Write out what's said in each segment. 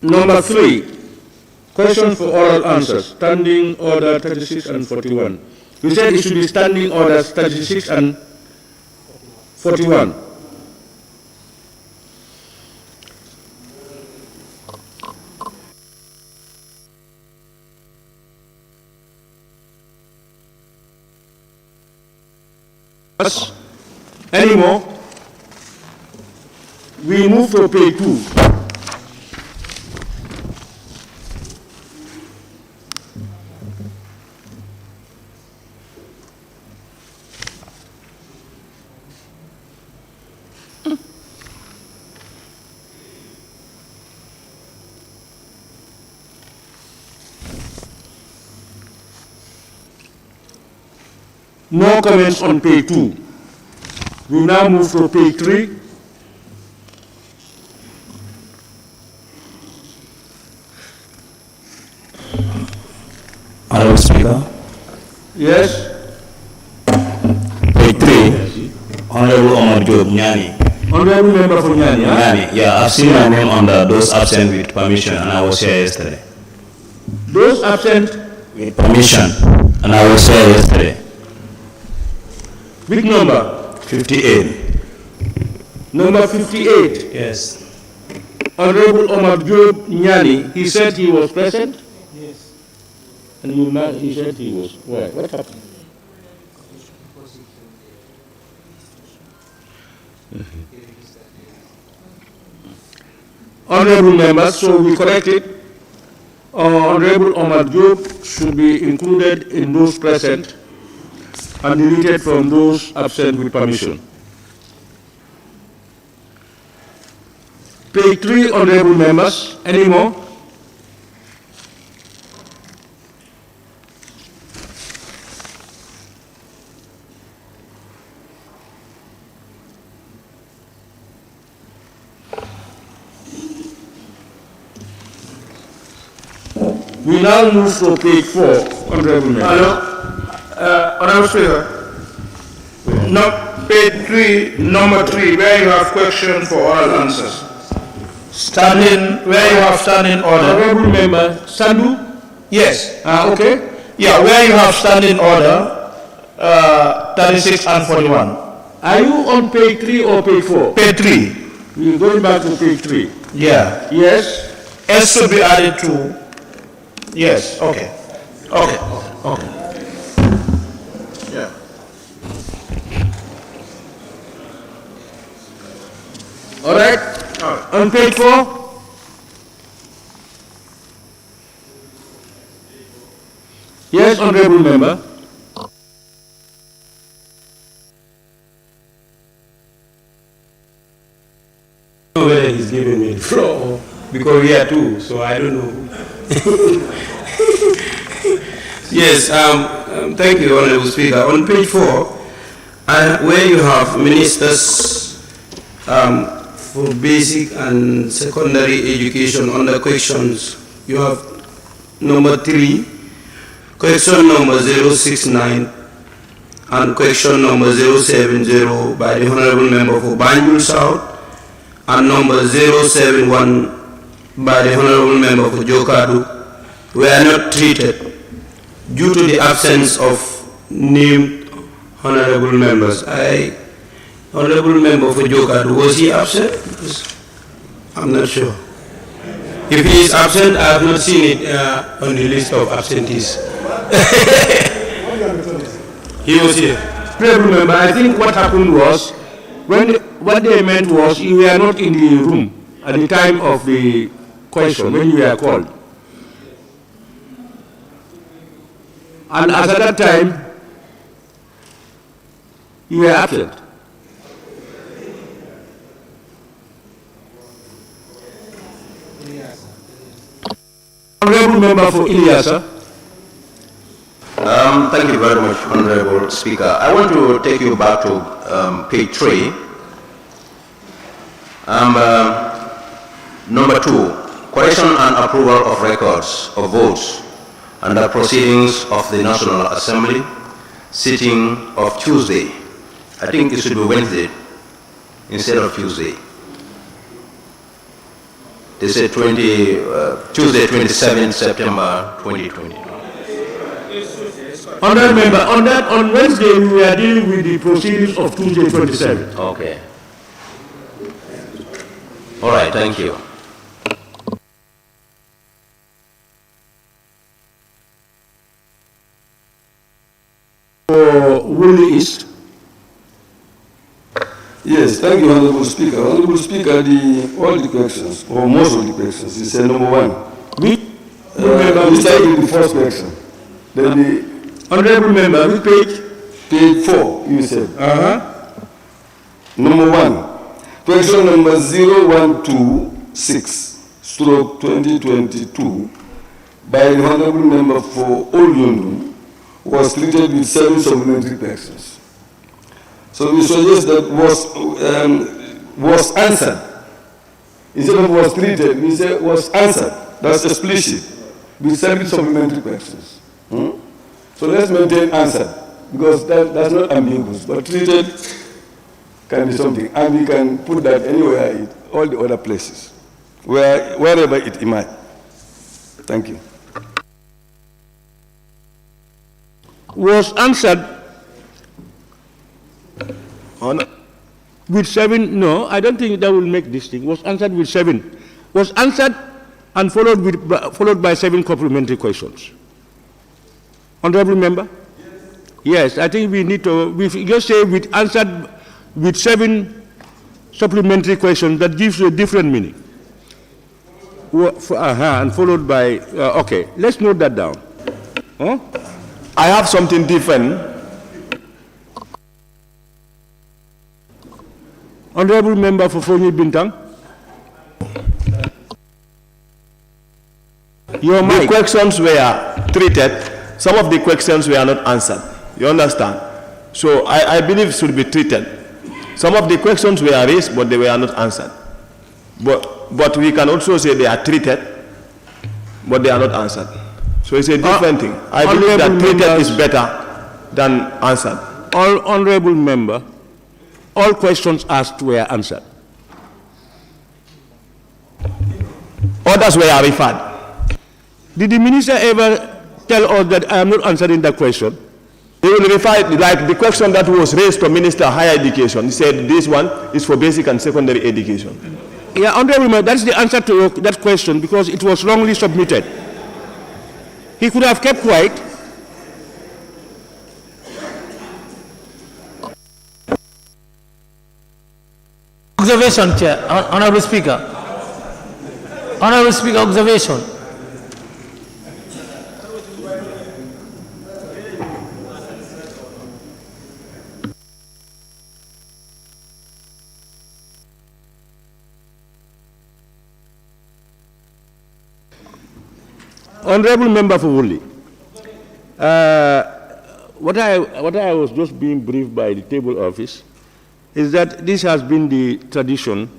Number 3, question for oral answers, standing order 36 and 41. You said it should be standing orders 36 and 41. Anymore? We move to page 2. No comments on page 2. We now move to page 3. Honorable Speaker. Yes. Page 3. Honorable Omar Job Nyani. Honorable member for Nyani. Nyani. Yeah, I've seen my name under those absent with permission, and I was here yesterday. Those absent with permission, and I was here yesterday. Big number? 58. Number 58? Yes. Honorable Omar Job Nyani, he said he was present? Yes. And he said he was where? What happened? Honorable members, so we correct it. Honorable Omar Job should be included in those present and deleted from those absent with permission. Page 3, honorable members. Any more? We now move to page 4, honorable members. Hello. Honorable Speaker, no, page 3, number 3, where you have question for oral answers. Standing, where you have standing order. Honorable member, Sandu? Yes. Okay. Yeah, where you have standing order, 36 and 41. Are you on page 3 or page 4? Page 3. We're going back to page 3. Yeah. Yes? S should be added to. Yes, okay. Okay. Okay. Yeah. All right. On page 4? Yes, honorable member. I don't know whether he's giving me the floor because we are two, so I don't know. Yes, thank you, Honorable Speaker. On page 4, where you have ministers for basic and secondary education under questions, you have number 3, question number 069, and question number 070 by the Honorable Member for Banjul South, and number 071 by the Honorable Member for Jokadu were not treated due to the absence of named Honorable Members. Honorable Member for Jokadu, was he absent? I'm not sure. If he is absent, I have not seen it on the list of absentees. He was here. Remember, I think what happened was, what they meant was you were not in the room at the time of the question when you were called. And as at that time, you were absent. Honorable Member for Ilyasa. Thank you very much, Honorable Speaker. I want to take you back to page 3. Number 2, correction and approval of records of votes under proceedings of the National Assembly, sitting of Tuesday. I think it should be Wednesday instead of Tuesday. They said Tuesday, 27 September 2020. Honourable Member, on Wednesday we are dealing with the proceedings of Tuesday 27. Okay. All right, thank you. For Woolly East. Yes, thank you, Honorable Speaker. Honorable Speaker, all the questions, or most of the questions, you said number one. We start with the first question. Then the Honorable Member, which page? page 4, you said. Number one, question number 0126/2022 by the Honorable Member for Olyundu was treated with 7 supplementary questions. So we suggest that was answered. Instead of was treated, we say was answered. That's explicit with 7 supplementary questions. So let's maintain answered, because that's not ambiguous, but treated can be something, and we can put that anywhere in all the other places, wherever it might. Thank you. Was answered with 7. No, I don't think that will make this thing. Was answered with 7. Was answered and followed by 7 complementary questions. Honorable Member? Yes, I think we need to, we just say with answered with 7 supplementary questions, that gives you a different meaning. And followed by, okay, let's note that down. Huh? I have something different. Honorable Member for Fonyi Bintang. Your mic. The questions were treated, some of the questions were not answered. You understand? So I believe it should be treated. Some of the questions were raised, but they were not answered. But we can also say they are treated, but they are not answered. So it's a different thing. I believe that treated is better than answered. Honorable Member, all questions asked were answered. Others were referred. Did the minister ever tell us that I am not answering that question? They will refer, like the question that was raised to Minister of Higher Education. He said this one is for basic and secondary education. Yeah, Honorable Member, that's the answer to that question, because it was wrongly submitted. He could have kept quiet. Observation, Chair. Honorable Speaker. Honorable Speaker, observation. Honorable Member for Woolly, what I was just being briefed by the table office is that this has been the tradition,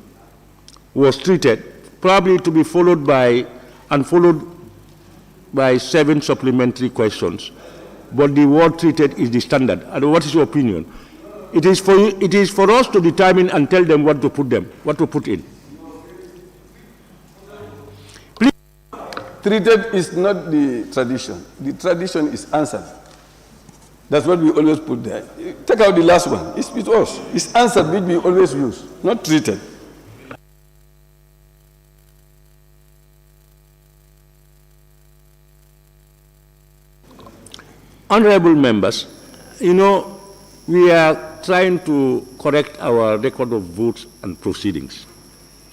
was treated, probably to be followed by 7 supplementary questions. But the word treated is the standard. And what is your opinion? It is for us to determine and tell them what to put in. Treated is not the tradition. The tradition is answered. That's what we always put there. Take out the last one. It's with us. It's answered, which we always use, not treated. Honorable members, you know, we are trying to correct our record of votes and proceedings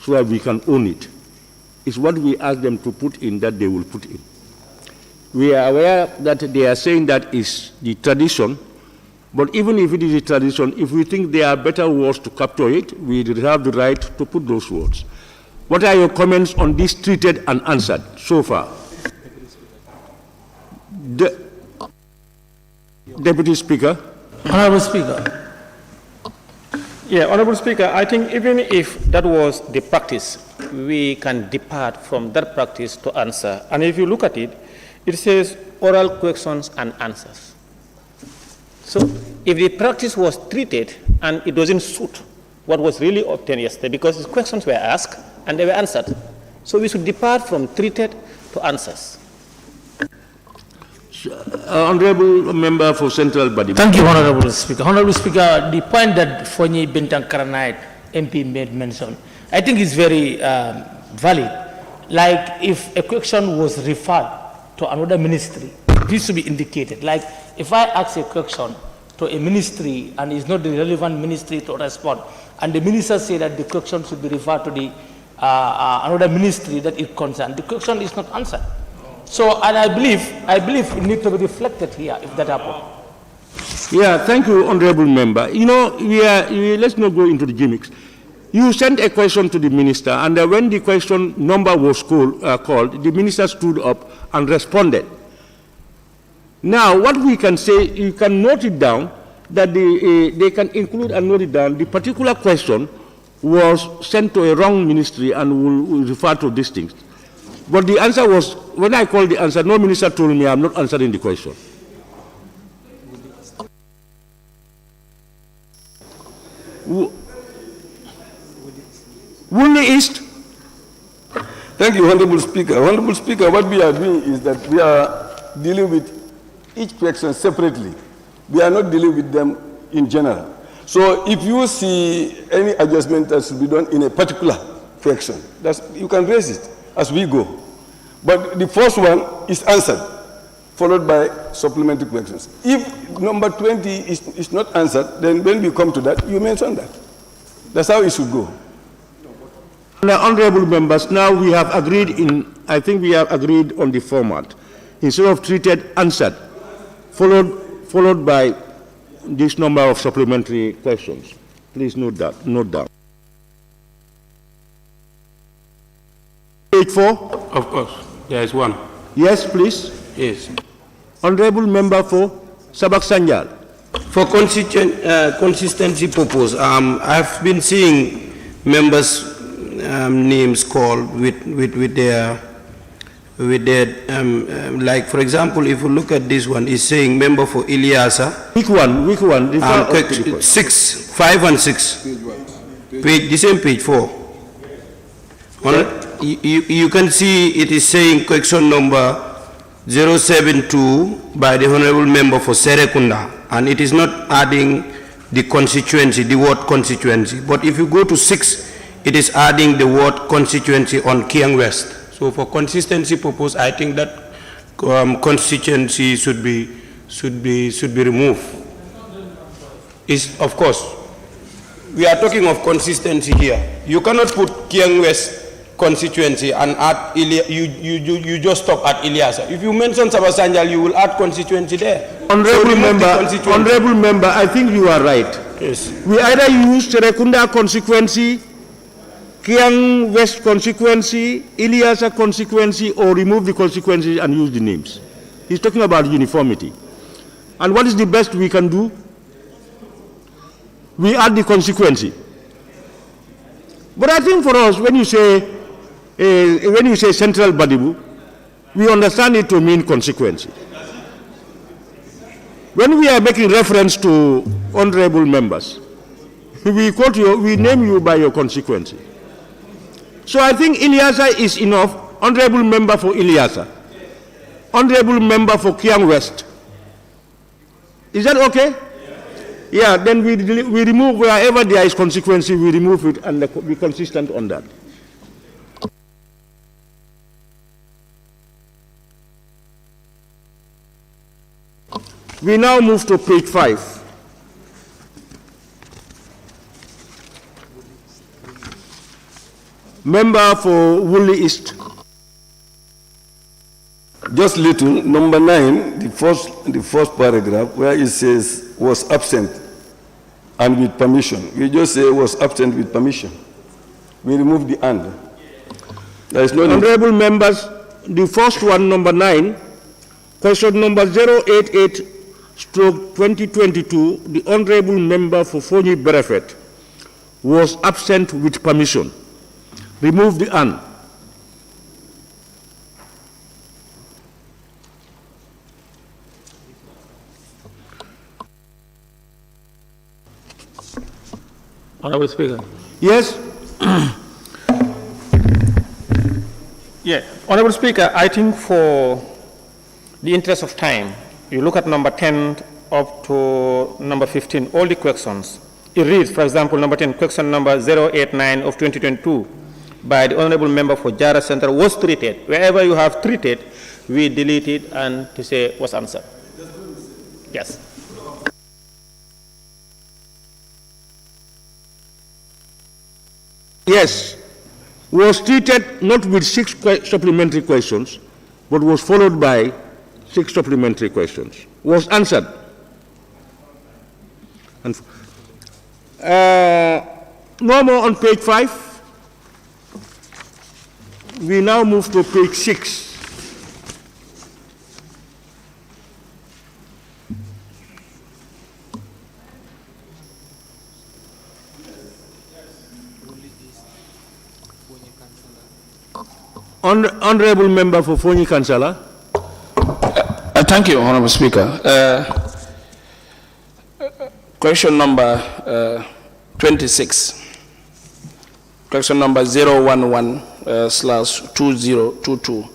so that we can own it. It's what we ask them to put in that they will put in. We are aware that they are saying that is the tradition, but even if it is a tradition, if we think there are better words to capture it, we have the right to put those words. What are your comments on this treated and answered so far? Deputy Speaker. Honorable Speaker. Yeah, Honorable Speaker, I think even if that was the practice, we can depart from that practice to answer. And if you look at it, it says oral questions and answers. So if the practice was treated and it doesn't suit what was really obtained yesterday, because the questions were asked and they were answered, So we should depart from treated to answers. Honorable Member for Central Body. Thank you, Honorable Speaker. Honorable Speaker, the point that Fonyi Bintang Karanait MP made mention, I think is very valid. Like if a question was referred to another ministry, this should be indicated. Like if I ask a question to a ministry and it's not the relevant ministry to respond, and the minister say that the question should be referred to the another ministry that it concerns, the question is not answered. So, and I believe it needs to be reflected here if that happens. Yeah, thank you, Honorable Member. You know, let's not go into the gimmicks. You sent a question to the minister, and when the question number was called, the minister stood up and responded. Now, what we can say, you can note it down, that they can include and note it down, the particular question was sent to a wrong ministry and will refer to these things. But the answer was, when I called the answer, no minister told me I'm not answering the question. Wunli East. Thank you, Honorable Speaker. Honorable Speaker, what we are doing is that we are dealing with each question separately. We are not dealing with them in general. So if you see any adjustment that should be done in a particular question, you can raise it as we go. But the first one is answered, followed by supplementary questions. If number 20 is not answered, then when we come to that, you mention that. That's how it should go. Now, honorable members, now we have agreed I think we have agreed on the format. Instead of treated, answered, followed by this number of supplementary questions. Please note down. Page 4? Of course, there is one. Yes, please. Yes. Honorable Member for Sabak Sanjal. For consistency purpose, I've been seeing members' names called with their like for example, if you look at this one, it's saying member for Ilyasa. Which one? 6, 5 and 6. Page, the same page 4. You can see it is saying question number 072 by the Honorable Member for Serekunda, and it is not adding the constituency, the word constituency. But if you go to 6, it is adding the word constituency on Kiang West. So for consistency purpose, I think that constituency should be removed. Of course, we are talking of consistency here. You cannot put Kiang West constituency and add you just stop at Ilyasa. If you mention Sabasanjal, you will add constituency there. Honorable member, I think you are right. Yes. We either use Serekunda constituency, Kiang West constituency, Ilyasa constituency, or remove the constituencies and use the names. He's talking about uniformity. And what is the best we can do? We add the constituency. But I think for us, when you say central Badibu, we understand it to mean consequence. When we are making reference to honorable members, we name you by your consequence. So I think Ilyasa is enough. Honorable member for Ilyasa, honorable member for Kiang West. Is that okay? Yeah, then we remove wherever there is consequence, we remove it and be consistent on that. We now move to page 5. Member for Woolly East. Just little, number 9, the first paragraph, where it says was absent and with permission. We just say was absent with permission. We remove the and. There is no honorable members, the first one, number 9, question number 088/2022, the honorable member for Fonyi Berefet was absent with permission. Remove the and. Honorable Speaker. Yes. Yeah, Honorable Speaker, I think for the interest of time, you look at number 10 up to number 15, all the questions. It reads, for example, number 10, question number 089 of 2022 by the Honorable Member for Jara Center was treated. Wherever you have treated, we delete it and to say was answered. Yes. Yes, was treated not with 6 supplementary questions, but was followed by 6 supplementary questions. Was answered. And, no more on page 5. We now move to page 6. Honorable Member for Fonyi Kansala. Thank you, Honorable Speaker. Question number 26. Question number 011/2022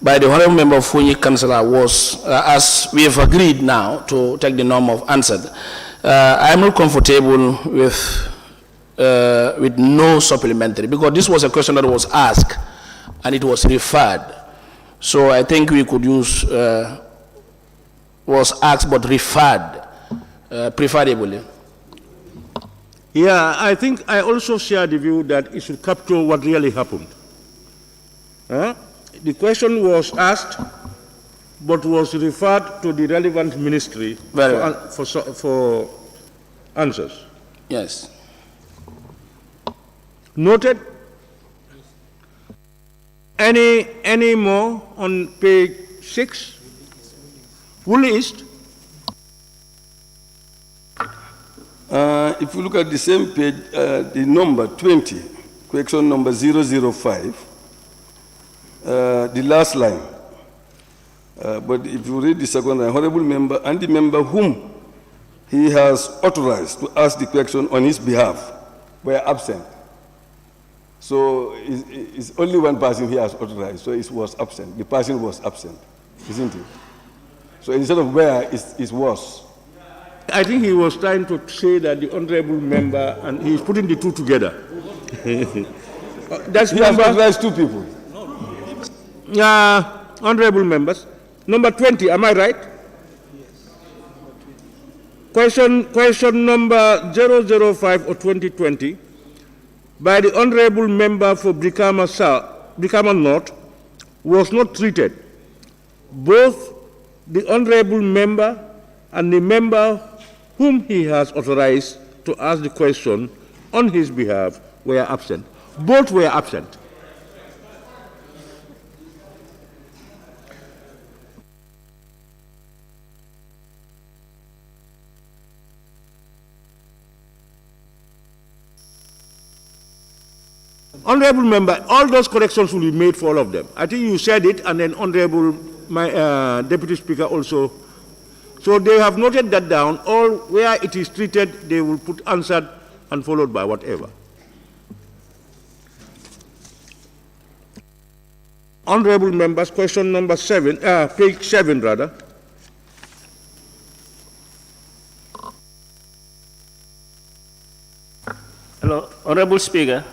by the Honorable Member of Fonyi Kansala was, as we have agreed now to take the norm of answered, I am not comfortable with no supplementary, because this was a question that was asked and it was referred. So I think we could use was asked but referred, preferably. Yeah, I think I also share the view that it should capture what really happened. The question was asked but was referred to the relevant ministry for answers. Yes. Noted. Any more on page 6? Full list. If you look at the same page, the number 20, question number 005, the last line. But if you read the second line, Honorable Member and the member whom he has authorized to ask the question on his behalf were absent. So it's only one person he has authorized, so it was absent. The person was absent, isn't it? So instead of where, it was. I think he was trying to say that the honorable member, and he's putting the two together. That's he has authorized 2 people. Honorable members. Number 20, am I right? Question number 005 of 2020 by the honorable member for Brikama North was not treated. Both the honorable member and the member whom he has authorized to ask the question on his behalf were absent. Both were absent. Honorable member, all those corrections will be made for all of them. I think you said it, and then Honorable Deputy Speaker also. So they have noted that down. All where it is treated, they will put answered and followed by whatever. Honorable members, question number 7, page 7 rather. Hello, Honorable Speaker.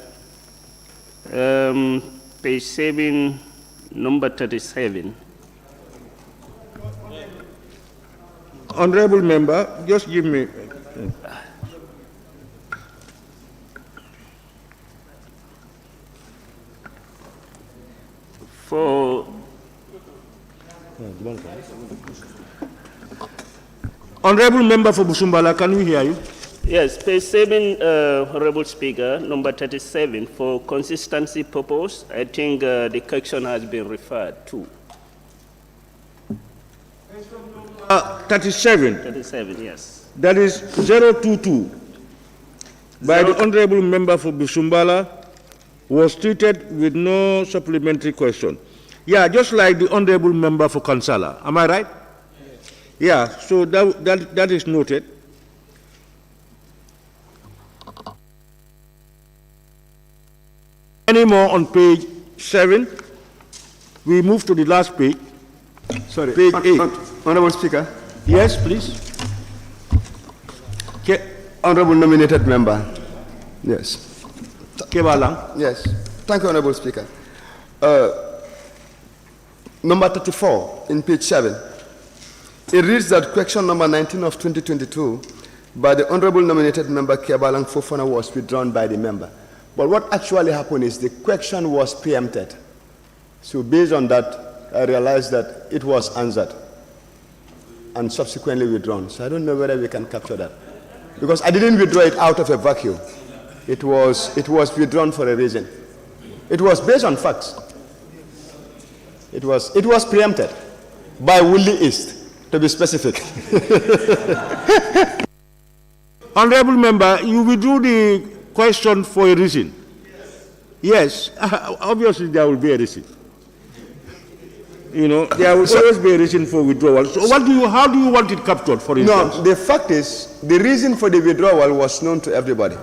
Page 7, number 37. Honorable member, just give me. For Honorable member for Busumbala, can we hear you? yes, page 7, Honorable Speaker, number 37. For consistency purpose, I think the question has been referred to. 37. 37, yes. That is 022 by the honorable member for Busumbala was treated with no supplementary question. Yeah, just like the honorable member for Kansala. Am I right? Yes. Yeah, so that is noted. Any more on page 7? We move to the last page. Sorry. Page 8. Honorable Speaker. Yes, please. Honorable nominated member. Yes. Kebalang. Yes. Thank you, Honorable Speaker. Number 34 in page 7. It reads that question number 19 of 2022 by the Honorable nominated member Kebalang Fofana was withdrawn by the member. But what actually happened is the question was preempted. So based on that, I realized that it was answered and subsequently withdrawn. So I don't know whether we can capture that. Because I didn't withdraw it out of a vacuum. It was withdrawn for a reason. It was based on facts. It was preempted by Woodley East, to be specific. Honorable member, you withdrew the question for a reason. Yes, obviously there will be a reason. You know, there will always be a reason for withdrawal. So how do you want it captured, for instance? No, the fact is, the reason for the withdrawal was known to everybody.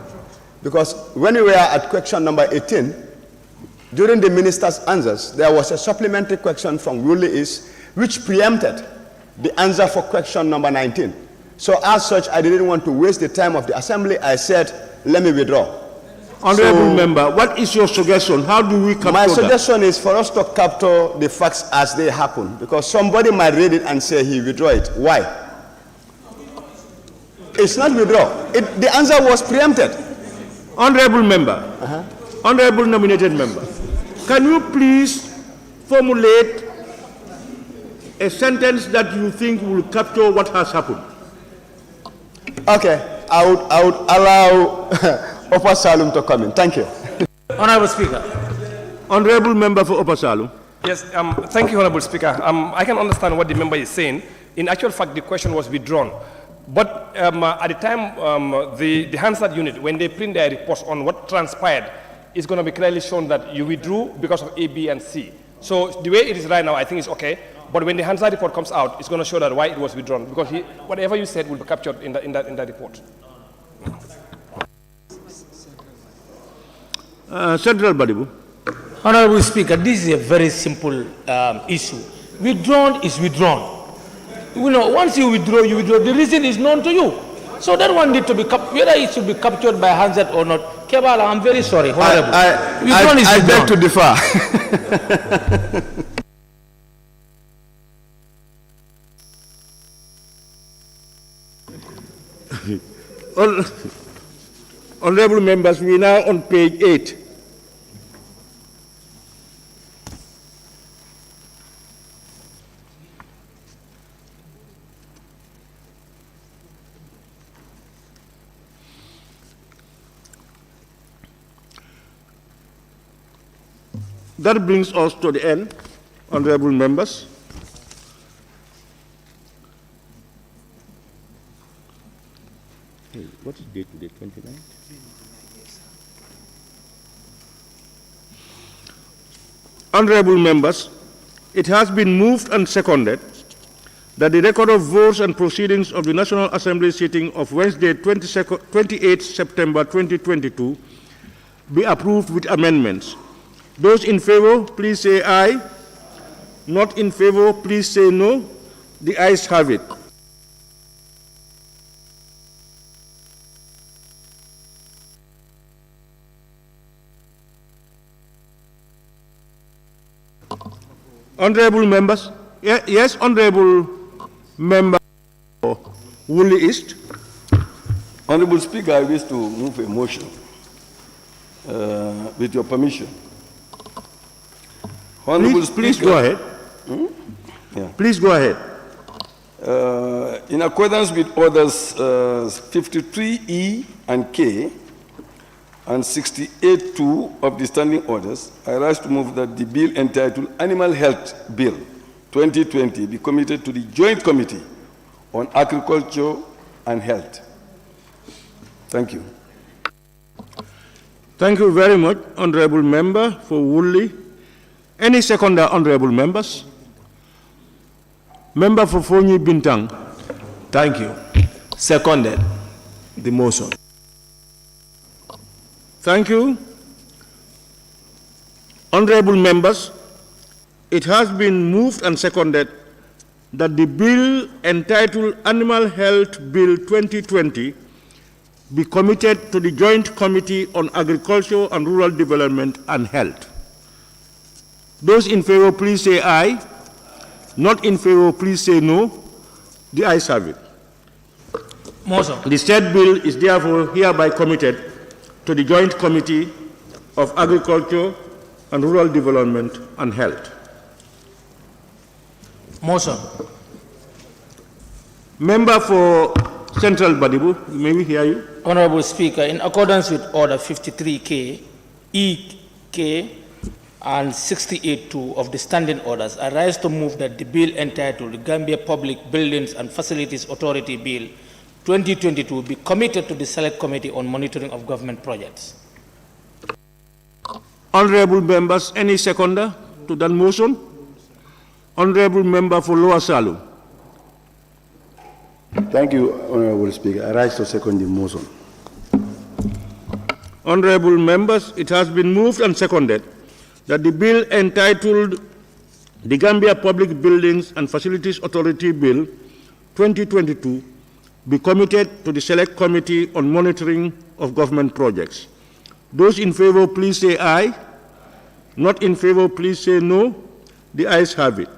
Because when we were at question number 18, during the minister's answers, there was a supplementary question from Woodley East, which preempted the answer for question number 19. So as such, I didn't want to waste the time of the assembly. I said, let me withdraw. Honorable member, what is your suggestion? How do we capture My that? suggestion is for us to capture the facts as they happen, because somebody might read it and say he withdraw it. Why? It's not withdraw. The answer was preempted. Honorable member, honorable nominated member, can you please formulate a sentence that you think will capture what has happened? Okay, I would allow Upper Salum to come in. Thank you. Honorable Speaker. Honorable member for Upper Salum. Yes, thank you, Honorable Speaker. I can understand what the member is saying. In actual fact, the question was withdrawn. But at the time, the Hansard unit, when they print their reports on what transpired, it's going to be clearly shown that you withdrew because of A, B, and C. So the way it is right now, I think it's okay. But when the Hansard report comes out, it's going to show that why it was withdrawn, because whatever you said will be captured in that report. Central Badibu. Honorable Speaker, this is a very simple issue. Withdrawn is withdrawn. You know, once you withdraw, the reason is known to you. So that one need to be whether it should be captured by Hansard or not. Kebala, I'm very sorry. Honorable. I beg to differ. Honorable members, we are now on page 8. That brings us to the end, honorable members. What is date today, 29th? Honorable members, it has been moved and seconded that the record of votes and proceedings of the National Assembly sitting of Wednesday, 28 September 2022 be approved with amendments. Those in favor, please say aye. Not in favor, please say no. The ayes have it. Honorable members, yes, honorable member Woolly East. Honorable Speaker, I wish to move a motion with your permission. Please go ahead. Yeah. Please go ahead. In accordance with orders 53E and K and 68.2 of the standing orders, I rise to move that the bill entitled Animal Health Bill 2020 be committed to the Joint Committee on Agriculture and Health. Thank you. Thank you very much, honorable member for Woolly. Any seconder, honorable members? Member for Fonyi Bintang. Thank you. Seconded the motion. Thank you. Honorable members, it has been moved and seconded that the bill entitled Animal Health Bill 2020 be committed to the Joint Committee on Agriculture and Rural Development and Health. Those in favor, please say aye. Not in favor, please say no. The ayes have it. Motion. The said bill is therefore hereby committed to the Joint Committee of Agriculture and Rural Development and Health. Motion. Member for Central Badibu, may we hear you? Honorable Speaker, in accordance with Order 53K, EK, and 68.2 of the Standing Orders, I rise to move that the bill entitled the Gambia Public Buildings and Facilities Authority Bill 2022 be committed to the Select Committee on Monitoring of Government Projects. Honorable members, any seconder to that motion? Honorable member for Lower Salum. Thank you, Honorable Speaker. I rise to second the motion. Honorable members, it has been moved and seconded that the bill entitled the Gambia Public Buildings and Facilities Authority Bill 2022 be committed to the Select Committee on Monitoring of Government Projects. Those in favor, please say aye. Not in favor, please say no. The ayes have it.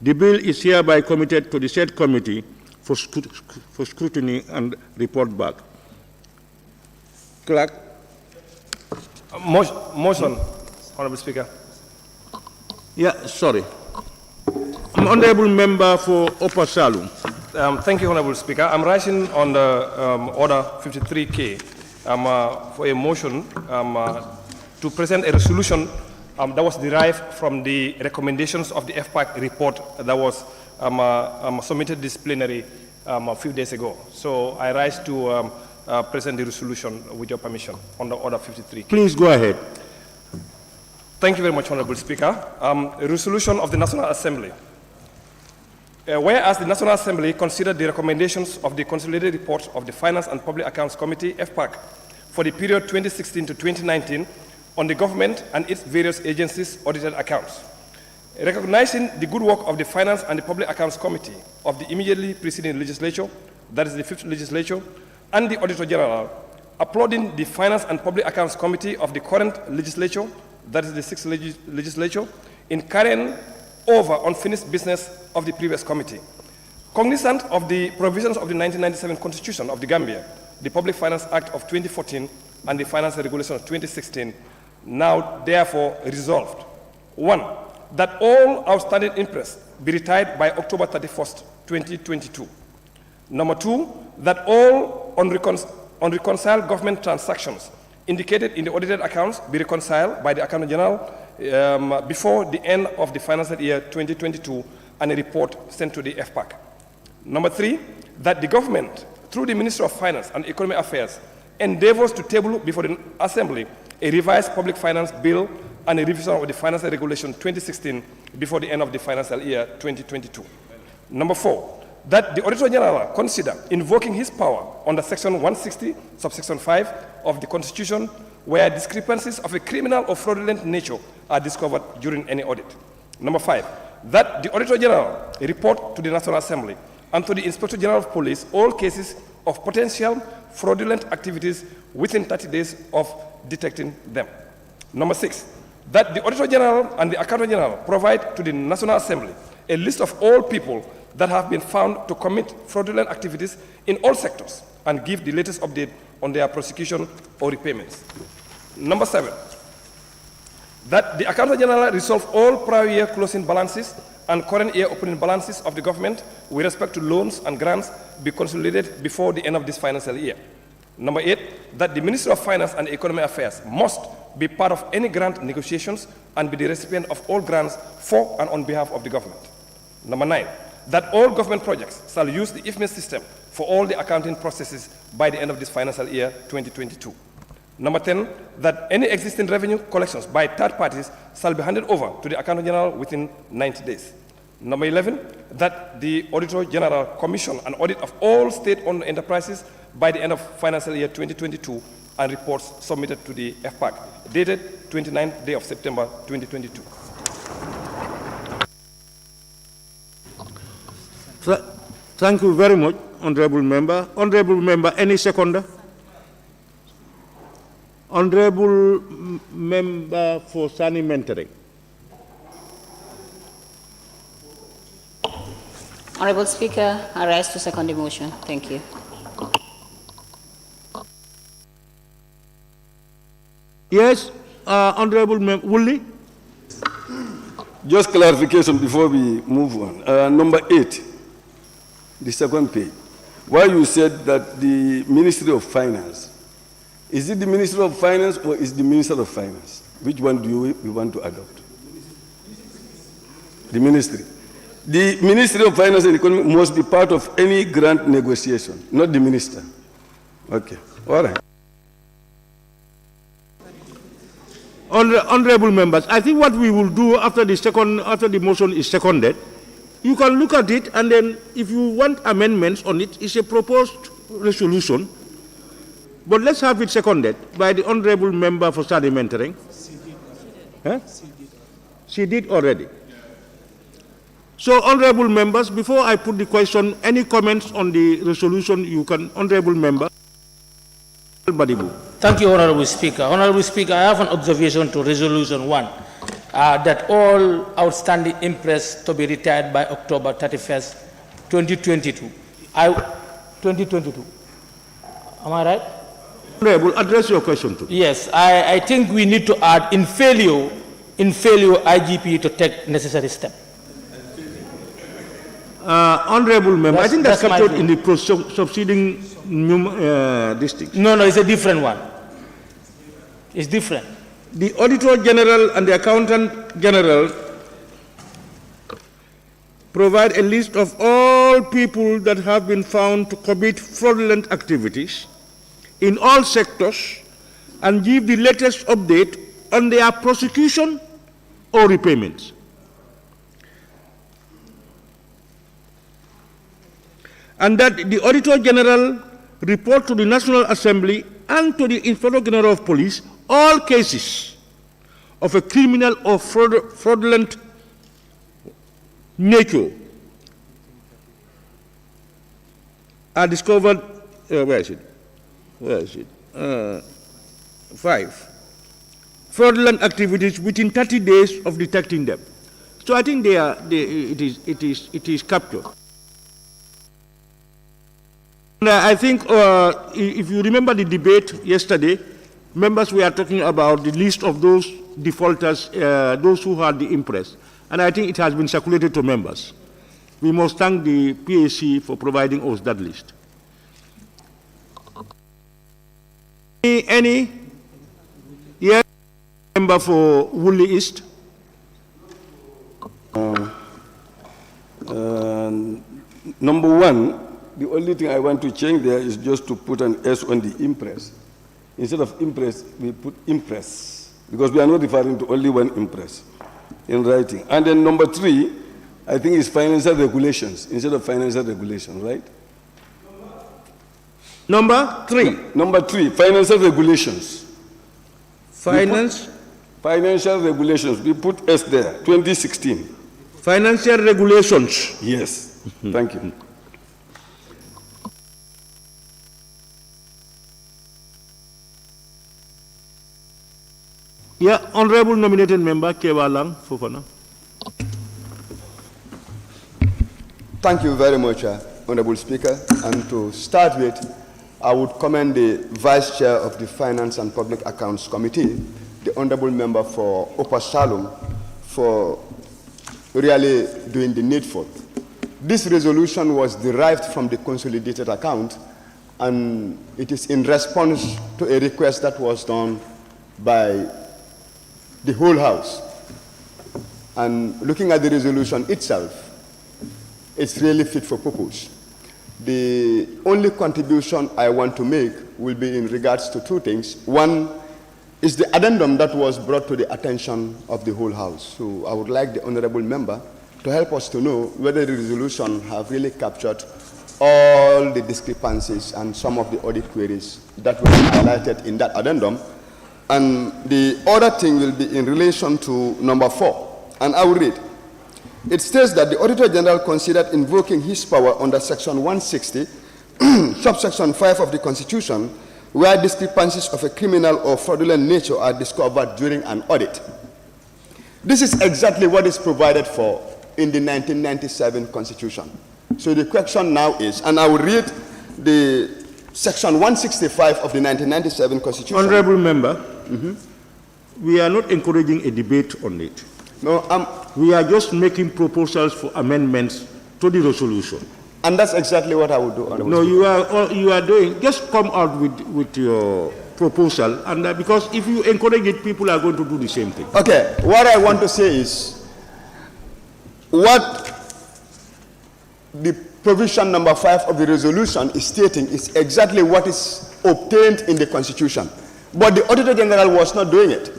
The bill is hereby committed to the said committee for scrutiny and report back. Clerk. Motion, Honorable Speaker. Yeah, sorry. Honorable member for Upper Salum. Thank you, Honorable Speaker. I'm rising on the Order 53K for a motion to present a resolution that was derived from the recommendations of the FPAC report that was submitted this plenary a few days ago. So I rise to present the resolution with your permission on the Order 53. Please go ahead. Thank you very much, Honorable Speaker. A resolution of the National Assembly. Whereas the National Assembly considered the recommendations of the Consolidated Report of the Finance and Public Accounts Committee, FPAC, for the period 2016 to 2019 on the government and its various agencies' audited accounts. Recognizing the good work of the Finance and the Public Accounts Committee of the immediately preceding legislature, that is the 5th legislature, and the Auditor General, applauding the Finance and Public Accounts Committee of the current legislature, that is the 6th legislature, in carrying over unfinished business of the previous committee. Cognizant of the provisions of the 1997 Constitution of the Gambia, the Public Finance Act of 2014, and the Finance Regulation of 2016, now therefore resolved. 1, that all outstanding interest be retired by October 31st, 2022. Number 2, that all unreconciled government transactions indicated in the audited accounts be reconciled by the Accountant General before the end of the financial year 2022 and a report sent to the FPAC. Number 3, that the government, through the Ministry of Finance and Economic Affairs, endeavors to table before the Assembly a revised public finance bill and a revision of the Financial Regulation 2016 before the end of the financial year 2022. Number 4, that the Auditor General consider invoking his power under Section 160, subsection 5 of the Constitution, where discrepancies of a criminal or fraudulent nature are discovered during any audit. Number 5, that the Auditor General report to the National Assembly and to the Inspector General of Police all cases of potential fraudulent activities within 30 days of detecting them. Number 6, that the Auditor General and the Accountant General provide to the National Assembly a list of all people that have been found to commit fraudulent activities in all sectors and give the latest update on their prosecution or repayments. Number 7, that the Accountant General resolve all prior year closing balances and current year opening balances of the government with respect to loans and grants be consolidated before the end of this financial year. Number 8, that the Ministry of Finance and Economic Affairs must be part of any grant negotiations and be the recipient of all grants for and on behalf of the government. Number 9, that all government projects shall use the IFMIS system for all the accounting processes by the end of this financial year 2022. Number 10, that any existing revenue collections by third parties shall be handed over to the Accountant General within 90 days. Number 11, that the Auditor General commission an audit of all state-owned enterprises by the end of financial year 2022 and reports submitted to the FPAC, dated 29th day of September 2022. Thank you very much, Honorable Member. Honorable Member, any seconder? Honorable Member for Sani Mentoring. Honorable Speaker, I rise to second the motion. Thank you. Yes, Honorable Member Woolley. Just clarification before we move on. Number 8, the second page. Why you said that the Ministry of Finance, is it the Ministry of Finance or is the Minister of Finance? Which one do you want to adopt? The Ministry. The Ministry of Finance and Economy must be part of any grant negotiation, not the Minister. Okay, all right. Honorable members, I think what we will do after the motion is seconded, you can look at it, and then if you want amendments on it, it's a proposed resolution. But let's have it seconded by the honorable member for study mentoring. She did already. So, honorable members, before I put the question, any comments on the resolution, you can, honorable member. Thank you, Honorable Speaker. Honorable Speaker, I have an observation to Resolution 1, that all outstanding interest to be retired by October 31st, 2022. 2022. Am I right? Honorable, address your question to. Yes, I think we need to add in failure IGP to take necessary steps. Honorable member, I think that's captured in the subsiding districts. No, it's a different one. It's different. The Auditor General and the Accountant General provide a list of all people that have been found to commit fraudulent activities in all sectors and give the latest update on their prosecution or repayments. And that the Auditor General report to the National Assembly and to the Inspector General of Police all cases of a criminal or fraudulent nature are discovered, where is it? 5. Fraudulent activities within 30 days of detecting them. So I think it is captured. And I think if you remember the debate yesterday, members were talking about the list of those defaulters, those who had the impress. And I think it has been circulated to members. We must thank the PAC for providing us that list. Any? Yes, member for Woolly East. Number 1, the only thing I want to change there is just to put an S on the impress. Instead of impress, we put impress, because we are not referring to only one impress in writing. And then number 3, I think is financial regulations instead of financial regulations, right? Number 3. Number 3, financial regulations. Financial regulations. We put S there, 2016. Financial regulations. Yes. Thank you. Yeah, honorable nominated member Kewalang Fofana. Thank you very much, Honorable Speaker. And to start with, I would commend the Vice Chair of the Finance and Public Accounts Committee, the Honorable Member for Upper Salem, for really doing the needful. This resolution was derived from the consolidated account, and it is in response to a request that was done by the whole House. And looking at the resolution itself, it's really fit for purpose. The only contribution I want to make will be in regards to 2 things. One is the addendum that was brought to the attention of the whole House. So I would like the honorable member to help us to know whether the resolution have really captured all the discrepancies and some of the audit queries that were highlighted in that addendum. And the other thing will be in relation to number 4, and I will read. It states that the Auditor General considered invoking his power under Section 160, subsection 5 of the Constitution, where discrepancies of a criminal or fraudulent nature are discovered during an audit. This is exactly what is provided for in the 1997 Constitution. So the question now is, and I will read the Section 165 of the 1997 Constitution. Honorable Member, we are not encouraging a debate on it. No, we are just making proposals for amendments to the resolution. And that's exactly what I will do. Honorable No, Speaker. you are doing, just come out with your proposal, and because if you encourage it, people are going to do the same thing. Okay, what I want to say is, what the provision number 5 of the resolution is stating is exactly what is obtained in the Constitution. But the Auditor General was not doing it.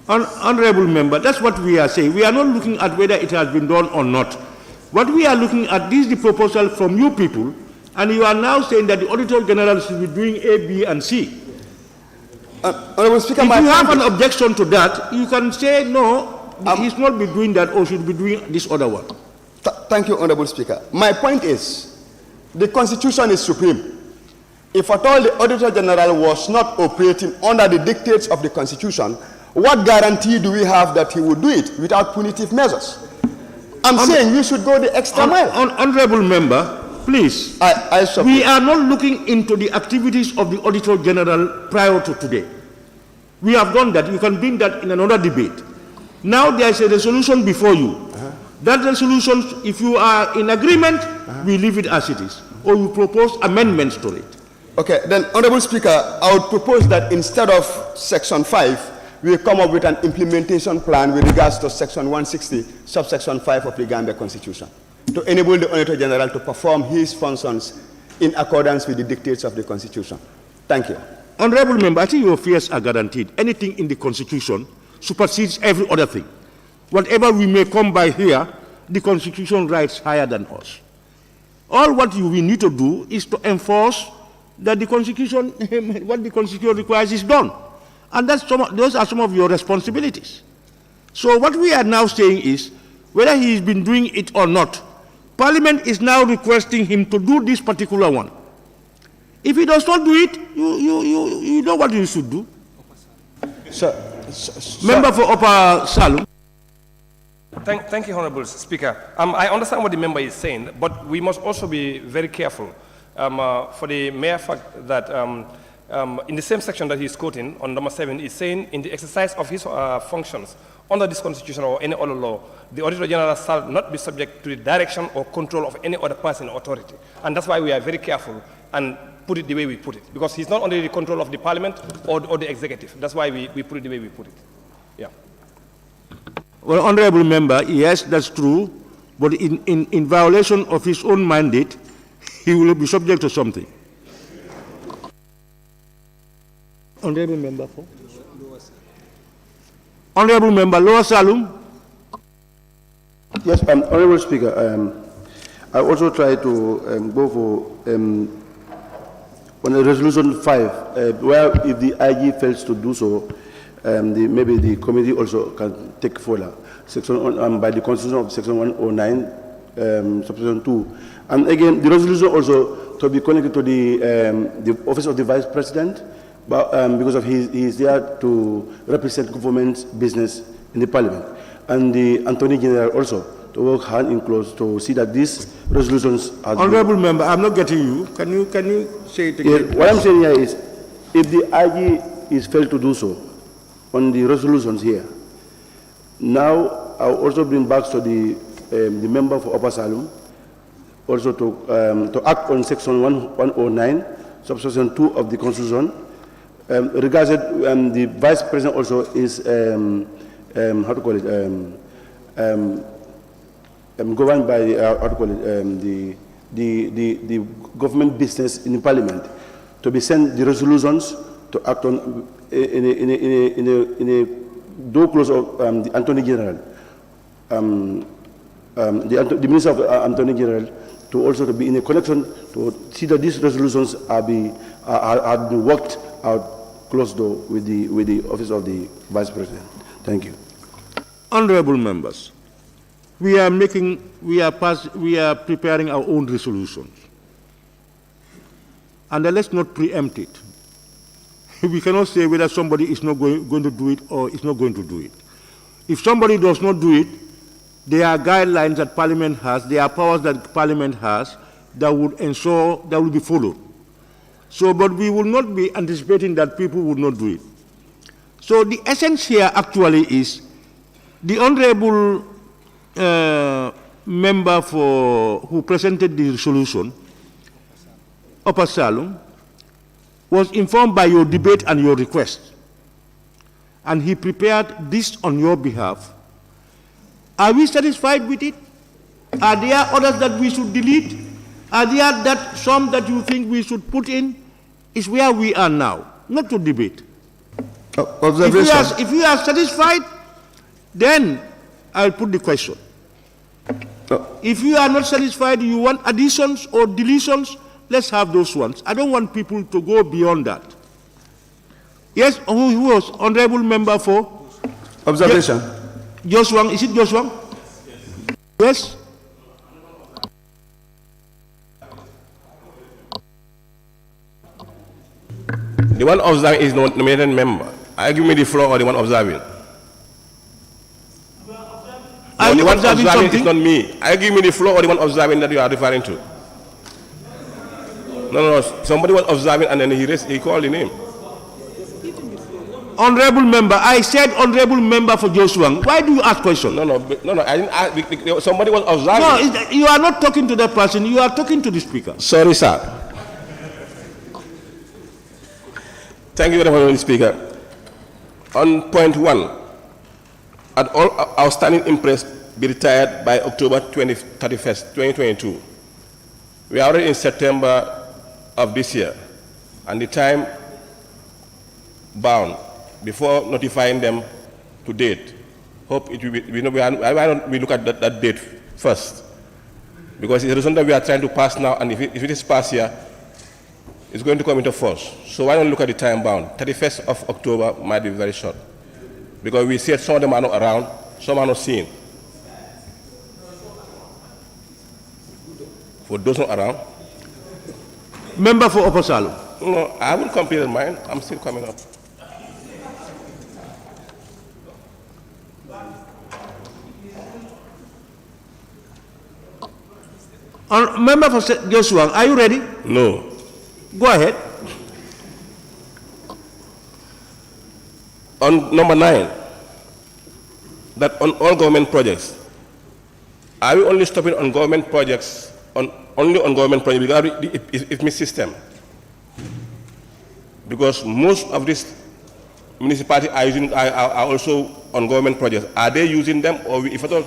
Honorable Member, that's what we are saying. We are not looking at whether it has been done or not. What we are looking at is the proposal from you people, and you are now saying that the Auditor General should be doing A, B, and C. Honorable Speaker, if you have an objection to that, you can say, no, he should not be doing that or should be doing this other one. Thank you, Honorable Speaker. My point is, the Constitution is supreme. If at all the Auditor General was not operating under the dictates of the Constitution, what guarantee do we have that he would do it without punitive measures? I'm saying we should go the extra mile. Honorable Member, please. We are not looking into the activities of the Auditor General prior to today. We have done that. You can bring that in another debate. Now there is a resolution before you. That resolution, if you are in agreement, we leave it as it is. Or you propose amendments to it. Okay, then, Honorable Speaker, I would propose that instead of Section 5, we come up with an implementation plan with regards to Section 160, subsection 5 of the Gambia Constitution, to enable the Auditor General to perform his functions in accordance with the dictates of the Constitution. Thank you. Honorable Member, I think your fears are guaranteed. Anything in the Constitution supersedes every other thing. Whatever we may come by here, the Constitution writes higher than us. All what we need to do is to enforce that the Constitution, what the Constitution requires is done. And those are some of your responsibilities. So what we are now saying is, whether he has been doing it or not, Parliament is now requesting him to do this particular one. If he does not do it, you know what you should do. Member for Upper Salum. Thank you, Honorable Speaker. I understand what the member is saying, but we must also be very careful for the mere fact that in the same section that he's quoting on number 7 is saying, in the exercise of his functions under this Constitution or any other law, the Auditor General shall not be subject to the direction or control of any other person or authority. And that's why we are very careful and put it the way we put it, because he's not under the control of the Parliament or the Executive. That's why we put it the way we put it. Yeah. Well, Honorable Member, yes, that's true, but in violation of his own mandate, he will be subject to something. Honorable Member for? Honorable Member Lower Salum. Yes, Honorable Speaker, I also try to go for on the resolution 5, where if the IG fails to do so, maybe the committee also can take further section by the Constitution of Section 109, subsection 2, and again the resolution also to be connected to the office of the Vice President, but because of he is there to represent government's business in the Parliament, and the Attorney General also to work hand in close to see that these resolutions are. Honorable Member, I'm not getting you. Can you say it again? Yeah, what I'm saying here is, if the IG is failed to do so on the resolutions here, now I'll also bring back to the member for Upper Salum also to act on Section 109, subsection 2 of the Constitution. Regarding the Vice President also is how to call it governed by how to call it the government business in the Parliament, to be sent the resolutions to act on in a door close of the Attorney General, the Minister of Attorney General, to also to be in a connection to see that these resolutions are being worked out close door with the office of the Vice President. Thank you. Honorable members, we are preparing our own resolutions. And let's not preempt it. We cannot say whether somebody is not going to do it or is not going to do it. If somebody does not do it, there are guidelines that Parliament has, there are powers that Parliament has that would ensure that will be followed. So, but we will not be anticipating that people would not do it. So the essence here actually is the honorable member who presented the resolution, Upper Salum, was informed by your debate and your request. And he prepared this on your behalf. Are we satisfied with it? Are there others that we should delete? Are there some that you think we should put in? Is where we are now, not to debate. Observation. If you are satisfied, then I'll put the question. If you are not satisfied, you want additions or deletions, let's have those ones. I don't want people to go beyond that. Yes, who was honorable member for? Observation. Joshua, is it Joshua? Yes. The one observing is not nominated member. I give me the floor or the one observing. Are the you one observing observing something? is not me. I give me the floor or the one observing that you are referring to. No. Somebody was observing and then he called the name. Honorable member, I said honorable member for Joshua. Why do you ask questions? No, I didn't ask. Somebody was observing. No, you are not talking to that person. You are talking to the speaker. Sorry, sir. Thank you very much, Mr. Speaker. On point 1, at all outstanding impress be retired by October 31st, 2022. We are already in September of this year, and the time bound before notifying them to date. Hope it will be, why don't we look at that date first? Because it's a result that we are trying to pass now, and if it is passed here, it's going to come into force. So why don't we look at the time bound? 31st of October might be very short. Because we see some of them are not around, some are not seen. For those not around. Member for Upper Salum. No, I haven't completed mine. I'm still coming up. Member for Joshua, are you ready? No. Go ahead. On number 9, that on all government projects, are we only stopping on government projects, only on government projects because the IFMI system? Because most of these municipalities are also on government projects. Are they using them, or if at all?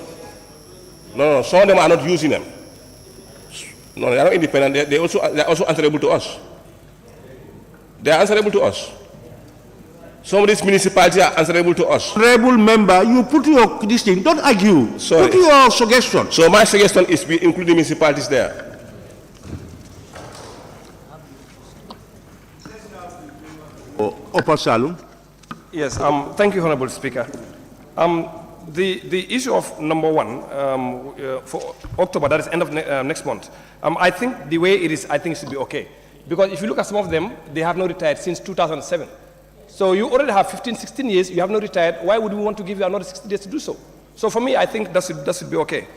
No, some of them are not using them. No, they are not independent. They are also answerable to us. They are answerable to us. Some of these municipalities are answerable to us. Honorable member, you put your this thing. Don't argue. Sorry. Put your suggestion. So my suggestion is we include the municipalities there. Upper Salum. Yes. Thank you, Honorable Speaker. The issue of number 1 for October, that is end of next month. I think the way it is, I think it should be okay. Because if you look at some of them, they have not retired since 2007. So you already have 15, 16 years, you have not retired. Why would we want to give you another 60 days to do so? So for me, I think that should be okay.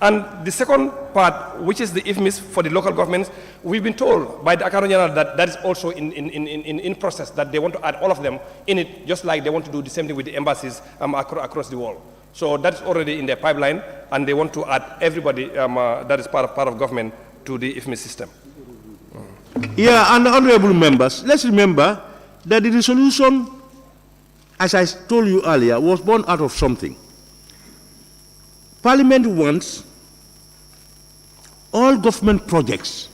And the second part, which is the IFMIS for the local governments, we've been told by the Accountant General that is also in process, that they want to add all of them in it, just like they want to do the same thing with the embassies across the world. So that's already in their pipeline, and they want to add everybody that is part of government to the IFMIS system. Yeah, and honorable members, let's remember that the resolution, as I told you earlier, was born out of something. Parliament wants all government projects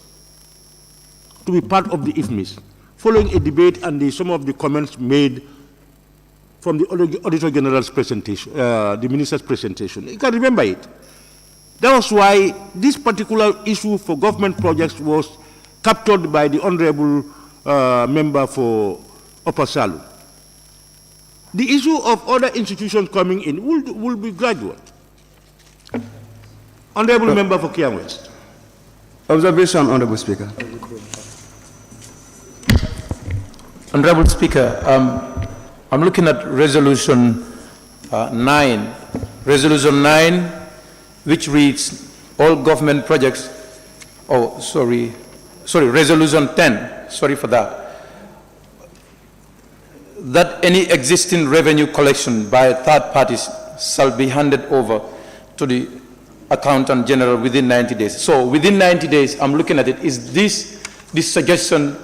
to be part of the IFMIS, following a debate and some of the comments made from the Auditor General's presentation, the Minister's presentation. You can remember it. That was why this particular issue for government projects was captured by the honorable member for Upper Salum. The issue of other institutions coming in will be gradual. Honorable Member for Kiang West. Observation, Honorable Speaker. Honorable Speaker, I'm looking at Resolution 9. Resolution 9, which reads, all government projects, Resolution 10, sorry for that, that any existing revenue collection by third parties shall be handed over to the Accountant General within 90 days. So within 90 days, I'm looking at it, is this the suggestion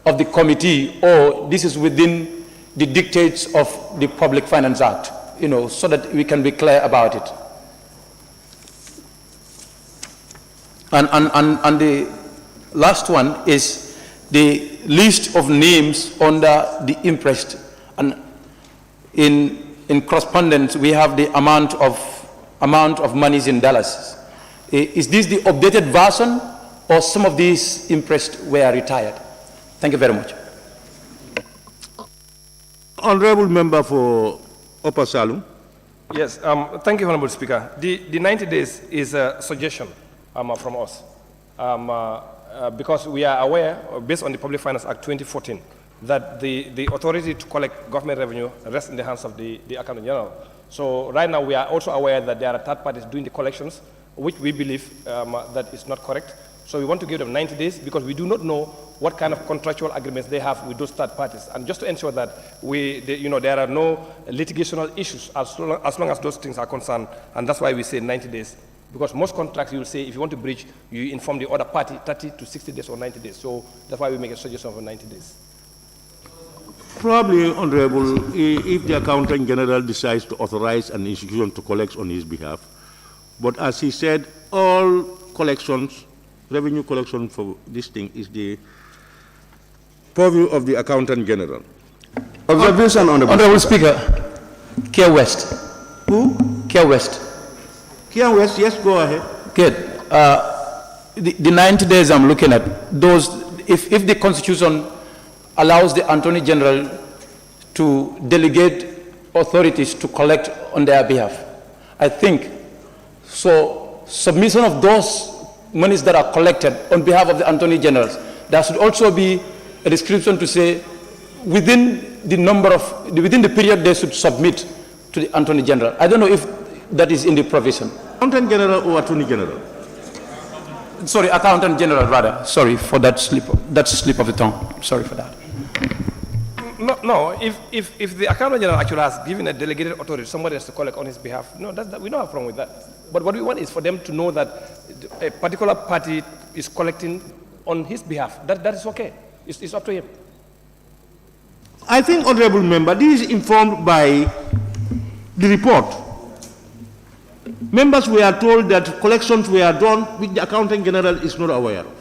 of the committee, or this is within the dictates of the Public Finance Act, so that we can be clear about it. And the last one is the list of names under the impressed, and in correspondence we have the amount of monies in dollars. Is this the updated version, or some of these impressed were retired? Thank you very much. Honorable Member for Upper Salum. Yes, thank you, Honorable Speaker. The 90 days is a suggestion from us, because we are aware, based on the Public Finance Act 2014, that the authority to collect government revenue rests in the hands of the Accountant General. So right now we are also aware that there are third parties doing the collections, which we believe that is not correct. So we want to give them 90 days because we do not know what kind of contractual agreements they have with those third parties. And just to ensure that there are no litigational issues as long as those things are concerned. And that's why we say 90 days. Because most contracts, you will say, if you want to breach, you inform the other party 30 to 60 days or 90 days. So that's why we make a suggestion for 90 days. Probably, Honorable, if the Accountant General decides to authorize an institution to collect on his behalf. But as he said, all collections, revenue collection for this thing is the purview of the Accountant General. Observation, Honorable Speaker. Kia West. Who? Kia West. Kia West, yes, go ahead. Good. The 90 days I'm looking at, those, if the Constitution allows the Attorney General to delegate authorities to collect on their behalf, I think, so submission of those monies that are collected on behalf of the Attorney Generals, there should also be a description to say within the period they should submit to the Attorney General. I don't know if that is in the provision. Accountant General or Attorney General? Sorry, Accountant General rather. Sorry for that slip of the tongue. Sorry for that. No, if the Accountant General actually has given a delegated authority, somebody has to collect on his behalf, no, we don't have a problem with that. But what we want is for them to know that a particular party is collecting on his behalf. That is okay. It's up to him. I think, Honorable Member, this is informed by the report. Members were told that collections were done which the Accountant General is not aware of.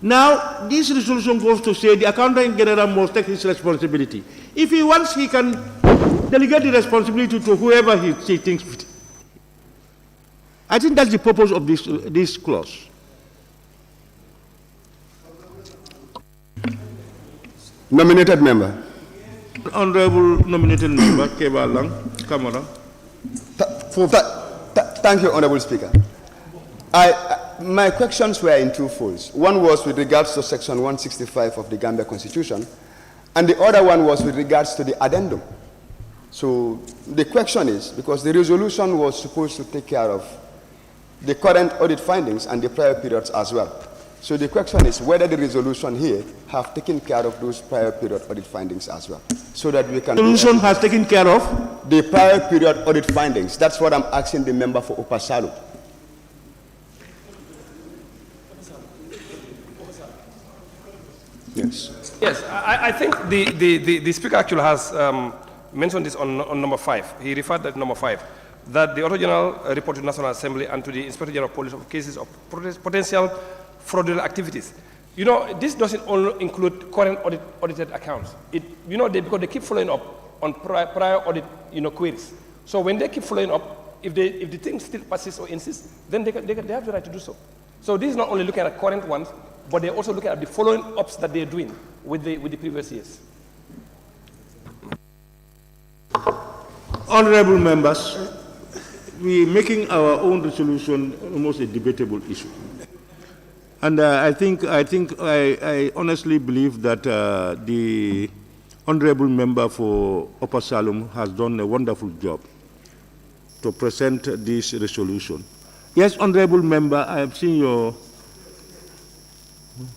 Now, this resolution goes to say the Accountant General must take his responsibility. If he wants, he can delegate the responsibility to whoever he thinks fit. I think that's the purpose of this clause. Nominated member. Honorable nominated member, Keba Lang, Kamara. Thank you, Honorable Speaker. My questions were in two folds. One was with regards to Section 165 of the Gambia Constitution, and the other one was with regards to the addendum. So the question is, because the resolution was supposed to take care of the current audit findings and the prior periods as well. So the question is whether the resolution here have taken care of those prior period audit findings as well, so that we can. The resolution has taken care of the prior period audit findings. That's what I'm asking the member for Upper Salum. Yes. Yes, I think the Speaker actually has mentioned this on number 5. He referred to number 5, that the Auditor General report to the National Assembly and to the Inspector General of Police of cases of potential fraudulent activities. You know, this doesn't only include current audited accounts. Because they keep following up on prior audit, queries. So when they keep following up, if the thing still persists or insists, then they have the right to do so. So this is not only looking at current ones, but they're also looking at the following ups that they're doing with the previous years. Honorable members, we're making our own resolution almost a debatable issue. And I honestly believe that the honorable member for Upper Salem has done a wonderful job to present this resolution. Yes, honorable member, I have seen your...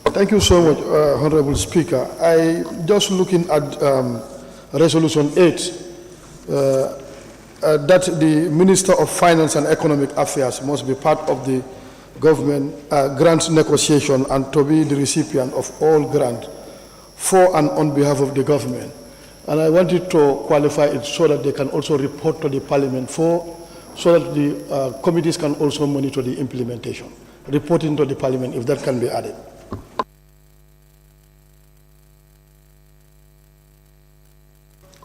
Thank you so much, Honorable Speaker. I just looking at Resolution 8, that the Minister of Finance and Economic Affairs must be part of the government grant negotiation and to be the recipient of all grants for and on behalf of the government. And I wanted to qualify it so that they can also report to the Parliament so that the committees can also monitor the implementation. Reporting to the Parliament, if that can be added.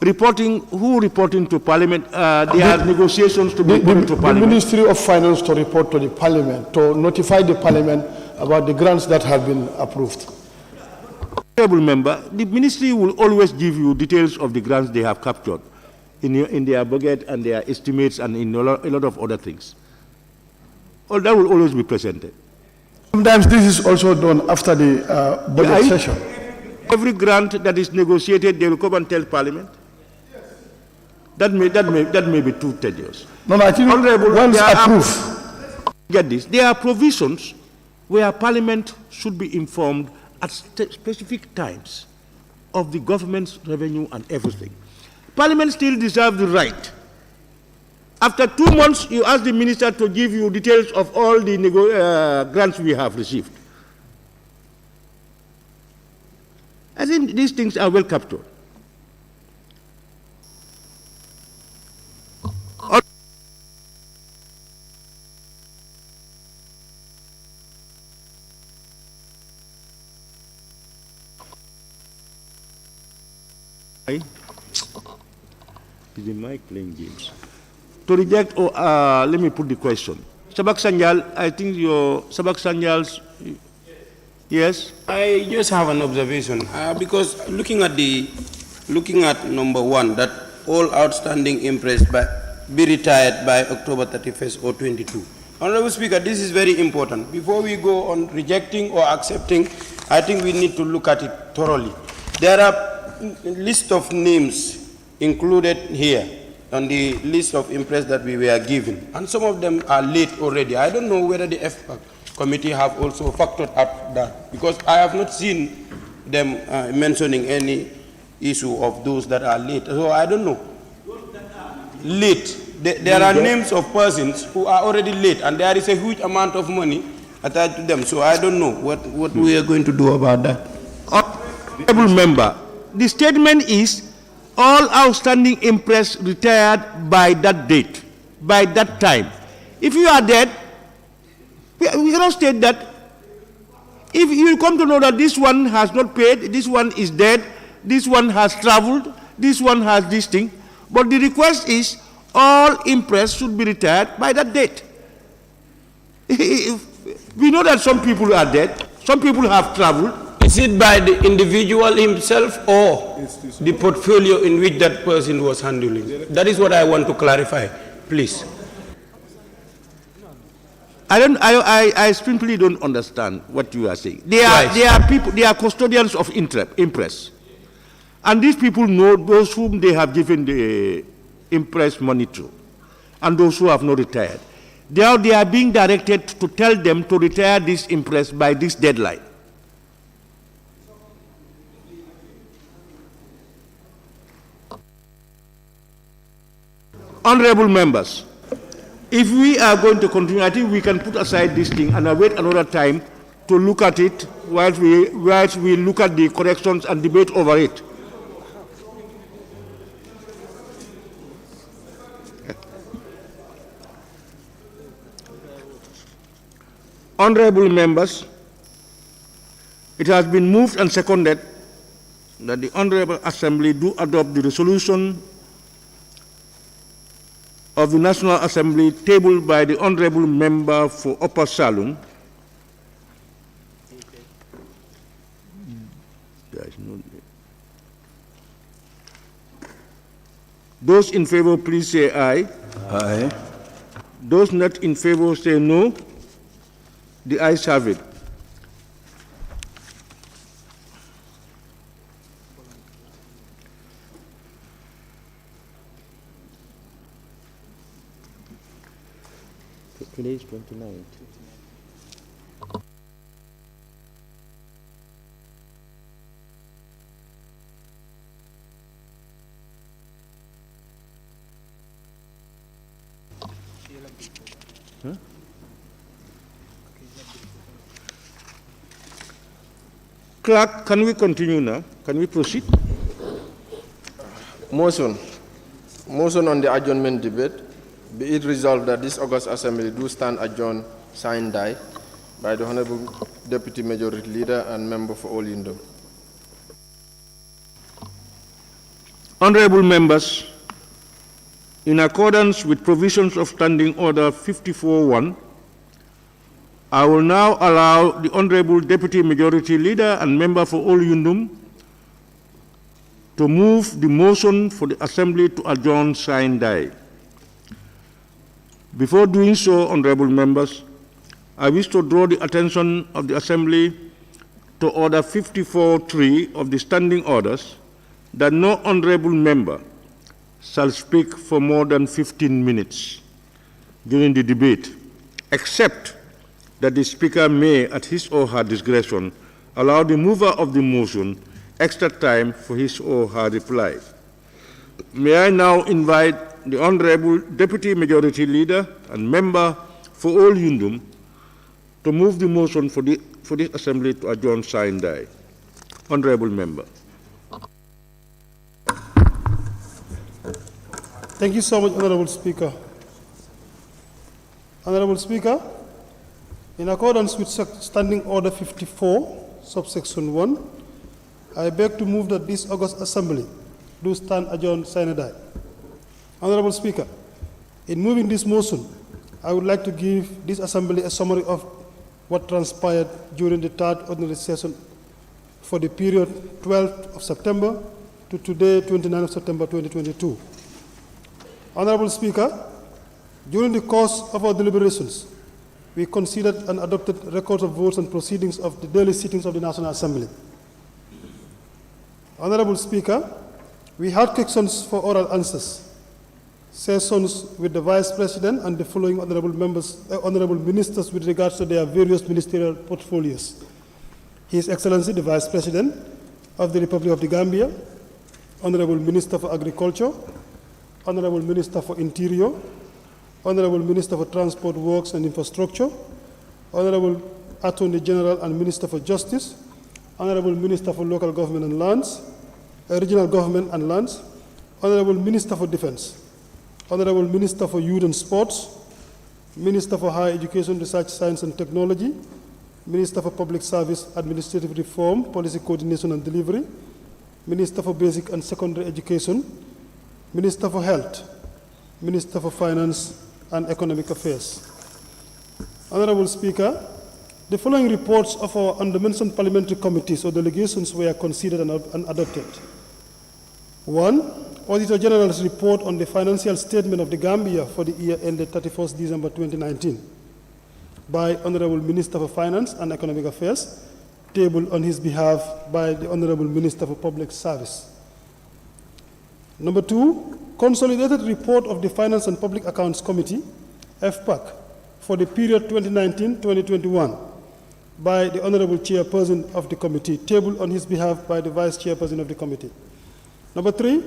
Who reporting to Parliament? There are negotiations to be reported to Parliament. The Ministry of Finance to report to the Parliament, to notify the Parliament about the grants that have been approved. Honorable member, the ministry will always give you details of the grants they have captured in their budget and their estimates and in a lot of other things. All that will always be presented. Sometimes this is also done after the budget session. Every grant that is negotiated, they will come and tell Parliament. That may be too tedious. No, I think once approved. Get this. There are provisions where Parliament should be informed at specific times of the government's revenue and everything. Parliament still deserves the right. After 2 months, you ask the minister to give you details of all the grants we have received. I think these things are well captured. Is the mic playing games? To reject, or let me put the question. Sabak Sanjal, I think your Sabak Sanjal's, yes? I just have an observation because looking at number 1, that all outstanding interest be retired by October 31st or 22. Honorable Speaker, this is very important. Before we go on rejecting or accepting, I think we need to look at it thoroughly. There are list of names included here on the list of impress that we were given, and some of them are late already. I don't know whether the FPAC committee have also factored up that, because I have not seen them mentioning any issue of those that are late. So I don't know. Late. There are names of persons who are already late, and there is a huge amount of money attached to them. So I don't know what we are going to do about that. Honorable member, the statement is all outstanding impress retired by that date, by that time. If you are dead, we cannot state that. If you come to know that this one has not paid, this one is dead, this one has traveled, this one has this thing, but the request is all impress should be retired by that date. We know that some people are dead, some people have traveled. Is it by the individual himself or the portfolio in which that person was handling? That is what I want to clarify, please. I simply don't understand what you are saying. They are people, they are custodians of impress. And these people know those whom they have given the impress money to, and those who have not retired. Now they are being directed to tell them to retire this impress by this deadline. Honorable members, if we are going to continue, I think we can put aside this thing and await another time to look at it whilst we look at the corrections and debate over it. Honorable members, it has been moved and seconded that the Honorable Assembly do adopt the resolution of the National Assembly tabled by the Honorable Member for Upper Salem. Those in favor, please say aye. Aye. Those not in favor say no. The ayes have it. Today is 29th. Huh? Clerk, can we continue now? Can we proceed? Motion on the adjournment debate. Be it resolved that this August Assembly do stand adjourned, signed, die by the Honorable Deputy Majority Leader and Member for All Yindom. Honorable members, in accordance with provisions of Standing Order 54-1, I will now allow the Honorable Deputy Majority Leader and Member for All Yindum to move the motion for the Assembly to adjourn, sign, die. Before doing so, honorable members, I wish to draw the attention of the Assembly to Order 54.3 of the Standing Orders that no honorable member shall speak for more than 15 minutes during the debate, except that the Speaker may, at his or her discretion, allow the mover of the motion extra time for his or her reply. May I now invite the Honorable Deputy Majority Leader and Member for All Yindum to move the motion for the Assembly to adjourn, sign, die. Honorable Member. Thank you so much, Honorable Speaker. Honorable Speaker, in accordance with Standing Order 54, subsection 1, I beg to move that this August Assembly do stand adjourned, sign, and die. Honorable Speaker, in moving this motion, I would like to give this Assembly a summary of what transpired during the third ordinary session for the period 12th of September to today, 29th of September 2022. Honorable Speaker, during the course of our deliberations, we considered and adopted records of votes and proceedings of the daily sittings of the National Assembly. Honorable Speaker, we had questions for oral answers, sessions with the Vice President and the following honorable ministers with regards to their various ministerial portfolios. His Excellency the Vice President of the Republic of the Gambia, Honorable Minister for Agriculture, Honorable Minister for Interior, Honorable Minister for Transport, Works and Infrastructure, Honorable Attorney General and Minister for Justice, Honorable Minister for Local Government and Lands, Regional Government and Lands, Honorable Minister for Defense, Honorable Minister for Youth and Sports, Minister for Higher Education, Research, Science and Technology, Minister for Public Service, Administrative Reform, Policy Coordination and Delivery, Minister for Basic and Secondary Education, Minister for Health, Minister for Finance and Economic Affairs. Honorable Speaker, the following reports of our undermentioned parliamentary committees or delegations were considered and adopted. 1. Auditor General's report on the financial statement of the Gambia for the year ended 31st December 2019 by Honorable Minister for Finance and Economic Affairs, tabled on his behalf by the Honorable Minister for Public Service. Number 2, consolidated report of the Finance and Public Accounts Committee, FPAC, for the period 2019-2021 by the Honorable Chairperson of the committee, tabled on his behalf by the Vice Chairperson of the committee. Number 3,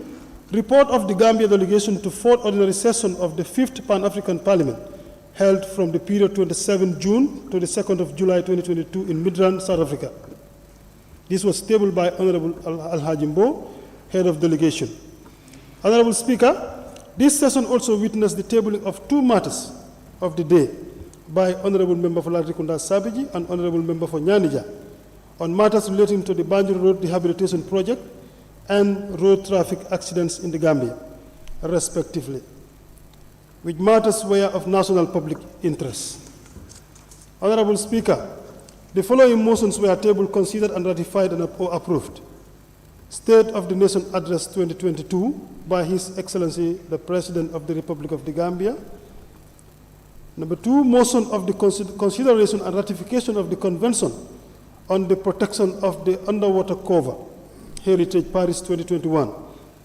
report of the Gambia delegation to 4th ordinary session of the 5th Pan-African Parliament, held from the period 27 June to the 2nd of July 2022 in Midrand, South Africa. This was tabled by Honorable Al-Hajimbo, head of delegation. Honorable Speaker, this session also witnessed the tabling of 2 matters of the day by Honorable Member for Latrikunda Sabiji and Honorable Member for Nyanija on matters relating to the Banjul Road Rehabilitation Project and road traffic accidents in the Gambia, respectively, which matters were of national public interest. Honorable Speaker, the following motions were tabled, considered and ratified and approved. State of the Nation Address 2022 by His Excellency the President of the Republic of the Gambia, Number 2, motion of the consideration and ratification of the Convention on the Protection of the Underwater Cover, Heritage Paris 2021,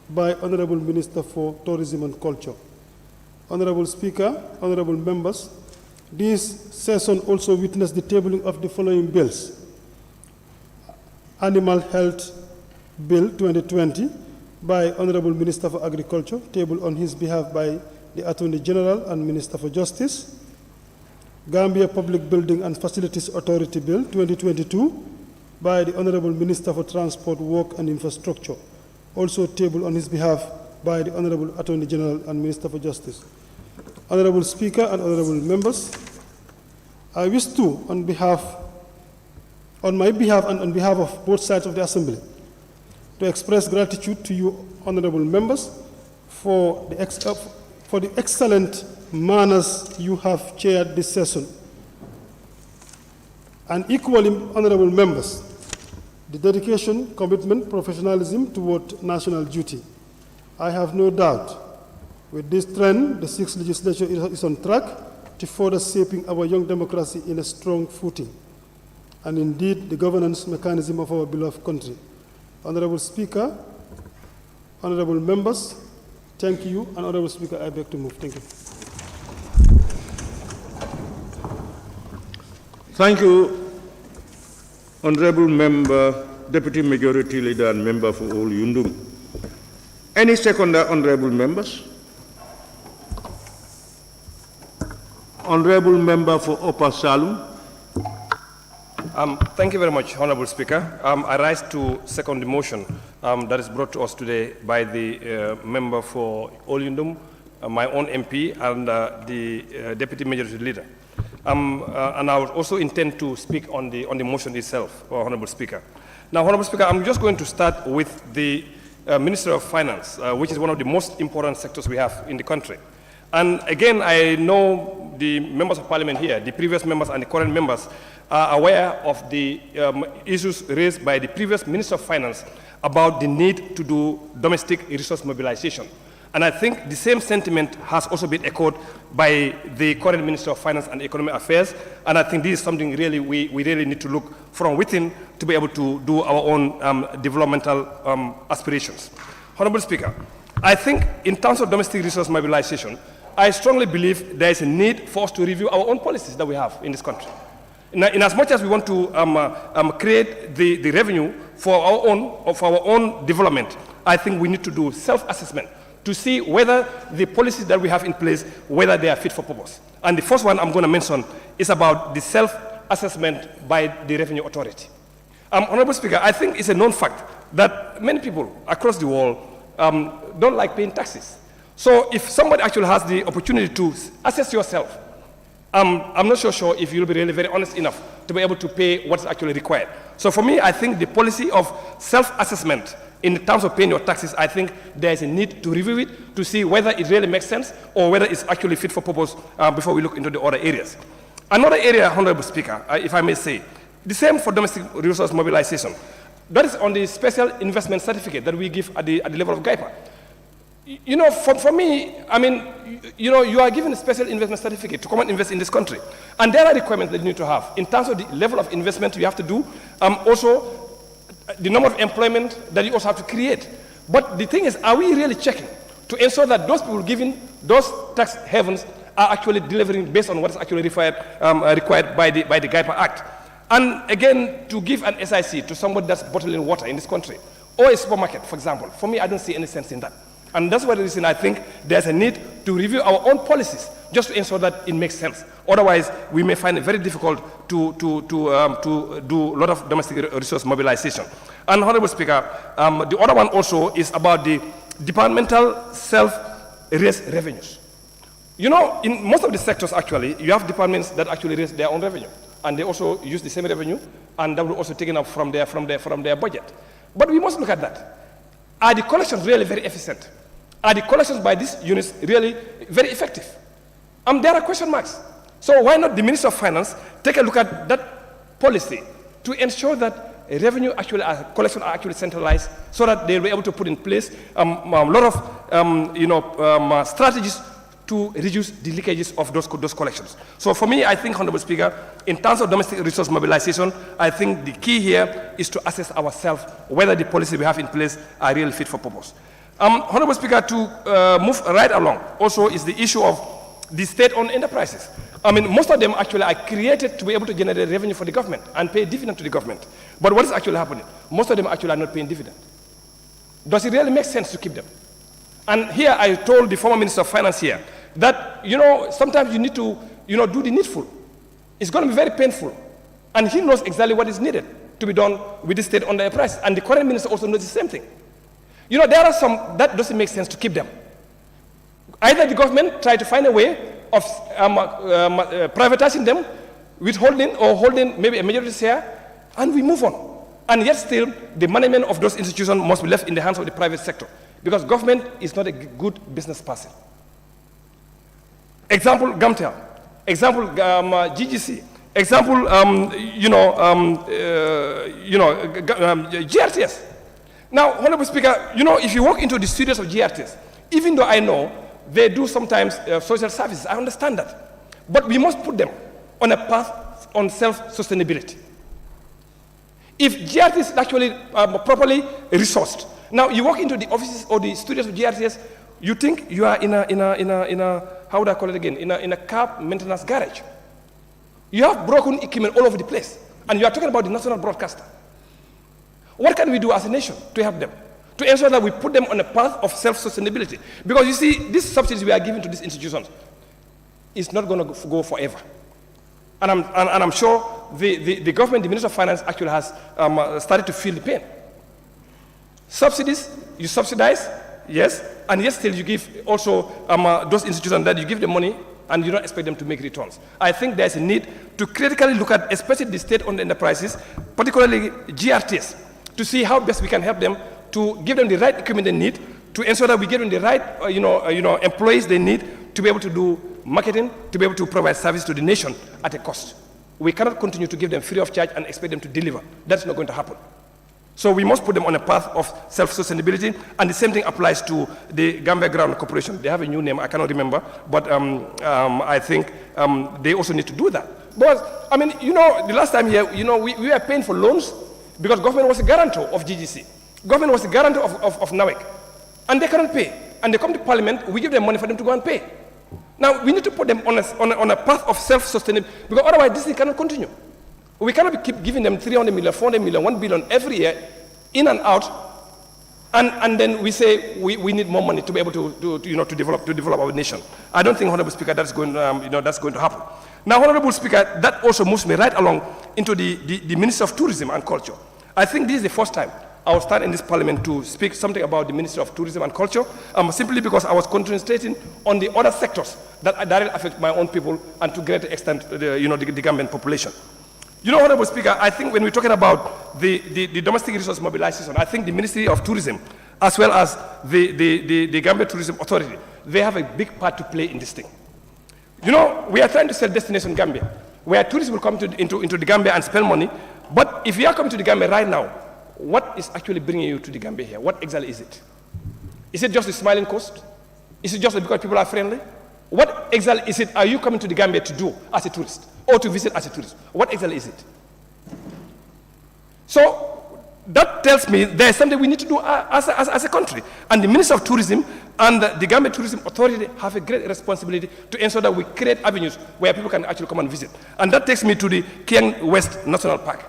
by Honorable Minister for Tourism and Culture. Honorable Speaker, honorable members, this session also witnessed the tabling of the following bills. Animal Health Bill 2020 by Honorable Minister for Agriculture, tabled on his behalf by the Attorney General and Minister for Justice. Gambia Public Building and Facilities Authority Bill 2022 by the Honorable Minister for Transport, Work and Infrastructure, also tabled on his behalf by the Honorable Attorney General and Minister for Justice. Honorable Speaker and honorable members, I wish to, on my behalf and on behalf of both sides of the Assembly, to express gratitude to you, honorable members, for the excellent manners you have chaired this session. And equally, honorable members, the dedication, commitment, professionalism toward national duty. I have no doubt with this trend, the 6th legislature is on track to further shaping our young democracy in a strong footing, and indeed the governance mechanism of our beloved country. Honorable Speaker, honorable members, thank you, and Honorable Speaker, I beg to move. Thank you. Thank you, Honorable Member, Deputy Majority Leader and Member for All Yundum. Any seconder, honorable members? Honorable Member for Upper Salum. Thank you very much, Honorable Speaker. I rise to second the motion that is brought to us today by the member for Olyundum, my own MP, and the Deputy Majority Leader. And I would also intend to speak on the motion itself, Honorable Speaker. Now, Honorable Speaker, I'm just going to start with the Minister of Finance, which is one of the most important sectors we have in the country. And again, I know the members of Parliament here, the previous members and the current members, are aware of the issues raised by the previous Minister of Finance about the need to do domestic resource mobilization. And I think the same sentiment has also been echoed by the current Minister of Finance and Economic Affairs. And I think this is something really we really need to look from within to be able to do our own developmental aspirations. Honorable Speaker, I think in terms of domestic resource mobilization, I strongly believe there is a need for us to review our own policies that we have in this country. In as much as we want to create the revenue for our own development, I think we need to do self-assessment to see whether the policies that we have in place, whether they are fit for purpose. And the first one I'm going to mention is about the self-assessment by the Revenue Authority. Honorable Speaker, I think it's a known fact that many people across the world don't like paying taxes. So if somebody actually has the opportunity to assess yourself, I'm not so sure if you'll be really very honest enough to be able to pay what's actually required. So for me, I think the policy of self-assessment in terms of paying your taxes, I think there is a need to review it to see whether it really makes sense or whether it's actually fit for purpose before we look into the other areas. Another area, Honorable Speaker, if I may say, the same for domestic resource mobilization. That is on the special investment certificate that we give at the level of GAIPA. You know, for me, I mean, you know, you are given a special investment certificate to come and invest in this country. And there are requirements that you need to have in terms of the level of investment you have to do, also the number of employment that you also have to create. But the thing is, are we really checking to ensure that those people given those tax havens are actually delivering based on what is actually required by the GAIPA Act? And again, to give an SIC to somebody that's bottling water in this country, or a supermarket, for example, for me, I don't see any sense in that. And that's why the reason I think there's a need to review our own policies just to ensure that it makes sense. Otherwise, we may find it very difficult to do a lot of domestic resource mobilization. And Honorable Speaker, the other one also is about the departmental self-raised revenues. You know, in most of the sectors actually, you have departments that actually raise their own revenue, and they also use the same revenue, and that will also taken up from their budget. But we must look at that. Are the collections really very efficient? Are the collections by these units really very effective? There are question marks. So why not the Minister of Finance take a look at that policy to ensure that revenue collection are actually centralized so that they'll be able to put in place a lot of strategies to reduce the leakages of those collections. So for me, I think, Honorable Speaker, in terms of domestic resource mobilization, I think the key here is to assess ourselves whether the policy we have in place are really fit for purpose. Honorable Speaker, to move right along also is the issue of the state-owned enterprises. I mean, most of them actually are created to be able to generate revenue for the government and pay dividend to the government. But what is actually happening? Most of them actually are not paying dividend. Does it really make sense to keep them? And here I told the former Minister of Finance here that, sometimes you need to, do the needful. It's going to be very painful. And he knows exactly what is needed to be done with the state-owned enterprise. And the current minister also knows the same thing. There are some that doesn't make sense to keep them. Either the government try to find a way of privatizing them, withholding or holding maybe a majority share, and we move on. And yet still, the management of those institutions must be left in the hands of the private sector, because government is not a good business person. Example, GAMTEL. Example, GGC. Example, GRTS. Now, Honorable Speaker, if you walk into the studios of GRTS, even though I know they do sometimes social services, I understand that. But we must put them on a path on self-sustainability. If GRTS is actually properly resourced, now you walk into the offices or the studios of GRTS, you think you are in a how would I call it again, in a car maintenance garage. You have broken equipment all over the place, and you are talking about the national broadcaster. What can we do as a nation to help them? To ensure that we put them on a path of self-sustainability. Because you see, these subsidies we are giving to these institutions is not going to go forever. And I'm sure the government, the Minister of Finance actually has started to feel the pain. Subsidies, you subsidize, yes, and yet still you give also those institutions that you give them money and you don't expect them to make returns. I think there's a need to critically look at, especially the state-owned enterprises, particularly GRTs, to see how best we can help them, to give them the right equipment they need, to ensure that we give them the right employees they need to be able to do marketing, to be able to provide service to the nation at a cost. We cannot continue to give them free of charge and expect them to deliver. That's not going to happen. So we must put them on a path of self-sustainability, and the same thing applies to the Gambia Ground Corporation. They have a new name, I cannot remember, but I think they also need to do that. But, I mean, the last time here, we were paying for loans because government was a guarantor of GGC. Government was a guarantor of NAWEC, and they cannot pay. And they come to Parliament, we give them money for them to go and pay. Now, we need to put them on a path of self-sustainability, because otherwise this thing cannot continue. We cannot keep giving them 300 million, 400 million, 1 billion every year, in and out, and then we say we need more money to be able to develop our nation. I don't think, Honorable Speaker, that's going to happen. Now, Honorable Speaker, that also moves me right along into the Ministry of Tourism and Culture. I think this is the first time I will stand in this Parliament to speak something about the Ministry of Tourism and Culture, simply because I was concentrating on the other sectors that directly affect my own people and to a greater extent the Gambian population. Honorable Speaker, I think when we're talking about the domestic resource mobilization, I think the Ministry of Tourism, as well as the Gambia Tourism Authority, they have a big part to play in this thing. We are trying to sell Destination Gambia, where tourists will come into the Gambia and spend money, but if you are coming to the Gambia right now, what is actually bringing you to the Gambia here? What exactly is it? Is it just the smiling coast? Is it just because people are friendly? What exactly is it are you coming to the Gambia to do as a tourist, or to visit as a tourist? What exactly is it? So that tells me there's something we need to do as a country. And the Minister of Tourism and the Gambia Tourism Authority have a great responsibility to ensure that we create avenues where people can actually come and visit. And that takes me to the Kiang West National Park.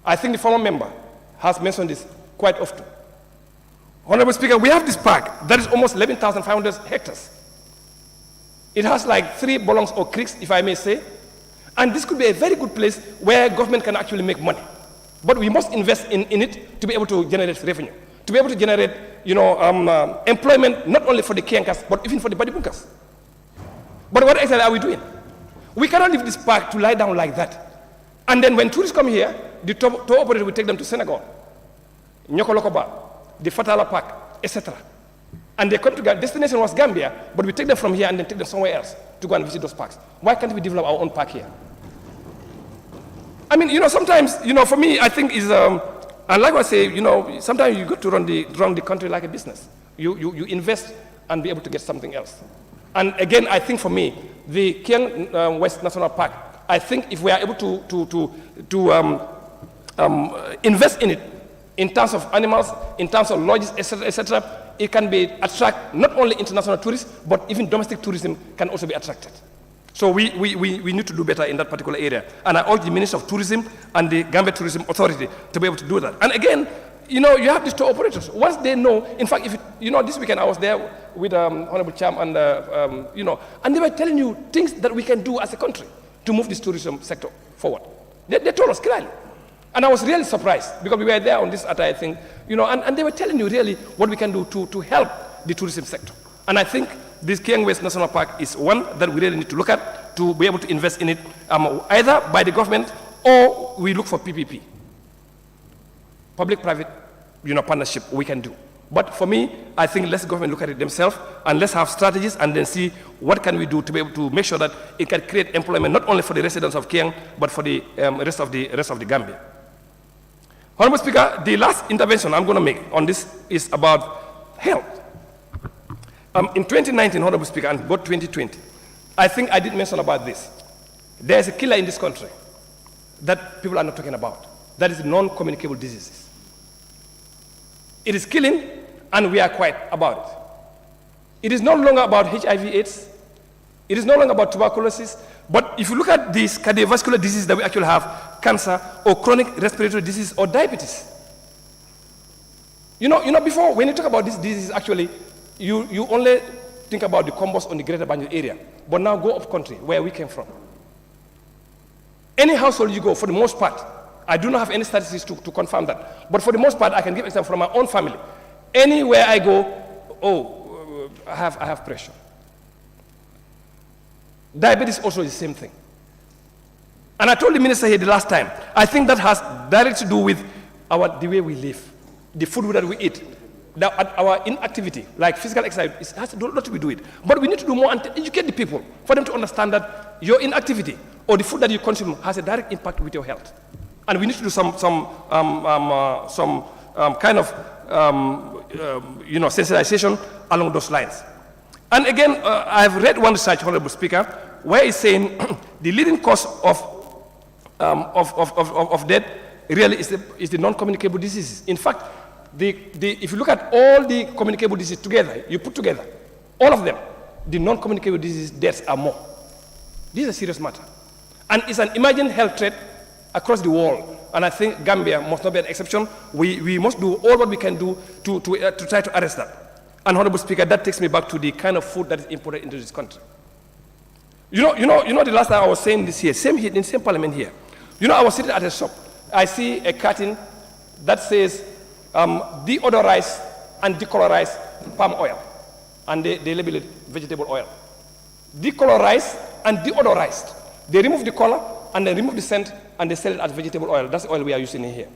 I think the former member has mentioned this quite often. Honorable Speaker, we have this park that is almost 11,500 hectares. It has like 3 bolongs or creeks, if I may say. And this could be a very good place where government can actually make money. But we must invest in it to be able to generate revenue, to be able to generate employment not only for the Kiankas, but even for the Badibunkas. But what exactly are we doing? We cannot leave this park to lie down like that. And then when tourists come here, the tour operator will take them to Senegal, Nyokolokoba, the Fatala Park, etc. And they come to destination was Gambia, but we take them from here and then take them somewhere else to go and visit those parks. Why can't we develop our own park here? I mean, sometimes, for me, I think is, and like I say, sometimes you got to run the country like a business. You invest and be able to get something else. And again, I think for me, the Kiang West National Park, I think if we are able to invest in it, in terms of animals, in terms of lodges, etc., it can be attract not only international tourists, but even domestic tourism can also be attracted. So we need to do better in that particular area. And I urge the Minister of Tourism and the Gambia Tourism Authority to be able to do that. And again, you know, you have these tour operators. Once they know, in fact, if you know, this weekend I was there with Honorable Cham and, you know, and they were telling you things that we can do as a country to move this tourism sector forward. They told us clearly. And I was really surprised because we were there on this attire thing, you know, and they were telling you really what we can do to help the tourism sector. And I think this Kiang West National Park is one that we really need to look at to be able to invest in it, either by the government or we look for PPP. Public-private, you know, partnership we can do. But for me, I think let's government look at it themselves and let's have strategies and then see what can we do to be able to make sure that it can create employment not only for the residents of Kiang, but for the rest of the Gambia. Honorable Speaker, the last intervention I'm going to make on this is about health. In 2019, Honorable Speaker, and about 2020, I think I did mention about this. There's a killer in this country that people are not talking about. That is non-communicable diseases. It is killing, and we are quiet about it. It is no longer about HIV/AIDS. It is no longer about tuberculosis. But if you look at these cardiovascular diseases that we actually have, cancer or chronic respiratory disease or diabetes. You know, before when you talk about this disease, actually, you only think about the combos on the Greater Banjul area. But now go up country, where we came from. Any household you go, for the most part, I do not have any statistics to confirm that. But for the most part, I can give example from my own family. Anywhere I go, I have pressure. Diabetes also is the same thing. And I told the minister here the last time, I think that has directly to do with the way we live, the food that we eat, our inactivity, like physical exercise, it has a lot to do with it. But we need to do more and educate the people for them to understand that your inactivity or the food that you consume has a direct impact with your health. And we need to do some kind of sensitization along those lines. And again, I've read one research, Honorable Speaker, where it's saying the leading cause of death really is the non-communicable diseases. In fact, if you look at all the communicable diseases together, you put together all of them, the non-communicable disease deaths are more. This is a serious matter. And it's an emerging health threat across the world. And I think Gambia must not be an exception. We must do all what we can do to try to arrest that. And Honorable Speaker, that takes me back to the kind of food that is imported into this country. You know the last time I was saying this here, in the same parliament here. You know, I was sitting at a shop. I see a carton that says deodorized and decolorized palm oil. And they label it vegetable oil. Decolorized and deodorized. They remove the color and they remove the scent and they sell it as vegetable oil. That's the oil we are using in here.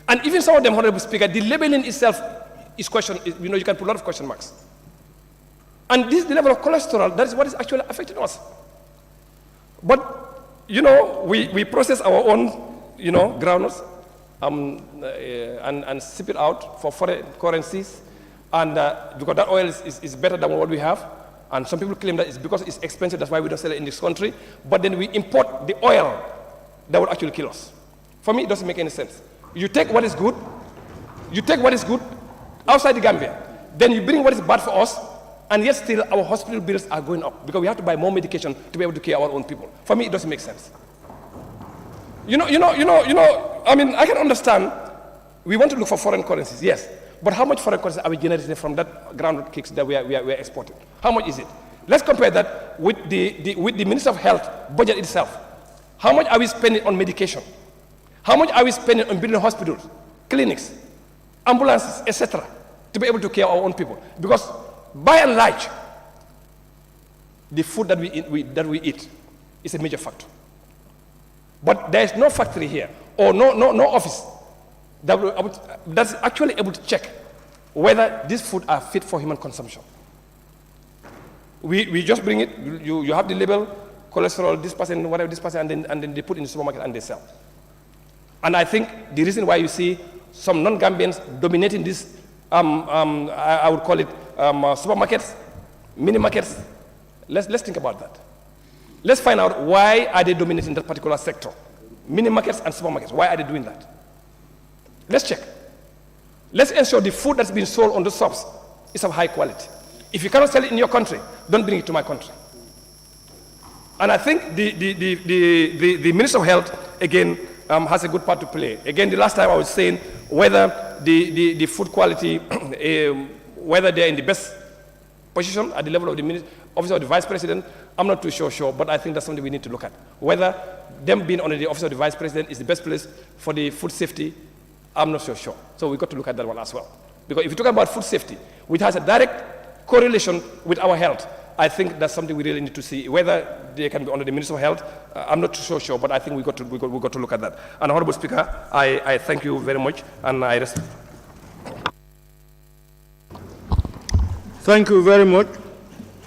And even some of them, Honorable Speaker, the labeling itself is you can put a lot of question marks. And this, the level of cholesterol, that is what is actually affecting us. But, you know, we process our own, you know, groundnuts and ship it out for foreign currencies. And because that oil is better than what we have. And some people claim that it's because it's expensive, that's why we don't sell it in this country. But then we import the oil that would actually kill us. For me, it doesn't make any sense. You take what is good outside the Gambia, then you bring what is bad for us, and yet still our hospital bills are going up because we have to buy more medication to be able to care our own people. For me, it doesn't make sense. I mean, I can understand we want to look for foreign currencies, yes. But how much foreign currency are we generating from that groundnut cakes that we are exporting? How much is it? Let's compare that with the Minister of Health budget itself. How much are we spending on medication? How much are we spending on building hospitals, clinics, ambulances, etc., to be able to care our own people? Because by and large, the food that we eat is a major factor. But there is no factory here or no office that's actually able to check whether these food are fit for human consumption. We just bring it, you have the label, cholesterol, this percent, whatever this percent, and then they put in the supermarket and they sell. And I think the reason why you see some non-Gambians dominating this I would call it supermarkets, mini markets. Let's think about that. Let's find out why are they dominating that particular sector. Mini markets and supermarkets, why are they doing that? Let's check. Let's ensure the food that's been sold on the shops is of high quality. If you cannot sell it in your country, don't bring it to my country. And I think the Minister of Health, again, has a good part to play. Again, the last time I was saying whether the food quality, whether they're in the best position at the level of the Office of the Vice President, I'm not too sure, but I think that's something we need to look at. Whether them being under the Office of the Vice President is the best place for the food safety, I'm not so sure. So we've got to look at that one as well. Because if you talk about food safety, which has a direct correlation with our health, I think that's something we really need to see. Whether they can be under the Minister of Health, I'm not so sure, but I think we've got to look at that. And Honorable Speaker, I thank you very much, and I respect. Thank you very much,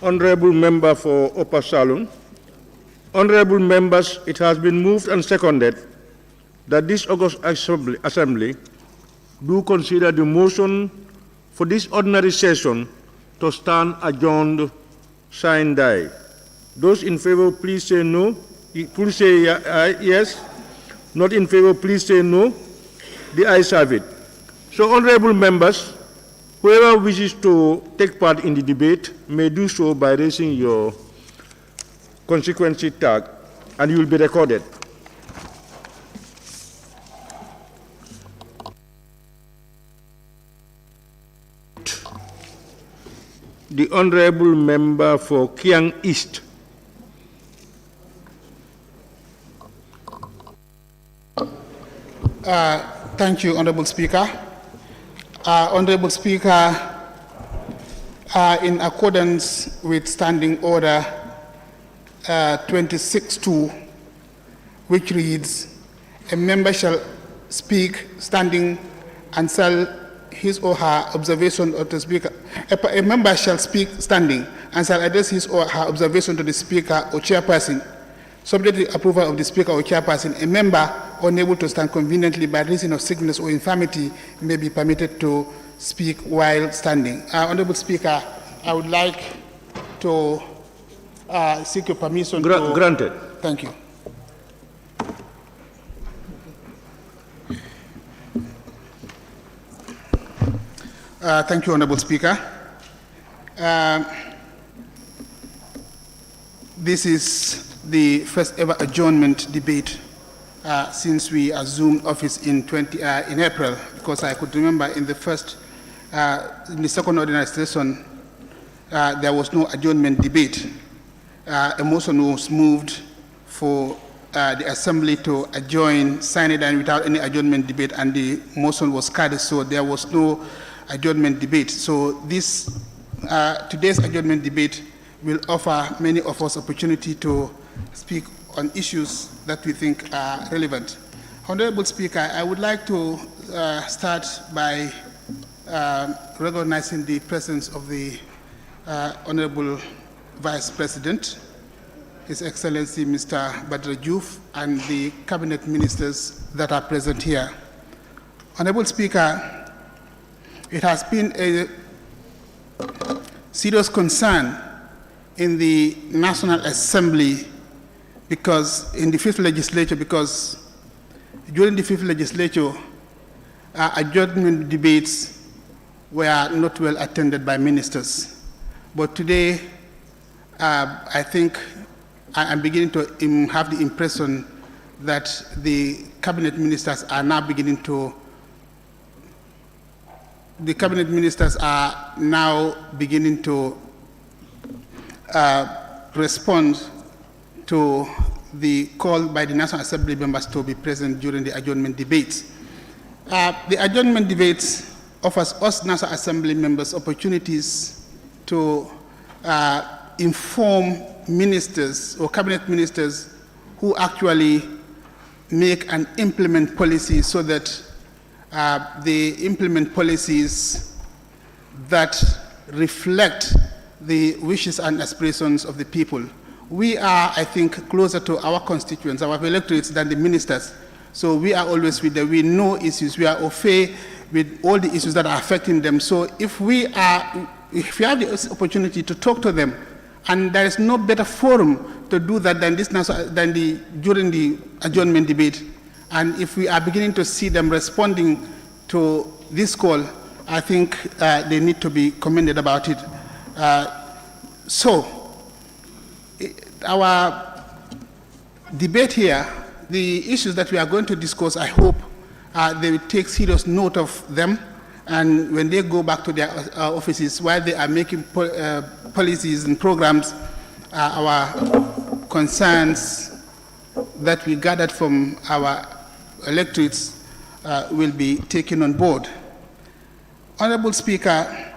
Honorable Member for Upper Salon. Honorable members, it has been moved and seconded that this August Assembly do consider the motion for this ordinary session to stand adjourned, sine die. Those in favor, please say no. Please say yes. Not in favor, please say no. The ayes have it. So, honorable members, whoever wishes to take part in the debate may do so by raising your consequences tag, and you will be recorded. The honorable member for Kiang East. Thank you, Honorable Speaker. Honorable Speaker, in accordance with Standing Order 26.2, which reads, a member shall speak standing and shall his or her observation of the speaker. A member shall speak standing and shall address his or her observation to the speaker or chairperson. Subject to the approval of the speaker or chairperson, a member unable to stand conveniently by reason of sickness or infirmity may be permitted to speak while standing. Honorable Speaker, I would like to seek your permission to... Granted. Thank you. Thank you, Honorable Speaker. This is the first ever adjournment debate since we assumed office in April, because I could remember in the second ordinary session, there was no adjournment debate. A motion was moved for the Assembly to adjourn, sign it, and without any adjournment debate, and the motion was carried, so there was no adjournment debate. So this today's adjournment debate will offer many of us opportunity to speak on issues that we think are relevant. Honorable Speaker, I would like to start by recognizing the presence of the Honorable Vice President, His Excellency Mr. Badr Diouf, and the Cabinet Ministers that are present here. Honorable Speaker, it has been a serious concern in the National Assembly because in the fifth legislature, because during the fifth legislature, adjournment debates were not well attended by ministers. But today, I think I'm beginning to have the impression that the cabinet ministers are now beginning to respond to the call by the National Assembly members to be present during the adjournment debates. The adjournment debates offers us National Assembly members opportunities to inform ministers or cabinet ministers who actually make and implement policies so that they implement policies that reflect the wishes and aspirations of the people. We are, I think, closer to our constituents, our electorates, than the ministers. So we are always with them. We know issues. We are au fait with all the issues that are affecting them. So if we have the opportunity to talk to them, and there is no better forum to do that than during the adjournment debate. And if we are beginning to see them responding to this call, I think they need to be commended about it. So our debate here, the issues that we are going to discuss, I hope they will take serious note of them, and when they go back to their offices, while they are making policies and programs, our concerns that we gathered from our electorates will be taken on board. Honorable Speaker,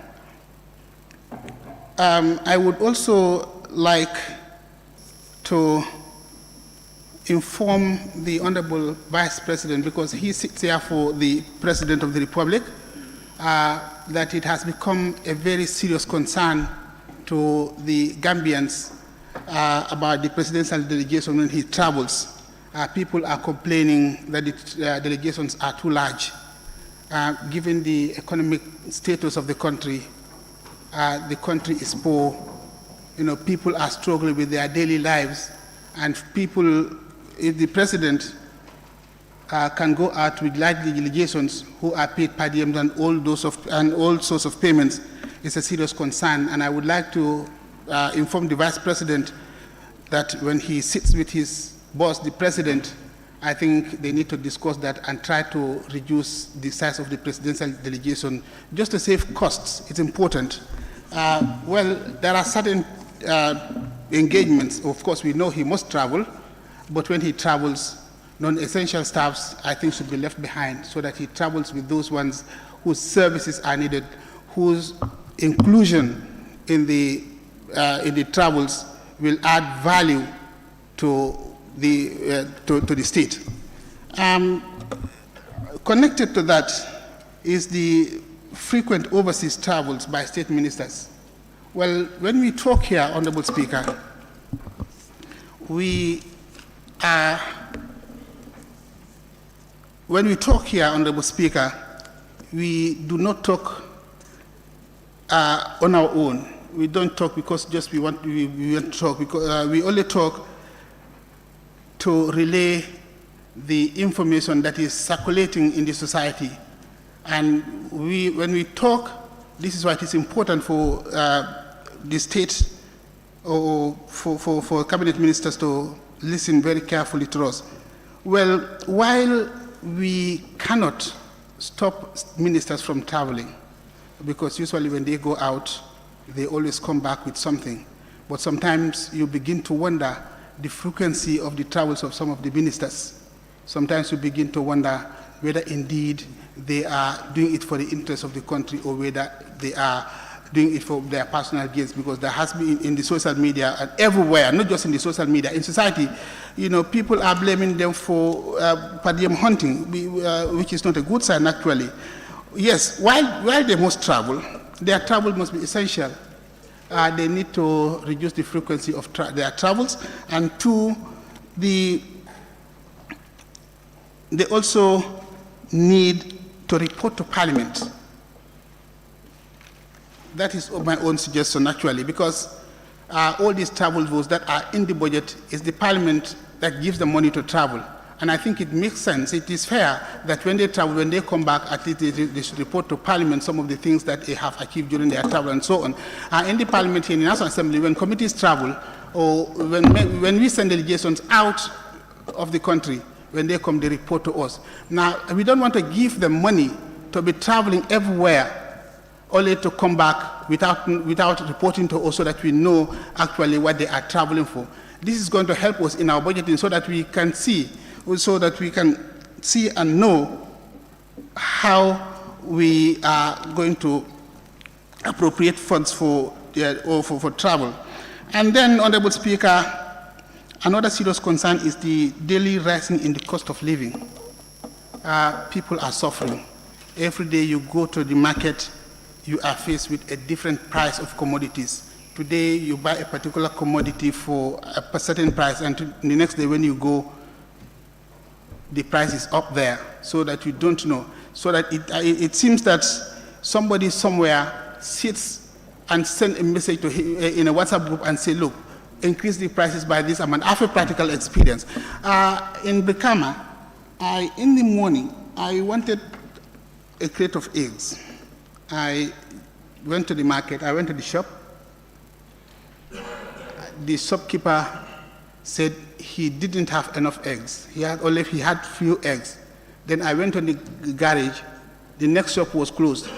I would also like to inform the Honorable Vice President, because he sits here for the President of the Republic, that it has become a very serious concern to the Gambians about the presidential delegation when he travels. People are complaining that the delegations are too large. Given the economic status of the country is poor. You know, people are struggling with their daily lives, and people, if the president can go out with large delegations who are paid per diem and all sorts of payments, it's a serious concern. And I would like to inform the Vice President that when he sits with his boss, the President, I think they need to discuss that and try to reduce the size of the presidential delegation just to save costs. It's important. Well, there are certain engagements. Of course, we know he must travel, but when he travels, non-essential staffs, I think, should be left behind so that he travels with those ones whose services are needed, whose inclusion in the travels will add value to the state. Connected to that is the frequent overseas travels by state ministers. Well, when we talk here, Honorable Speaker, we do not talk on our own. We don't talk because just we want to talk, because we only talk to relay the information that is circulating in the society. And when we talk, this is why it is important for the state or for cabinet ministers to listen very carefully to us. Well, while we cannot stop ministers from traveling, because usually when they go out, they always come back with something. But sometimes you begin to wonder the frequency of the travels of some of the ministers. Sometimes you begin to wonder whether indeed they are doing it for the interest of the country or whether they are doing it for their personal gains, because there has been in the social media and everywhere, not just in the social media, in society, you know, people are blaming them for per diem hunting, which is not a good sign actually. Yes, while they must travel, their travel must be essential. They need to reduce the frequency of their travels, and two, they also need to report to Parliament. That is my own suggestion actually, because all these travel votes that are in the budget is the Parliament that gives them money to travel. And I think it makes sense, it is fair that when they travel, when they come back, at least they should report to Parliament some of the things that they have achieved during their travel and so on. In the Parliament here in the National Assembly, when committees travel, or when we send delegations out of the country, when they come, they report to us. Now, we don't want to give them money to be traveling everywhere, only to come back without reporting to us so that we know actually what they are traveling for. This is going to help us in our budgeting so that we can see and know how we are going to appropriate funds for travel. And then, Honorable Speaker, another serious concern is the daily rising in the cost of living. People are suffering. Every day you go to the market, you are faced with a different price of commodities. Today you buy a particular commodity for a certain price, and the next day when you go, the price is up there, so that you don't know. so that it seems that somebody somewhere sits and sends a message to him, in a WhatsApp group and say, look, increase the prices by this amount. I have a practical experience. In Brikama, in the morning, I wanted a crate of eggs. I went to the market, I went to the shop. The shopkeeper said he didn't have enough eggs. He had few eggs. Then I went to the garage. The next shop was closed.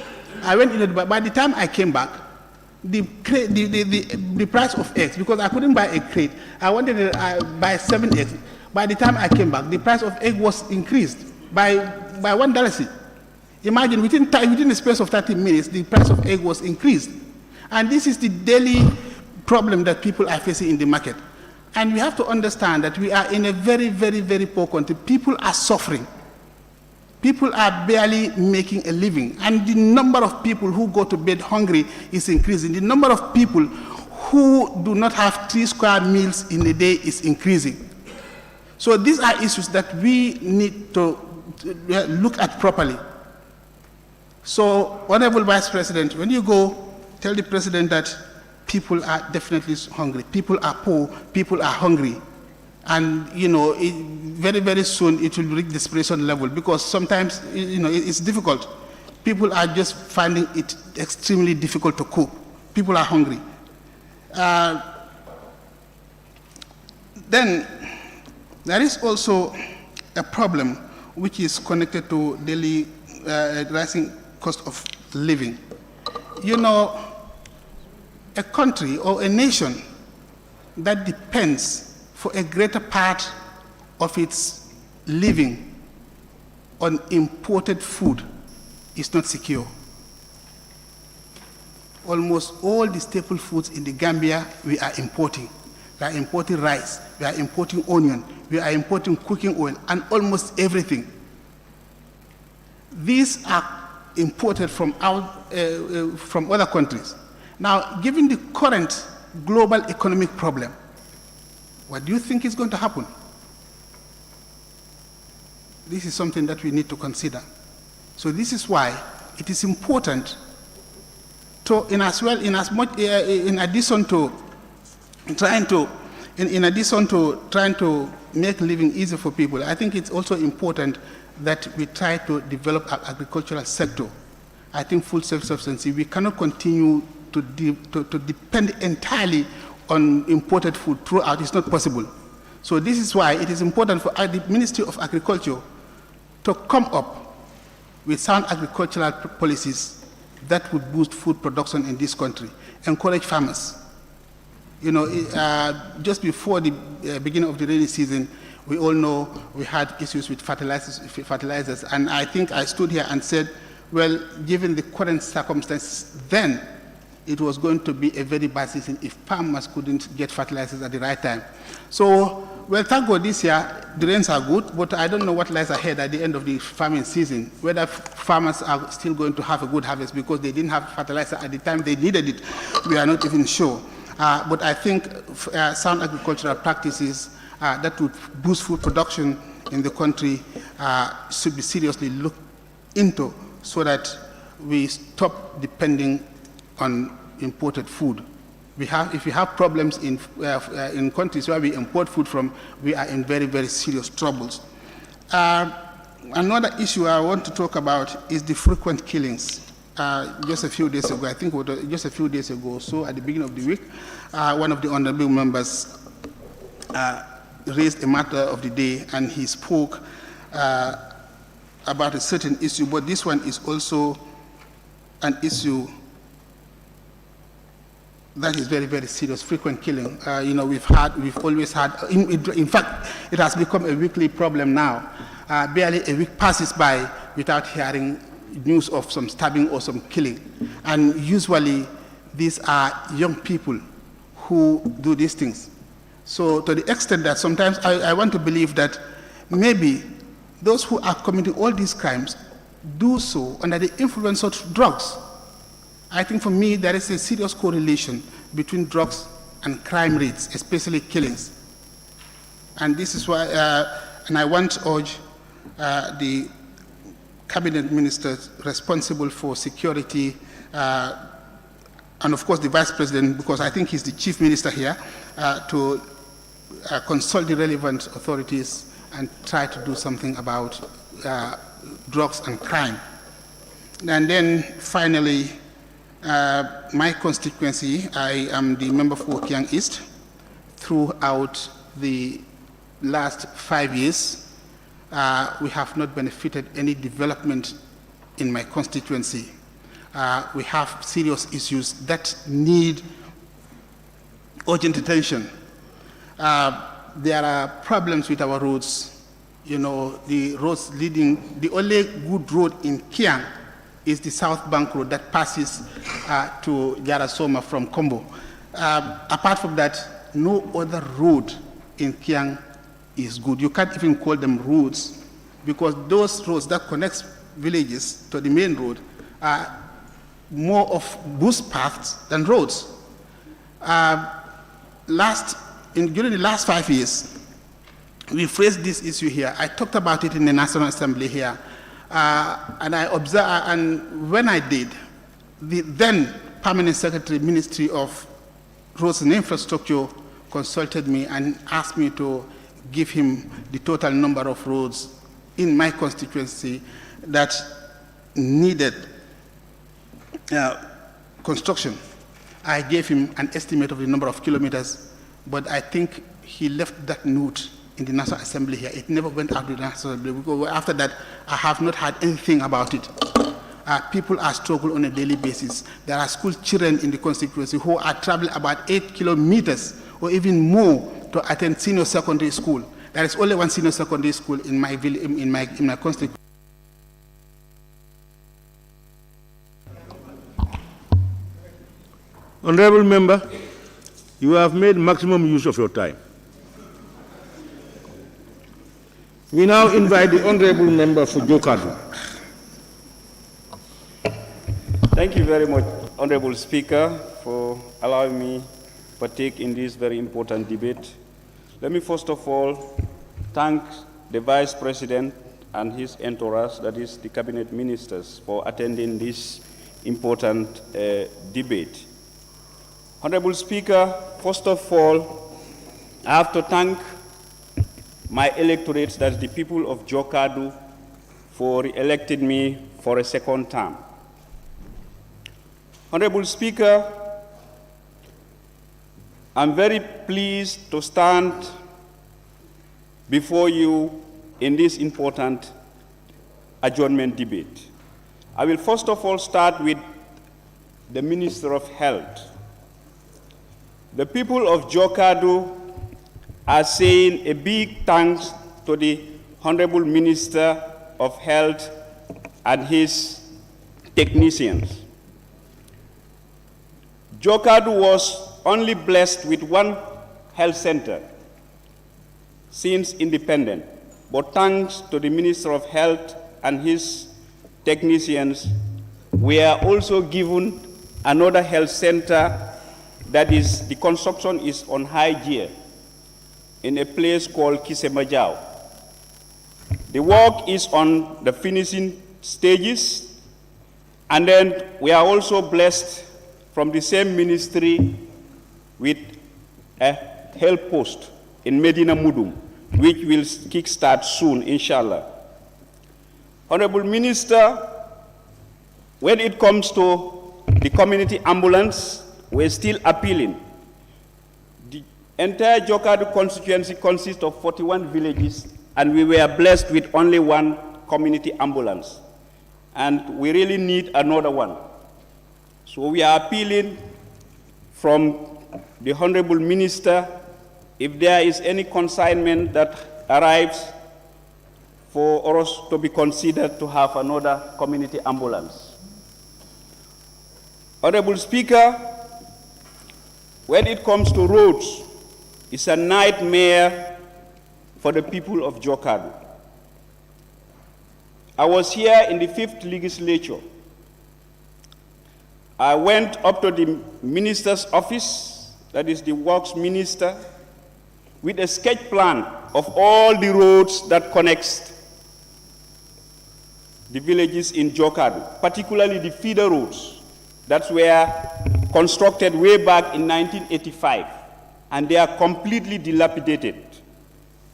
I went in, by the time I came back, the price of eggs, because I couldn't buy a crate, I wanted to buy 7 eggs. By the time I came back, the price of egg was increased by $1. Imagine within the space of 30 minutes, the price of egg was increased. And this is the daily problem that people are facing in the market. And we have to understand that we are in a very, very, very poor country. People are suffering. People are barely making a living. And the number of people who go to bed hungry is increasing. The number of people who do not have 3 square meals in a day is increasing. So these are issues that we need to look at properly. So, Honorable Vice President, when you go, tell the President that people are definitely hungry. People are poor, people are hungry. And, very, very soon it will reach desperation level, because sometimes, it's difficult. People are just finding it extremely difficult to cook. People are hungry. Then, there is also a problem which is connected to daily rising cost of living. A country or a nation that depends for a greater part of its living on imported food is not secure. Almost all the staple foods in the Gambia we are importing. We are importing rice, we are importing onion, we are importing cooking oil, and almost everything. These are imported from other countries. Now, given the current global economic problem, what do you think is going to happen? This is something that we need to consider. So this is why it is important to, in addition to trying to make living easy for people, I think it's also important that we try to develop our agricultural sector. I think food self-sufficiency, we cannot continue to depend entirely on imported food throughout. It's not possible. So this is why it is important for the Ministry of Agriculture to come up with sound agricultural policies that would boost food production in this country, encourage farmers. Just before the beginning of the rainy season, we all know we had issues with fertilizers, and I think I stood here and said, well, given the current circumstances, then it was going to be a very bad season if farmers couldn't get fertilizers at the right time. So, well, thank God this year the rains are good, but I don't know what lies ahead at the end of the farming season, whether farmers are still going to have a good harvest because they didn't have fertilizer at the time they needed it. We are not even sure. But I think sound agricultural practices that would boost food production in the country should be seriously looked into so that we stop depending on imported food. If we have problems in countries where we import food from, we are in very, very serious troubles. Another issue I want to talk about is the frequent killings. Just a few days ago, I think just a few days ago, so at the beginning of the week, one of the honorable members raised a matter of the day, and he spoke about a certain issue, but this one is also an issue that is very, very serious, frequent killing. We've always had, in fact, it has become a weekly problem now. Barely a week passes by without hearing news of some stabbing or some killing. And usually, these are young people who do these things. So to the extent that sometimes I want to believe that maybe those who are committing all these crimes do so under the influence of drugs. I think for me, there is a serious correlation between drugs and crime rates, especially killings. And this is why, and I want to urge the cabinet ministers responsible for security, and of course the vice president, because I think he's the chief minister here, to consult the relevant authorities and try to do something about drugs and crime. And then finally, my constituency, I am the member for Kiang East. Throughout the last 5 years, we have not benefited any development in my constituency. We have serious issues that need urgent attention. There are problems with our roads. You know, the roads leading, the only good road in Kiang is the South Bank Road that passes to Yarasoma from Kombo. Apart from that, no other road in Kiang is good. You can't even call them roads, because those roads that connect villages to the main road are more of bus paths than roads. During the last 5 years, we faced this issue here. I talked about it in the National Assembly here, and I observed, and when I did, the then Permanent Secretary, Ministry of Roads and Infrastructure, consulted me and asked me to give him the total number of roads in my constituency that needed construction. I gave him an estimate of the number of kilometers, but I think he left that note in the National Assembly here. It never went out to the National Assembly, because after that, I have not heard anything about it. People are struggling on a daily basis. There are school children in the constituency who are traveling about 8 kilometers or even more to attend senior secondary school. There is only one senior secondary school in my village, in my constituency. Honorable Member, you have made maximum use of your time. We now invite the Honorable Member for Jokadu. Thank you very much, Honorable Speaker, for allowing me to partake in this very important debate. Let me first of all thank the Vice President and his entourage, that is the Cabinet Ministers, for attending this important debate. Honorable Speaker, first of all, I have to thank my electorate, that is the people of Jokadu, for electing me for a second term. Honorable Speaker, I'm very pleased to stand before you in this important adjournment debate. I will first of all start with the Minister of Health. The people of Jokadu are saying a big thanks to the Honorable Minister of Health and his technicians. Jokadu was only blessed with one health center since independence, but thanks to the Minister of Health and his technicians, we are also given another health center that is, the construction is on high gear in a place called Kisemajau. The work is on the finishing stages, and then we are also blessed from the same ministry with a health post in Medina Mudum, which will kickstart soon, inshallah. Honorable Minister, when it comes to the community ambulance, we're still appealing. The entire Jokadu constituency consists of 41 villages, and we were blessed with only one community ambulance. And we really need another one. So we are appealing from the Honorable Minister, if there is any consignment that arrives, for us to be considered to have another community ambulance. Honorable Speaker, when it comes to roads, it's a nightmare for the people of Jokadu. I was here in the 5th legislature. I went up to the minister's office, that is the works minister, with a sketch plan of all the roads that connects the villages in Jokadu, particularly the feeder roads that were constructed way back in 1985, and they are completely dilapidated.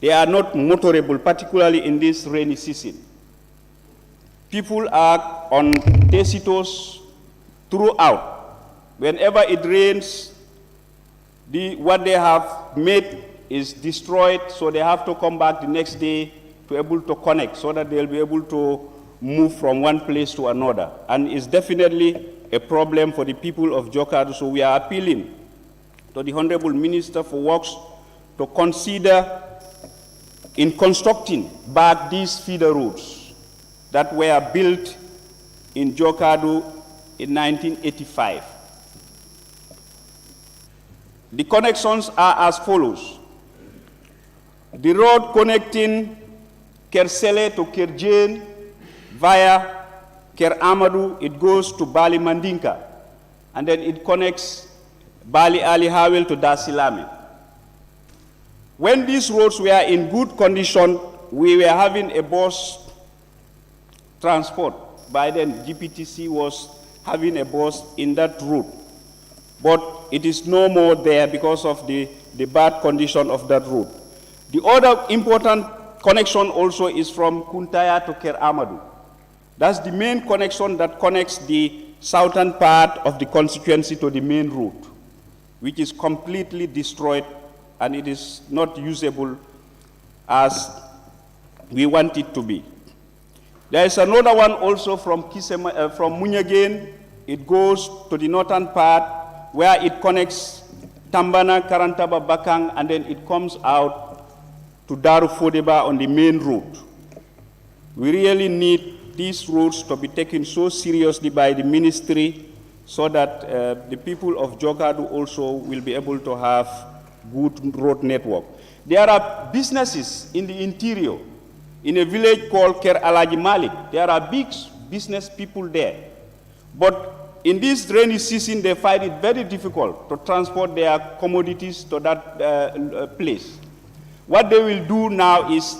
They are not motorable, particularly in this rainy season. People are on tecitos throughout. Whenever it rains, what they have made is destroyed, so they have to come back the next day to be able to connect so that they'll be able to move from one place to another. And it's definitely a problem for the people of Jokadu, so we are appealing to the Honorable Minister for Works to consider in constructing back these feeder roads that were built in Jokadu in 1985. The connections are as follows. The road connecting Kersele to Kerjane via Ker Amadou, it goes to Bali Mandinka, and then it connects Bali Ali Hawel to Dasilame. When these roads were in good condition, we were having a bus transport. By then, GPTC was having a bus in that route. But it is no more there because of the bad condition of that route. The other important connection also is from Kuntaya to Ker Amadou. That's the main connection that connects the southern part of the constituency to the main route, which is completely destroyed and it is not usable as we want it to be. There is another one also from Munyagain. It goes to the northern part where it connects Tambana, Karantaba, Bakang, and then it comes out to Darufodeba on the main route. We really need these roads to be taken so seriously by the ministry so that the people of Jokadu also will be able to have good road network. There are businesses in the interior, in a village called Ker Alaji Malik. There are big business people there. But in this rainy season, they find it very difficult to transport their commodities to that place. What they will do now is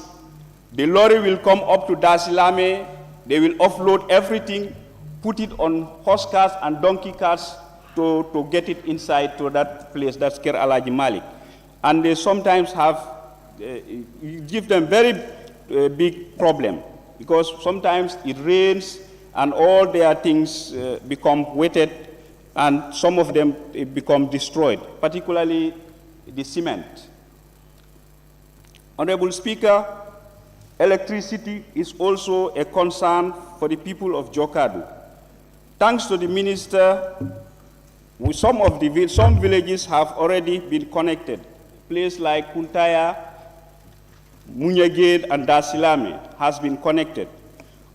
the lorry will come up to Dasilame, they will offload everything, put it on horse cars and donkey cars to get it inside to that place, that's Ker Alaji Malik. And they sometimes have, give them very big problem because sometimes it rains and all their things become wetted and some of them become destroyed, particularly the cement. Honorable Speaker, electricity is also a concern for the people of Jokadu. Thanks to the minister, some villages have already been connected. Places like Kuntaya, Munyagain, and Dasilame has been connected.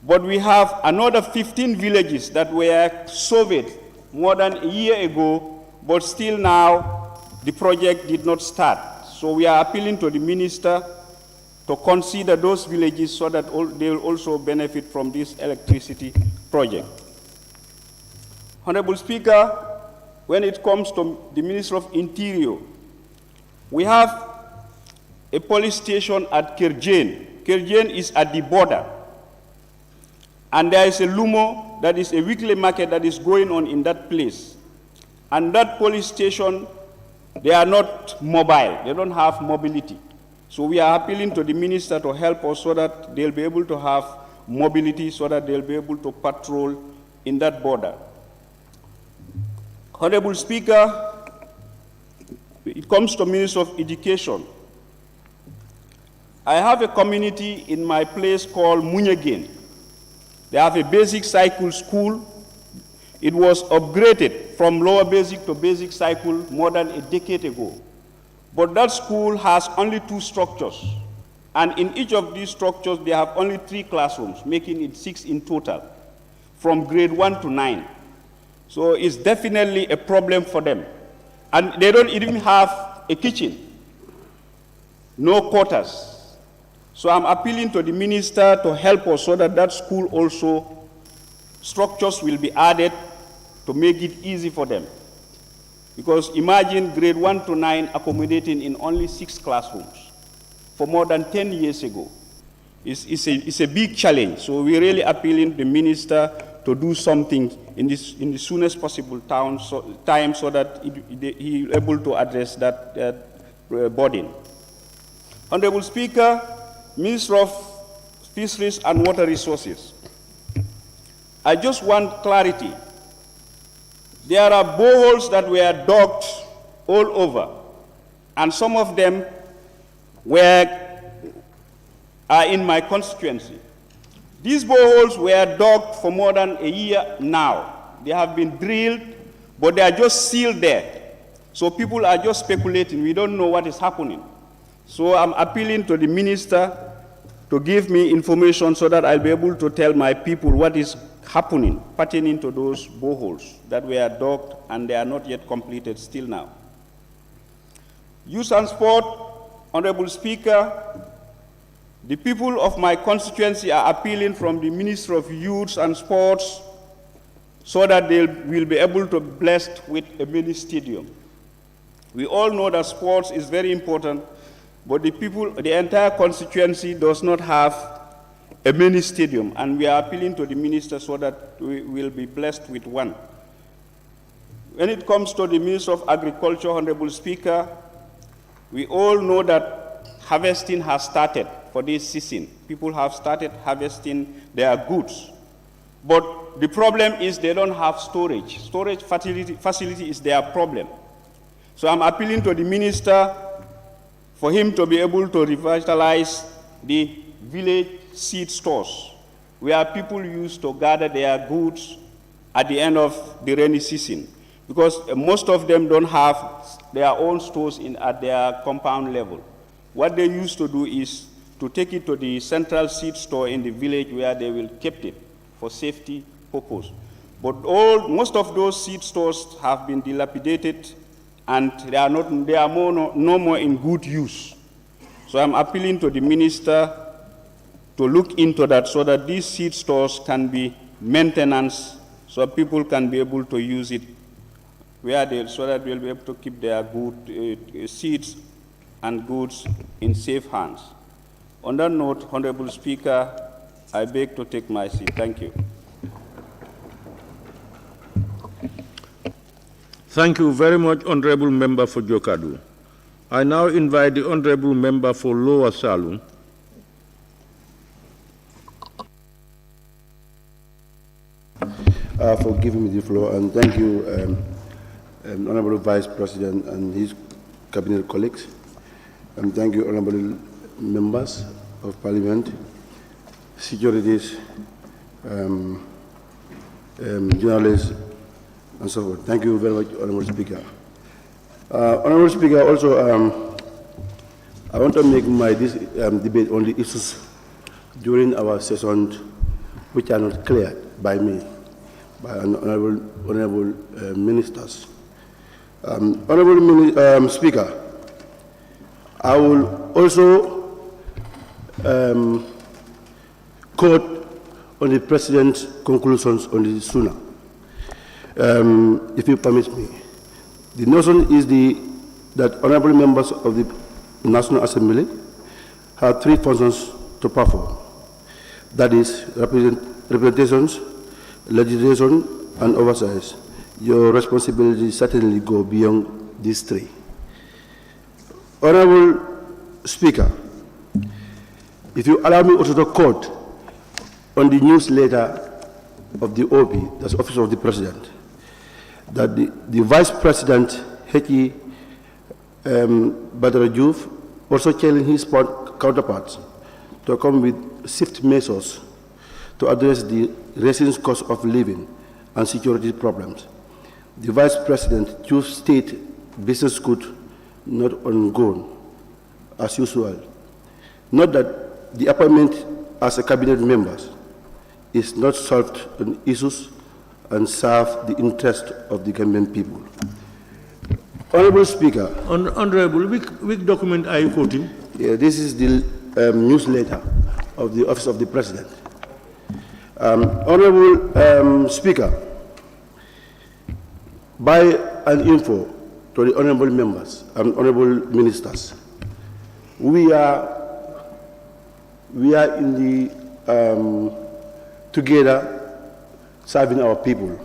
But we have another 15 villages that were surveyed more than a year ago, but still now the project did not start. So we are appealing to the minister to consider those villages so that they will also benefit from this electricity project. Honorable Speaker, when it comes to the Minister of Interior, we have a police station at Kerjane. Kerjane is at the border. And there is a Lumo, that is a weekly market that is going on in that place. And that police station, they are not mobile. They don't have mobility. So we are appealing to the minister to help us so that they'll be able to have mobility, so that they'll be able to patrol in that border. Honorable Speaker, it comes to Minister of Education. I have a community in my place called Munyagain. They have a basic cycle school. It was upgraded from lower basic to basic cycle more than a decade ago. But that school has only 2 structures. And in each of these structures, they have only 3 classrooms, making it 6 in total, from grade 1 to 9. So it's definitely a problem for them. And they don't even have a kitchen, no quarters. So I'm appealing to the minister to help us so that that school also, structures will be added to make it easy for them. Because imagine grade 1 to 9 accommodating in only 6 classrooms for more than 10 years ago. is a big challenge. So we're really appealing to the minister to do something in the soonest possible time so that he is able to address that burden. Honorable Speaker, Minister of Fisheries and Water Resources, I just want clarity. There are boreholes that were dug all over, and some of them are in my constituency. These boreholes were dug for more than a year now. They have been drilled, but they are just sealed there. So people are just speculating. We don't know what is happening. So I'm appealing to the minister to give me information so that I'll be able to tell my people what is happening pertaining to those boreholes that were dug and they are not yet completed still now. Youth and Sport, Honorable Speaker, the people of my constituency are appealing from the Minister of Youth and Sports so that they will be able to be blessed with a mini stadium. We all know that sports is very important, but the entire constituency does not have a mini stadium, and we are appealing to the minister so that we will be blessed with one. When it comes to the Minister of Agriculture, Honorable Speaker, we all know that harvesting has started for this season. People have started harvesting their goods. But the problem is they don't have storage. Storage facility is their problem. So I'm appealing to the minister for him to be able to revitalize the village seed stores where people used to gather their goods at the end of the rainy season, because most of them don't have their own stores at their compound level. What they used to do is to take it to the central seed store in the village where they will keep it for safety purpose. But most of those seed stores have been dilapidated and they are no more in good use. So I'm appealing to the minister to look into that so that these seed stores can be maintained so people can be able to use it so that they'll be able to keep their good seeds and goods in safe hands. On that note, Honorable Speaker, I beg to take my seat. Thank you. Thank you very much, Honorable Member for Jokadu. I now invite the Honorable Member for Lower Salum. For giving me the floor, and thank you, Honorable Vice President and his cabinet colleagues. And thank you, Honorable Members of Parliament, securities, journalists, and so forth. Thank you very much, Honorable Speaker. Honorable Speaker, also, I want to make this debate on the issues during our sessions which are not cleared by me, by honorable ministers. Honorable Speaker, I will also quote on the President's conclusions on the SUNA, if you permit me. The notion is that honorable members of the National Assembly have three functions to perform. That is, representations, legislation, and oversight. Your responsibilities certainly go beyond these three. Honorable Speaker, if you allow me also to quote on the newsletter of the OP, that's Office of the President, that the Vice President, Heki Badara also challenged his counterparts to come with swift measures to address the rising cost of living and security problems. The Vice President chose state business could not ongoing as usual. Note that the appointment as a cabinet member is not solved on issues and serve the interest of the Gambian people. Honorable Speaker. Honorable, which document are you quoting? Yeah, this is the newsletter of the Office of the President. Honorable Speaker, by an info to the honorable members and honorable ministers, we are we are in the together serving our people.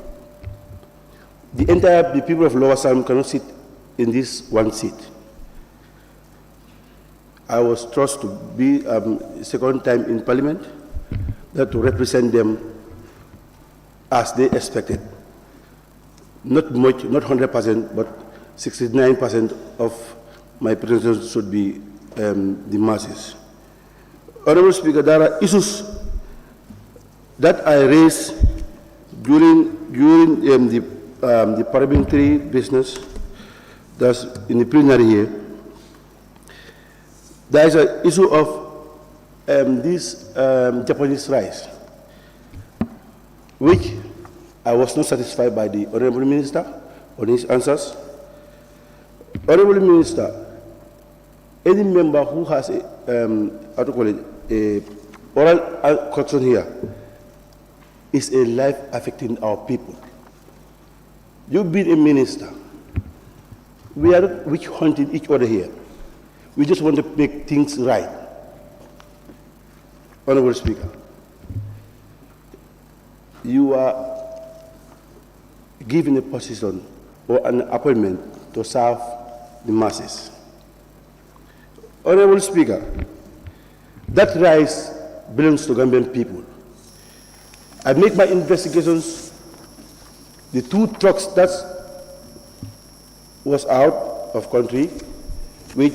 The people of Lower Salem cannot sit in this one seat. I was trusted to be second time in Parliament, that to represent them as they expected. Not much, not 100%, but 69% of my presence should be the masses. Honorable Speaker, there are issues that I raised during the parliamentary business, that's in the plenary here. There is an issue of this Japanese rice, which I was not satisfied by the Honorable Minister on his answers. Honorable Minister, any member who has a, how to call it, a oral question here is a life affecting our people. You've been a minister. We are not witch hunting each other here. We just want to make things right. Honorable Speaker, you are given a position or an appointment to serve the masses. Honorable Speaker, that rice belongs to Gambian people. I make my investigations. The 2 trucks that was out of country, which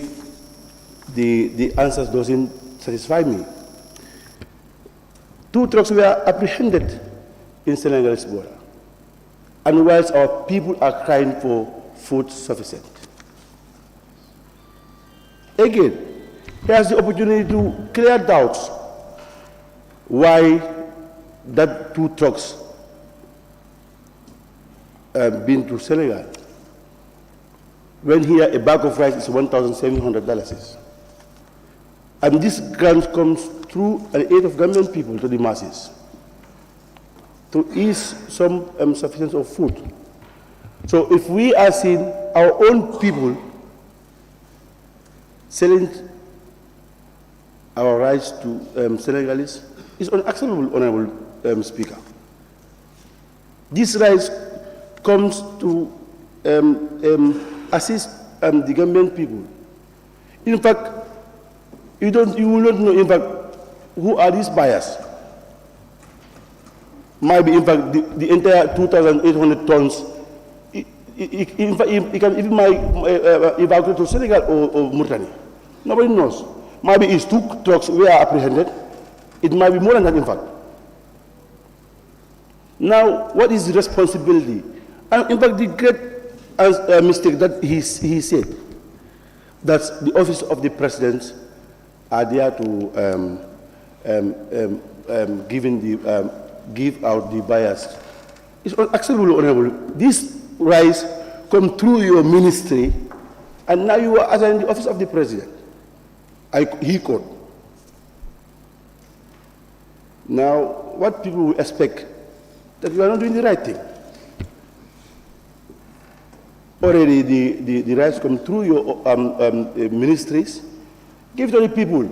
the answers doesn't satisfy me. 2 trucks were apprehended in Senegalese border. And whilst our people are crying for food sufficient. Again, here's the opportunity to clear doubts why that 2 trucks been to Senegal. When here a bag of rice is $1,700. And this grant comes through an aid of Gambian people to the masses to ease some sufficiency of food. So if we are seeing our own people selling our rice to Senegalese, it's unacceptable, Honorable Speaker. This rice comes to assist the Gambian people. In fact, you will not know, in fact, who are these buyers. Might be, in fact, the entire 2,800 tons. In fact, it can even evacuate to Senegal or Mauritania. Nobody knows. Maybe it's 2 trucks were apprehended. It might be more than that, in fact. Now, what is the responsibility? And in fact, the great mistake that he said, that the office of the president are there to give out the buyers. It's unacceptable, Honorable. This rice come through your ministry, and now you are assigning the office of the president. He called. Now, what people will expect, that you are not doing the right thing. Already the rights come through your ministries. Give it to the people.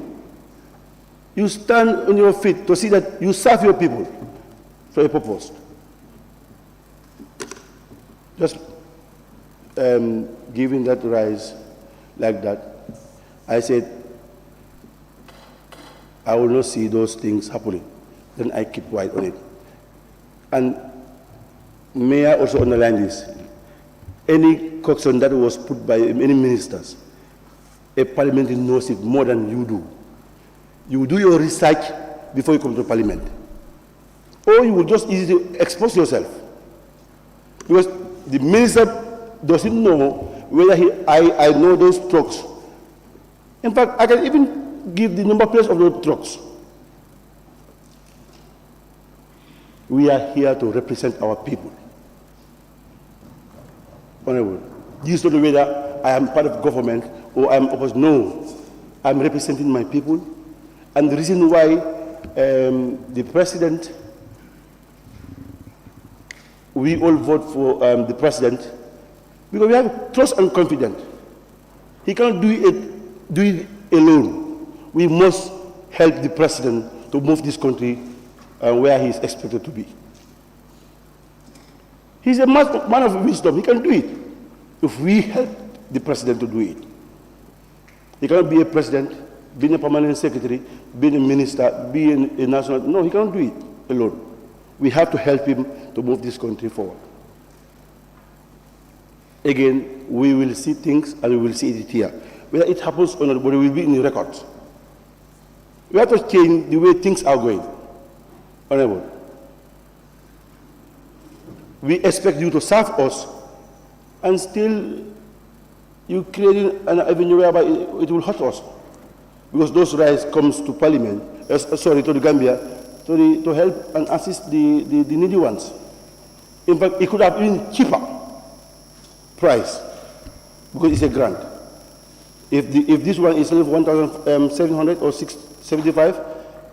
You stand on your feet to see that you serve your people for a purpose. Just giving that rice like that, I said, I will not see those things happening. Then I keep quiet on it. And may I also underline this? Any question that was put by any ministers, a parliamentary knows it more than you do. You do your research before you come to parliament. Or you will just easily expose yourself. Because the minister doesn't know whether I know those trucks. In fact, I can even give the number plates of those trucks. We are here to represent our people. Honorable, this is not whether I am part of government or I am opposed. No, I am representing my people. And the reason why the president, we all vote for the president, because we have trust and confidence. He cannot do it alone. We must help the president to move this country where he is expected to be. He's a man of wisdom. He can do it if we help the president to do it. He cannot be a president, being a permanent secretary, being a minister, being a national. No, he cannot do it alone. We have to help him to move this country forward. Again, we will see things and we will see it here. Whether it happens or not, but it will be in the records. We have to change the way things are going. Honorable, we expect you to serve us, and still you creating an avenue whereby it will hurt us. Because those rights comes to Parliament, to the Gambia, to help and assist the needy ones. In fact, it could have been cheaper price, because it's a grant. If this one is only 1,700 or 675,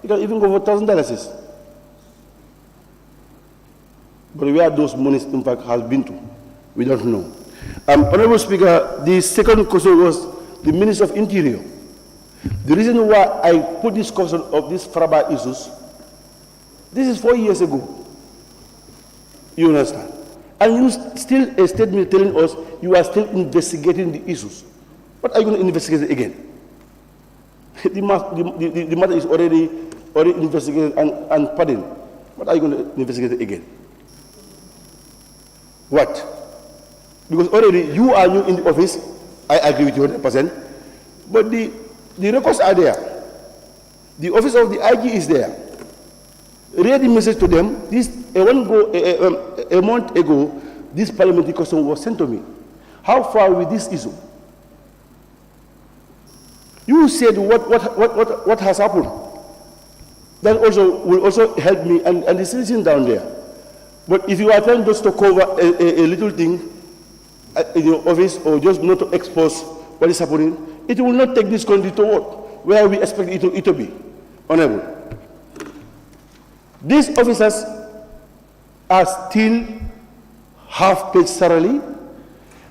you can even go for $1,000. But where those monies, in fact, has been to, we don't know. Honorable Speaker, the second question was the Minister of Interior. The reason why I put this question of these Faraba issues, this is 4 years ago. You understand? And you still a statement telling us you are still investigating the issues. What are you going to investigate again? The matter is already investigated and pardoned. What are you going to investigate again? What? Because already you are new in the office. I agree with you 100%. But the records are there. The office of the IG is there. Read the message to them. A month ago, this parliamentary question was sent to me. How far with this issue? You said what has happened. That also will also help me and the citizen down there. But if you are trying just to cover a little thing in your office or just not to expose what is happening, it will not take this country to what? Where we expect it to be. Honorable. These officers are still half-paid salary,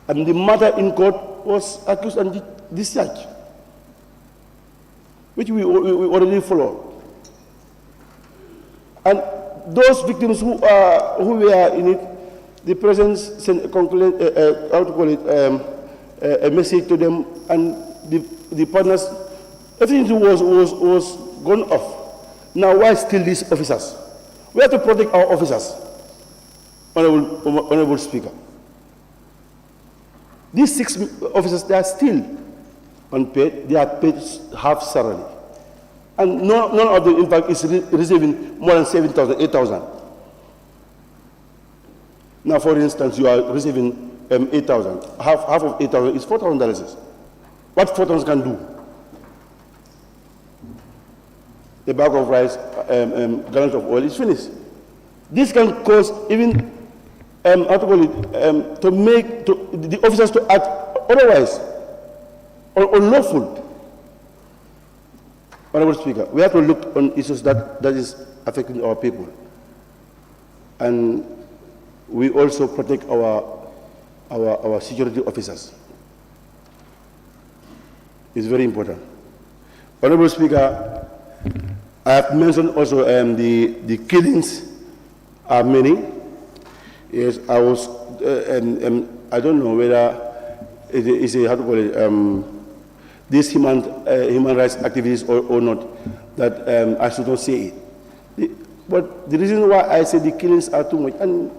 and the matter in court was accused and discharged, which we already followed. And those victims who were in it, the president sent a message to them, and the partners, everything was gone off. Now, why still these officers? We have to protect our officers, Honorable Speaker. These 6 officers, they are still unpaid. They are paid half salary. And none of them, in fact, is receiving more than 7,000, 8,000. Now, for instance, you are receiving 8,000. Half of 8,000 is $4,000. What 4,000 can do? A bag of rice, gallons of oil is finished. This can cause even to make the officers to act otherwise or unlawful. Honorable Speaker, we have to look on issues that is affecting our people, and we also protect our security officers. It's very important. Honorable Speaker, I have mentioned also the killings are many. Yes, I was. I don't know whether it is how to call it. These human rights activities or not. That I should not say it. But the reason why I say the killings are too much, and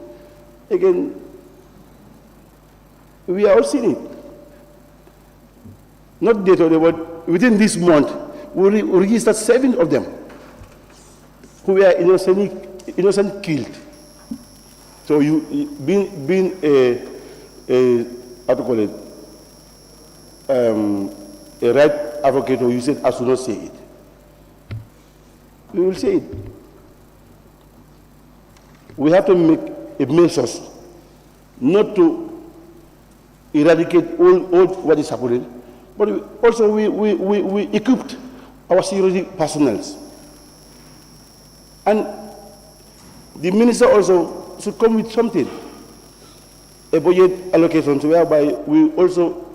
again, we are all seeing it. Not day to day, but within this month, we registered 7 of them who were innocent killed. So you being a how to call it a right advocate, or you said I should not say it. We will say it. We have to make measures not to eradicate all what is happening, but also we equipped our security personnel. And the minister also should come with something, a budget allocation, whereby we also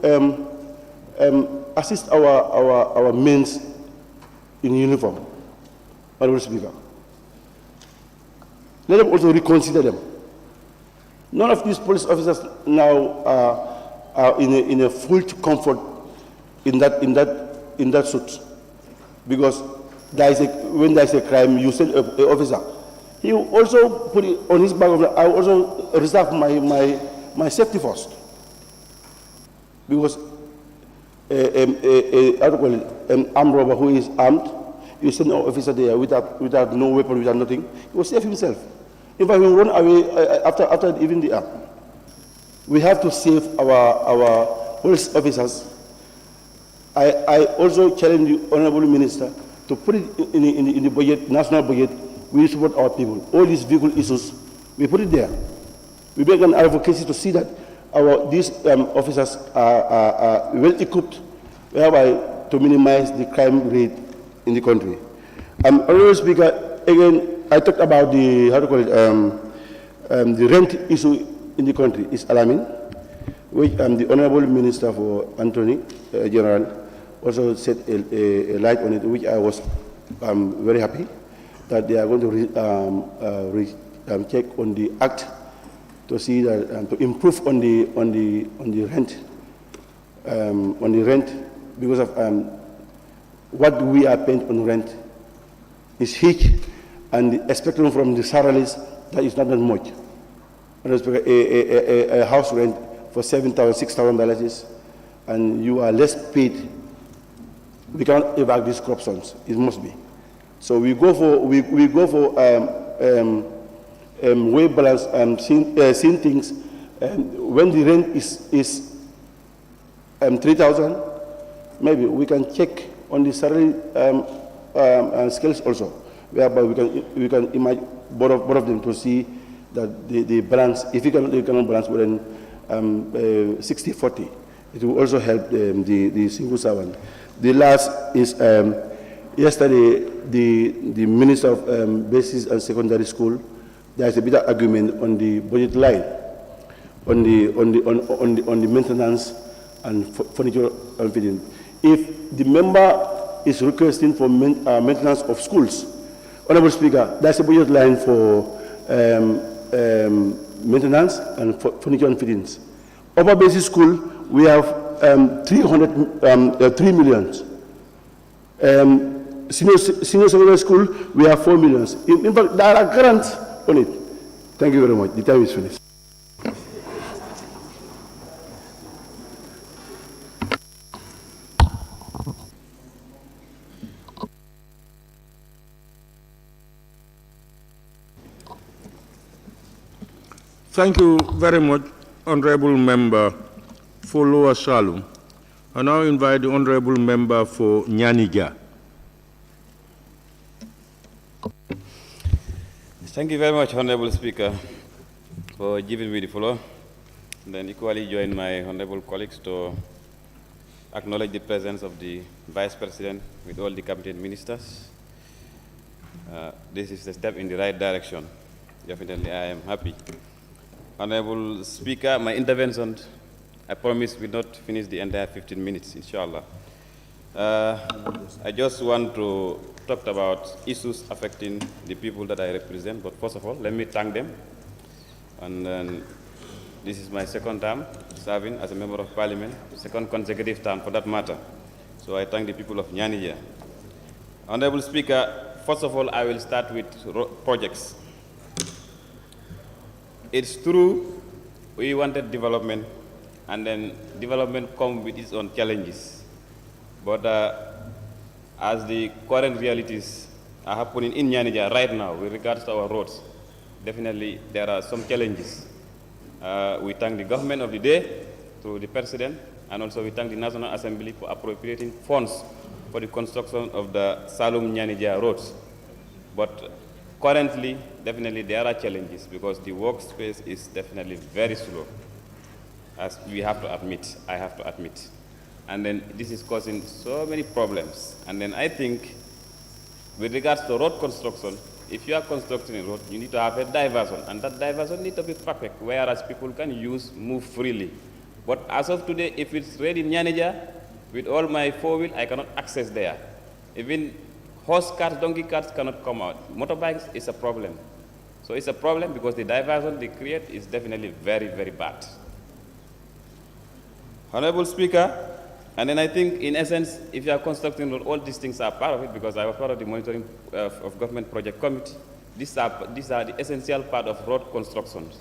assist our men in uniform, Honorable Speaker. Let them also reconsider them. None of these police officers now are in a full comfort in that suit, because when there is a crime, you send an officer. He will also put it on his back of I will also reserve my safety first, because an armed robber who is armed, you send an officer there without no weapon, without nothing, he will save himself. In fact, he will run away after even the arm. We have to save our police officers. I also challenge the Honorable Minister to put it in the budget, national budget. We support our people. All these vehicle issues, we put it there. We make an advocacy to see that these officers are well equipped, whereby to minimize the crime rate in the country. Honorable Speaker, again, I talked about the the rent issue in the country is alarming, which the Honorable Minister for Attorney General also set a light on it, which I was very happy that they are going to check on the act to see that to improve on the rent because of what we are paying on rent is huge, and the expectation from the salaries that is not that much. A house rent for $7,000, $6,000, and you are less paid. We cannot evacuate these corruptions. It must be. So we go for way balance and seeing things. When the rent is 3,000, maybe we can check on the salary scales also, whereby we can imagine both of them to see that the balance. If you cannot balance within 60-40, it will also help the single servant. The last is yesterday the Minister of Basic and Secondary School. There is a bit of argument on the budget line, on the maintenance and furniture and feeding. If the member is requesting for maintenance of schools, Honorable Speaker, there's a budget line for maintenance and furniture and feedings. Upper basic school, we have 3 million. Senior secondary school, we have 4 million. In fact, there are grants on it. Thank you very much. The time is finished. Thank you very much, Honorable Member for Lower Salum. I now invite the Honorable Member for Nyanija. Thank you very much, Honorable Speaker, for giving me the floor. And then equally join my honorable colleagues to acknowledge the presence of the Vice President with all the cabinet ministers. This is a step in the right direction. Definitely, I am happy. Honorable Speaker, my intervention, I promise, will not finish the entire 15 minutes, inshallah. I just want to talk about issues affecting the people that I represent, but first of all, let me thank them. And this is my second term serving as a member of parliament, second consecutive term for that matter. So I thank the people of Nyanija. Honorable Speaker, first of all, I will start with projects. It's true, we wanted development, and then development comes with its own challenges. But as the current realities are happening in Nyanija right now with regards to our roads, definitely there are some challenges. We thank the government of the day through the President, and also we thank the National Assembly for appropriating funds for the construction of the Salum-Nyanija roads. But currently, definitely there are challenges because the workspace is definitely very slow, as we have to admit, I have to admit. And then this is causing so many problems. And then I think with regards to road construction, if you are constructing a road, you need to have a diversion, and that diversion needs to be perfect, whereas people can move freely. But as of today, if it's ready in Nyanija, with all my four-wheel, I cannot access there. Even Horse carts, donkey carts cannot come out. Motorbikes is a problem. So it's a problem because the diversion they create is definitely very, very bad. Honorable Speaker, and then I think in essence, if you are constructing road, all these things are part of it because I was part of the monitoring of government project committee. These are the essential part of road constructions.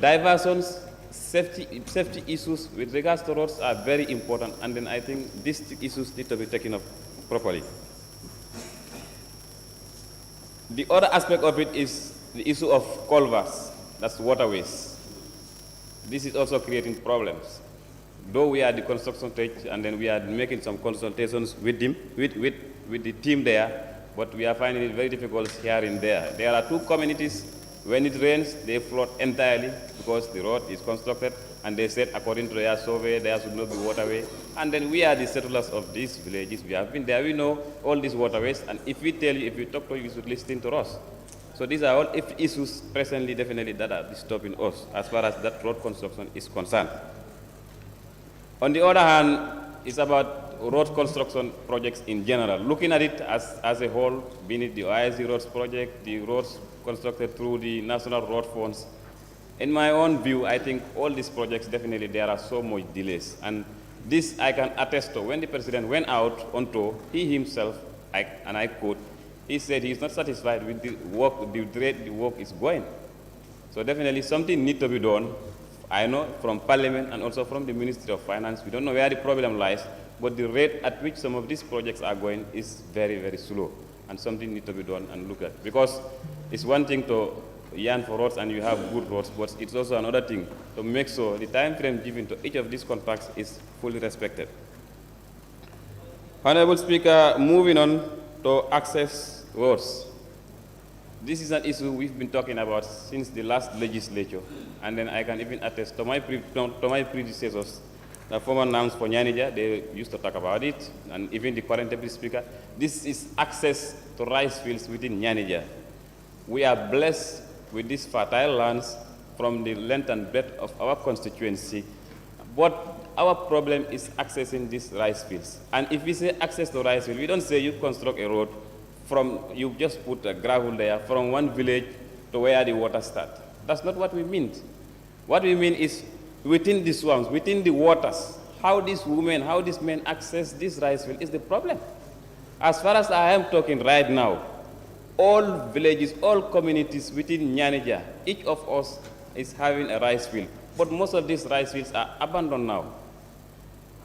Diversions, safety issues with regards to roads are very important, and then I think these issues need to be taken up properly. The other aspect of it is the issue of culverts, that's waterways. This is also creating problems. Though we are the construction stage, and then we are making some consultations with the team there, but we are finding it very difficult here and there. There are two communities, when it rains, they flood entirely because the road is constructed, and they said according to their survey, there should not be waterway. And then we are the settlers of these villages. We have been there, we know all these waterways, and if we tell you, if we talk to you, you should listen to us. So these are all issues presently, definitely, that are disturbing us as far as that road construction is concerned. On the other hand, it's about road construction projects in general, looking at it as a whole, being it the OIC roads project, the roads constructed through the National Road Funds. In my own view, I think all these projects, definitely there are so much delays. And this I can attest to. When the president went out on tour, he himself, and I quote, he said he is not satisfied with the work, the rate the work is going. So definitely something needs to be done. I know from Parliament and also from the Ministry of Finance, we don't know where the problem lies, but the rate at which some of these projects are going is very, very slow. And something needs to be done and looked at. Because it's one thing to yearn for roads and you have good roads, but it's also another thing to make sure the time frame given to each of these contracts is fully respected. Honorable Speaker, moving on to access roads. This is an issue we've been talking about since the last legislature, and then I can even attest to my predecessors, the former NAMS for Nyanija, they used to talk about it, and even the current Deputy Speaker. This is access to rice fields within Nyanija. We are blessed with these fertile lands from the length and breadth of our constituency, but our problem is accessing these rice fields. And if we say access to rice fields, we don't say you construct a road from, you just put a gravel there from one village to where the water starts. That's not what we mean. What we mean is within the swamps, within the waters, how these women, how these men access this rice field is the problem. As far as I am talking right now, all villages, all communities within Nyanija, each of us is having a rice field. But most of these rice fields are abandoned now.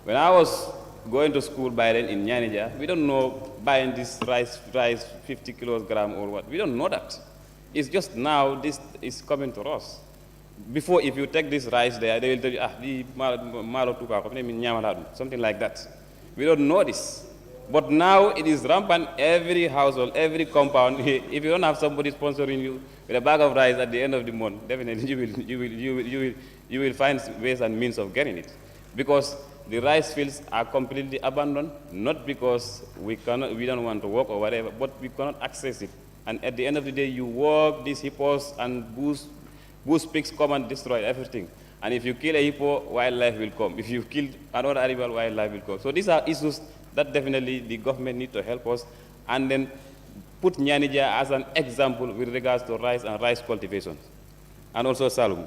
When I was going to school by then in Nyanija, we don't know buying this rice 50 kilograms or what. We don't know that. It's just now this is coming to us. Before, if you take this rice there, they will tell you, something like that. We don't know this. But now it is rampant, every household, every compound. If you don't have somebody sponsoring you with a bag of rice at the end of the month, definitely you will find ways and means of getting it. Because the rice fields are completely abandoned, not because we don't want to work or whatever, but we cannot access it. And at the end of the day, you work, these hippos and bush pigs come and destroy everything. And if you kill a hippo, wildlife will come. If you kill another animal, wildlife will come. So these are issues that definitely the government needs to help us, and then put Nyanija as an example with regards to rice and rice cultivation, and also Salum.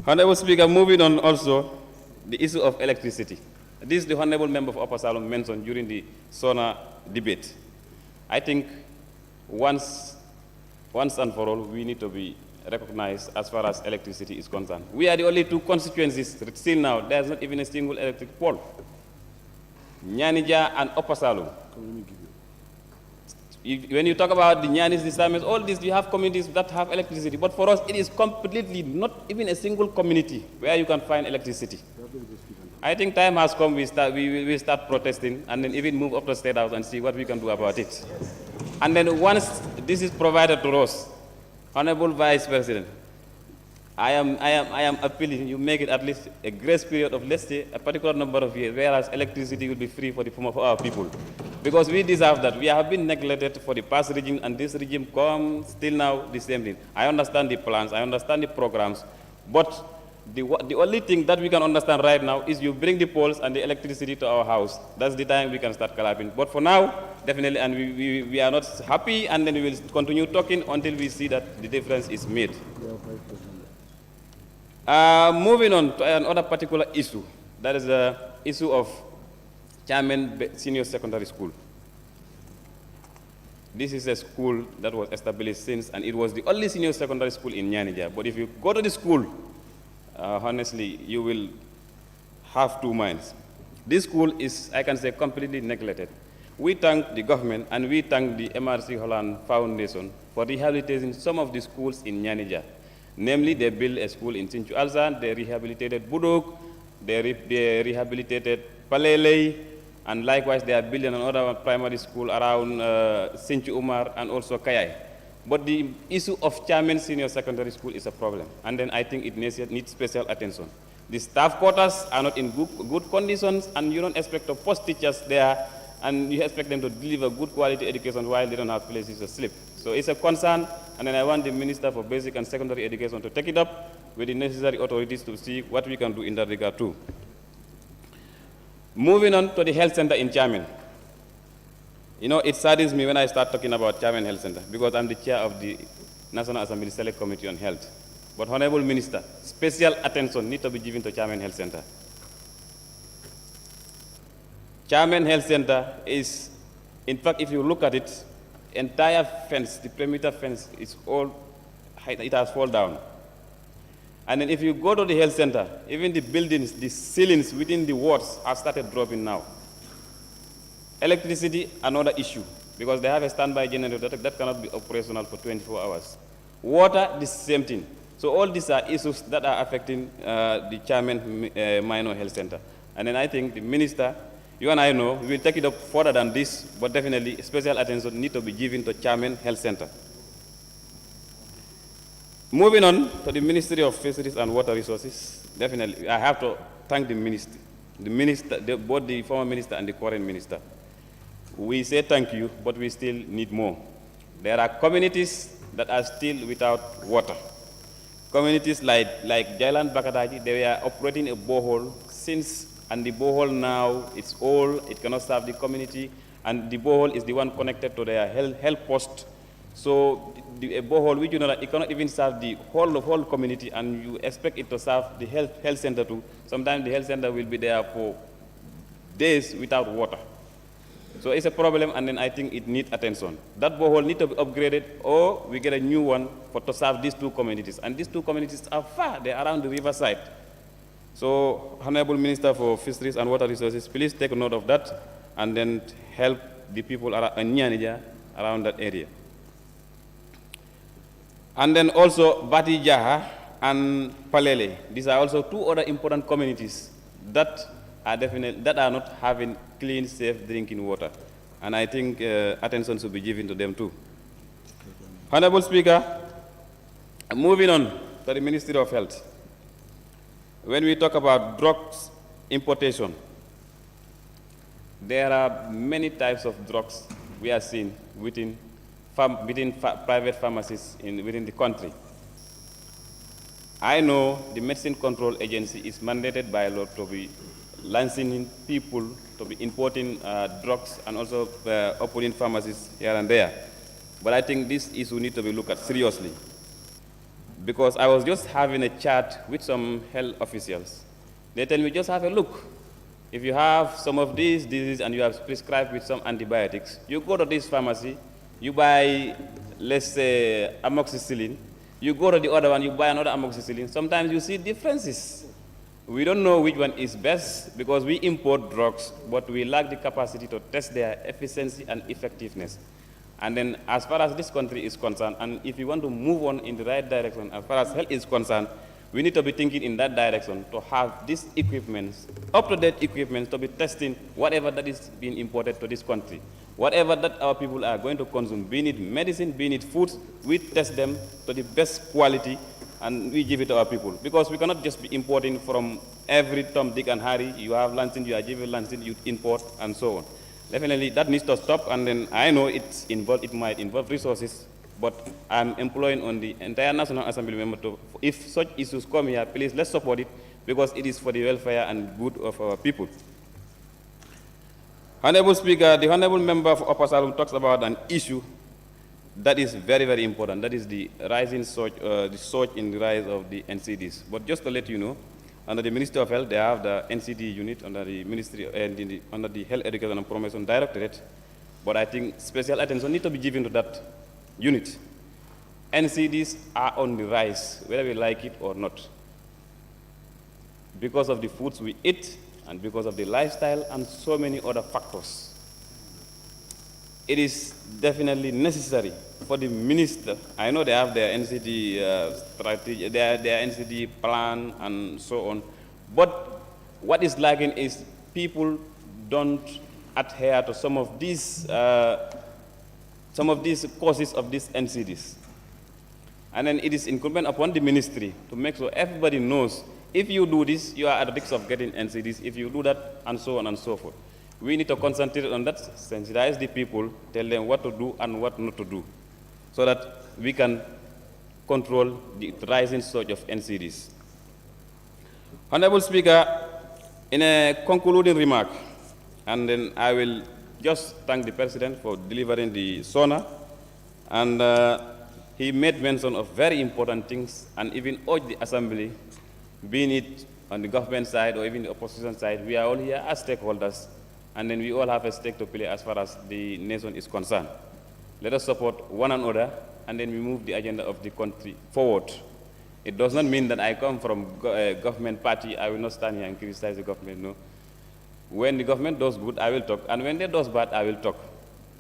Honorable Speaker, moving on also, the issue of electricity. This the Honorable Member of Upper Salum mentioned during the SONA debate. I think once and for all, we need to be recognized as far as electricity is concerned. We are the only two constituencies still now, there's not even a single electric pole. Nyanija and Upper Salum. When you talk about the Nyanis, the Samis, all these, you have communities that have electricity. But for us, it is completely not even a single community where you can find electricity. I think time has come, we will start protesting and then even move up to State House and see what we can do about it. And then once this is provided to us, Honorable Vice President, I am appealing you make it at least a grace period of, let's say, a particular number of years, whereas electricity will be free for our people. Because we deserve that. We have been neglected for the past regime, and this regime comes still now the same thing. I understand the plans, I understand the programs, but The only thing that we can understand right now is you bring the poles and the electricity to our house. That's the time we can start collapsing. But for now, definitely, and we are not happy, and then we will continue talking until we see that the difference is made. Moving on to another particular issue, that is the issue of Chairman Senior Secondary School. This is a school that was established since, and it was the only senior secondary school in Nyanija. But if you go to the school, honestly, you will have two minds. This school is, I can say, completely neglected. We thank the government and we thank the MRC Holland Foundation for rehabilitating some of the schools in Nyanija. Namely, they built a school in Sinchu Alzan, they rehabilitated Buduk, they rehabilitated Palele, and likewise they are building another primary school around Sinchu Umar and also Kayai. But the issue of Chairman Senior Secondary School is a problem, and then I think it needs special attention. The staff quarters are not in good conditions, and you don't expect to post teachers there, and you expect them to deliver good quality education while they don't have places to sleep. So it's a concern, and then I want the Minister for Basic and Secondary Education to take it up with the necessary authorities to see what we can do in that regard too. Moving on to the health center in Chairman. You know, it saddens me when I start talking about Chairman Health Center because I'm the chair of the National Assembly Select Committee on Health. But Honorable Minister, special attention needs to be given to Chairman Health Center. Chairman Health Center is, in fact, if you look at it, entire fence, the perimeter fence is all, it has fallen down. And then if you go to the health center, even the buildings, the ceilings within the wards have started dropping now. Electricity, another issue, because they have a standby generator that cannot be operational for 24 hours. Water, the same thing. So all these are issues that are affecting the Chairman Minor Health Center. And then I think the minister, you and I know, we will take it up further than this, but definitely special attention needs to be given to Chairman Health Center. Moving on to the Ministry of Fisheries and Water Resources, definitely I have to thank the minister, both the former minister and the current minister. We say thank you, but we still need more. There are communities that are still without water. Communities like Jailan Bakadaji, they were operating a borehole since, and the borehole now, it's old, it cannot serve the community, and the borehole is the one connected to their health post. So a borehole, which you know that it cannot even serve the whole community, and you expect it to serve the health center too. Sometimes the health center will be there for days without water. So it's a problem, and then I think it needs attention. That borehole needs to be upgraded, or we get a new one to serve these two communities. And these two communities are far, they're around the riverside. So, Honorable Minister for Fisheries and Water Resources, please take note of that, and then help the people around Nyanija, around that area. And then also Bati Jaha and Palele. These are also two other important communities that are not having clean, safe drinking water. And I think attention should be given to them too. Honorable Speaker, moving on to the Ministry of Health. When we talk about drugs importation, there are many types of drugs we are seeing within private pharmacies within the country. I know the Medicine Control Agency is mandated by law to be licensing people to be importing drugs and also opening pharmacies here and there. But I think this issue needs to be looked at seriously. Because I was just having a chat with some health officials. They tell me, just have a look. If you have some of these diseases and you have prescribed with some antibiotics, you go to this pharmacy, you buy, let's say, amoxicillin. You go to the other one, you buy another amoxicillin. Sometimes you see differences. We don't know which one is best because we import drugs, but we lack the capacity to test their efficiency and effectiveness. And then as far as this country is concerned, and if you want to move on in the right direction, as far as health is concerned, we need to be thinking in that direction to have these equipments, up-to-date equipments, to be testing whatever that is being imported to this country. Whatever that our people are going to consume, be it medicine, be it foods, we test them to the best quality and we give it to our people. Because we cannot just be importing from every Tom, Dick, and Harry. You have lancing, you are giving lancing, you import, and so on. Definitely, that needs to stop, and then I know it might involve resources, But I'm employing on the entire National Assembly member to, if such issues come here, please let's support it because it is for the welfare and good of our people. Honorable Speaker, the Honorable Member for Upper Salem talks about an issue that is very, very important. That is the rising surge, the surge in the rise of the NCDs. But just to let you know, under the Ministry of Health, they have the NCD unit under the Ministry and under the Health Education and Promotion Directorate. But I think special attention needs to be given to that unit. NCDs are on the rise, whether we like it or not, because of the foods we eat and because of the lifestyle and so many other factors. It is definitely necessary for the minister. I know they have their NCD strategy, their NCD plan and so on, but what is lacking is people don't adhere to some of these causes of these NCDs. And then it is incumbent upon the ministry to make sure everybody knows, if you do this, you are at risk of getting NCDs, if you do that, and so on and so forth. We need to concentrate on that, sensitize the people, tell them what to do and what not to do, so that we can control the rising surge of NCDs. Honorable Speaker, in a concluding remark, and then I will just thank the President for delivering the SONA, and he made mention of very important things and even urged the Assembly, being it on the government side or even the opposition side, we are all here as stakeholders, and then we all have a stake to play as far as the nation is concerned. Let us support one another, and then we move the agenda of the country forward. It does not mean that I come from a government party, I will not stand here and criticize the government, no. When the government does good, I will talk, and when they does bad, I will talk.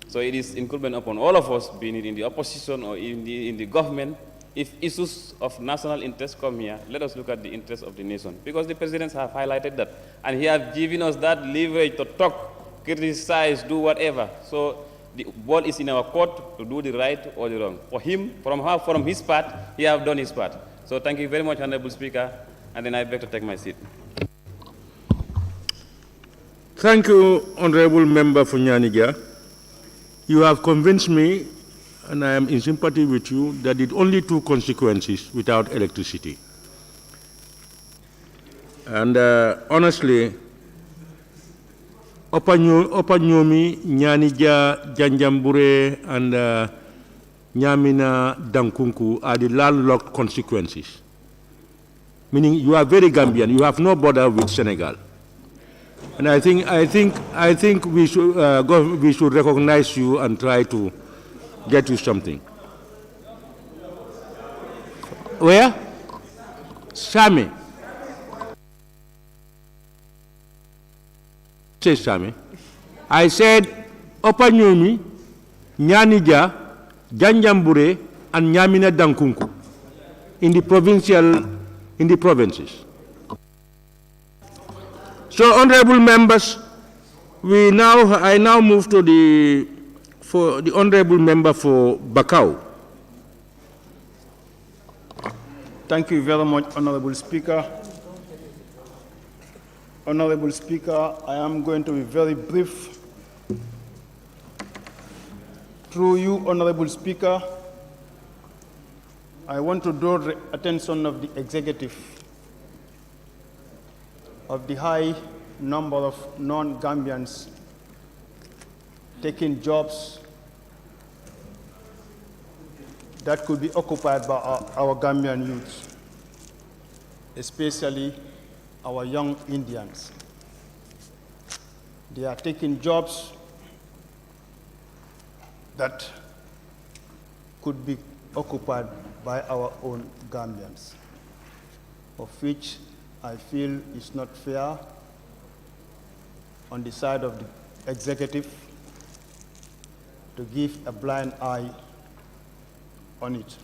So it is incumbent upon all of us, being it in the opposition or in the government, if issues of national interest come here, let us look at the interest of the nation. Because the presidents have highlighted that, and he has given us that leverage to talk, criticize, do whatever. So the ball is in our court to do the right or the wrong. For him, from his part, he has done his part. So thank you very much, Honorable Speaker, and then I beg to take my seat. Thank you, Honorable Member for Nyanija. You have convinced me, and I am in sympathy with you, that it only two consequences without electricity. And honestly, Opanyomi, Nyanija, Janjambure, and Nyamina Dankunku are the landlocked consequences. Meaning you are very Gambian, you have no border with Senegal. And I think we should recognize you and try to get you something. Where? Sami. Say Sami. I said Opanyomi, Nyanija, Janjambure, and Nyamina Dankunku in the provinces. So, honorable members, I now move to the honorable member for Bakau. Thank you very much, Honorable Speaker. Honorable Speaker, I am going to be very brief. Through you, Honorable Speaker, I want to draw the attention of the executive of the high number of non-Gambians taking jobs that could be occupied by our Gambian youth, especially our young Indians. They are taking jobs that could be occupied by our own Gambians, of which I feel is not fair on the side of the executive to give a blind eye on it.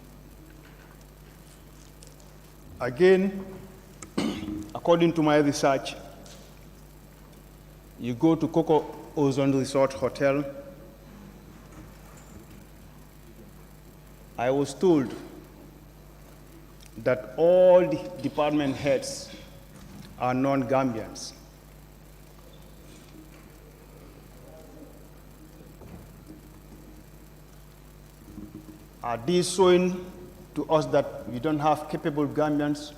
Again, according to my research, you go to Coco Ozone Resort Hotel, I was told that all the department heads are non-Gambians. Are these showing to us that we don't have capable Gambians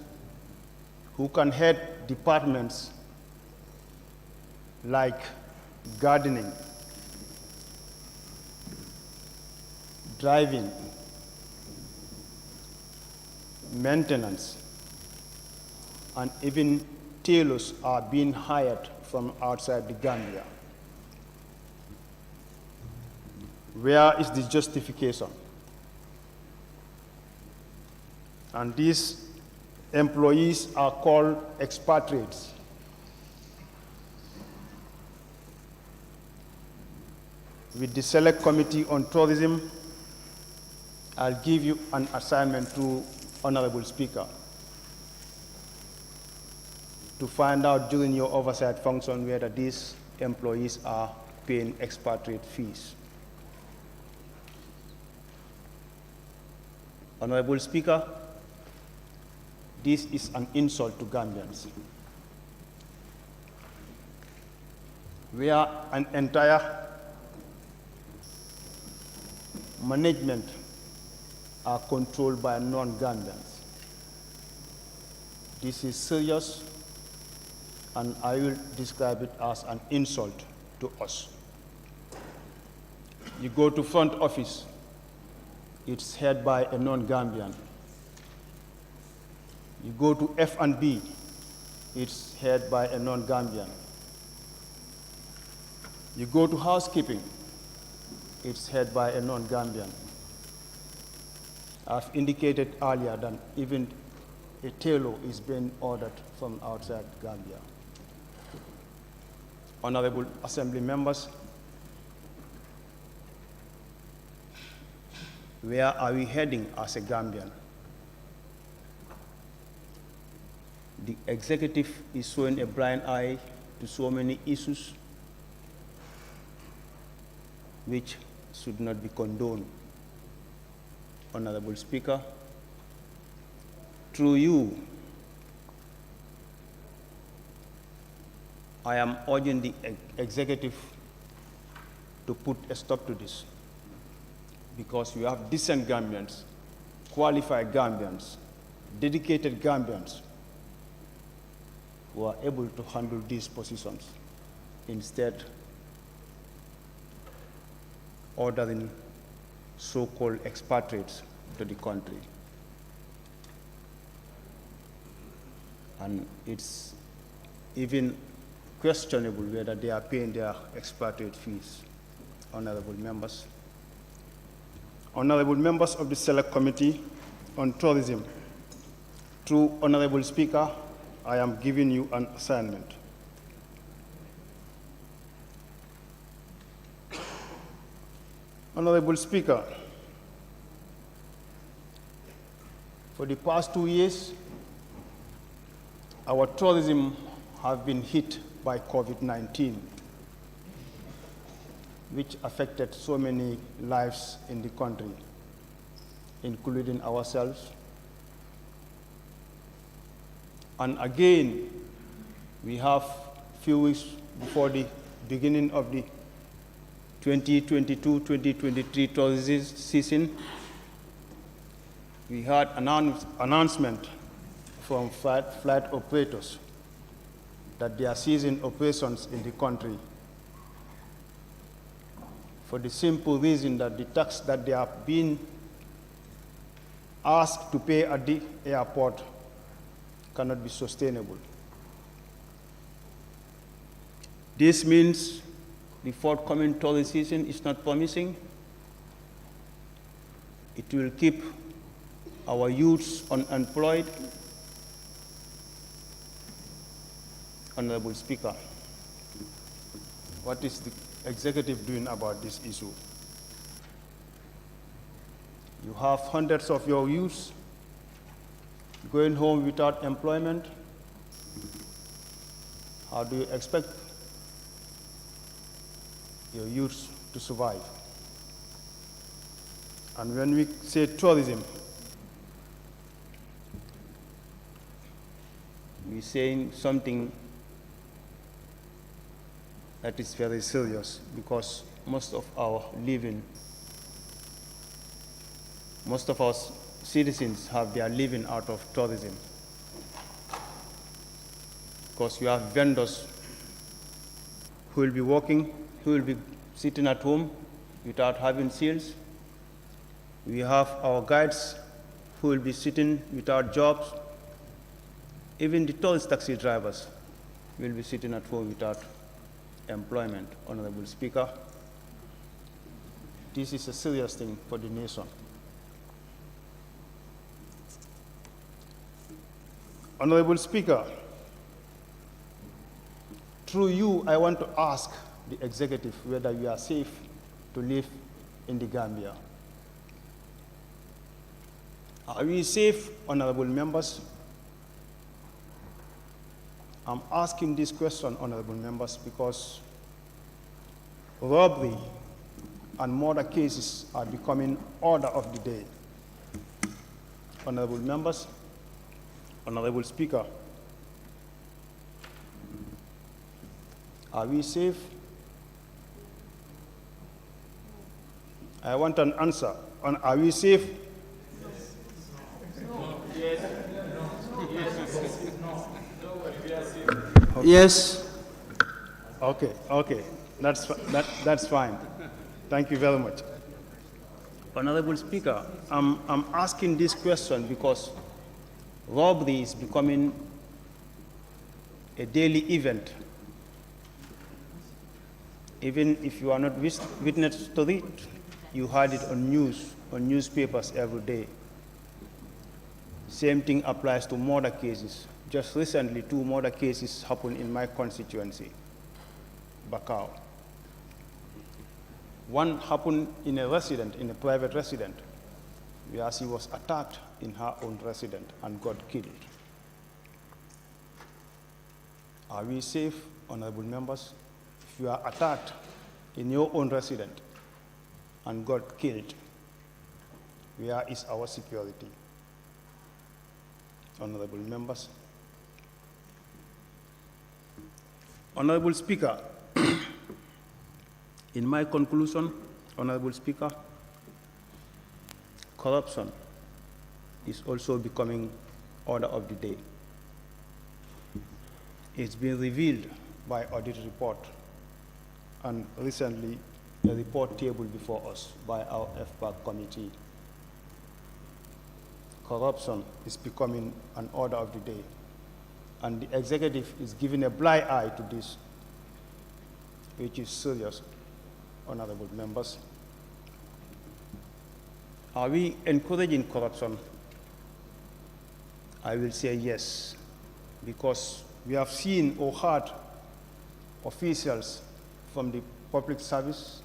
who can head departments like gardening, driving, maintenance, and even tailors are being hired from outside the Gambia? Where is the justification? And these employees are called expatriates. With the Select Committee on Tourism, I'll give you an assignment to Honorable Speaker to find out during your oversight function whether these employees are paying expatriate fees. Honorable Speaker, this is an insult to Gambians. Where an entire management are controlled by non-Gambians. This is serious, and I will describe it as an insult to us. You go to front office, it's head by a non-Gambian. You go to F&B, it's head by a non-Gambian. You go to housekeeping, it's head by a non-Gambian. I've indicated earlier that even a tailor is being ordered from outside Gambia. Honorable Assembly members, where are we heading as a Gambian? The executive is showing a blind eye to so many issues which should not be condoned. Honorable Speaker, through you, I am urging the executive to put a stop to this, because you have decent Gambians, qualified Gambians, dedicated Gambians who are able to handle these positions, instead ordering so-called expatriates to the country. And it's even questionable whether they are paying their expatriate fees. Honorable members. Honorable members of the Select Committee on Tourism, through Honorable Speaker, I am giving you an assignment. Honorable Speaker, for the past 2 years, our tourism have been hit by COVID-19, which affected so many lives in the country, including ourselves. And again, we have few weeks before the beginning of the 2022-2023 tourism season, we had an announcement from flight operators that they are ceasing operations in the country for the simple reason that the tax that they are being asked to pay at the airport cannot be sustainable. This means the forthcoming tourist season is not promising. It will keep our youths unemployed. Honorable Speaker, what is the executive doing about this issue? You have hundreds of your youths going home without employment. How do you expect your youths to survive? And when we say tourism, we're saying something that is very serious, because most of our living Most of us citizens have their living out of tourism. Because you have vendors who will be working, who will be sitting at home without having sales. We have our guides who will be sitting without jobs. Even the tourist taxi drivers will be sitting at home without employment. Honorable Speaker, this is a serious thing for the nation. Honorable Speaker, through you, I want to ask the executive whether you are safe to live in the Gambia. Are we safe, honorable members? I'm asking this question, honorable members, because robbery and murder cases are becoming order of the day. Honorable members, honorable Speaker, are we safe? I want an answer on are we safe? Yes. Okay. That's fine. Thank you very much. Honorable Speaker, I'm asking this question because robbery is becoming a daily event. Even if you are not witness to it, you heard it on newspapers every day. Same thing applies to murder cases. Just recently, 2 murder cases happened in my constituency, Bakau. One happened in a private resident, where she was attacked in her own residence and got killed. Are we safe, honorable members? If you are attacked in your own residence and got killed, where is our security? Honorable members. Honorable Speaker, in my conclusion, Honorable Speaker, corruption is also becoming order of the day. It's been revealed by audit report, and recently a report tabled before us by our FPAC committee. Corruption is becoming an order of the day, and the executive is giving a blind eye to this, which is serious, honorable members. Are we encouraging corruption? I will say yes, because we have seen or heard officials from the public service,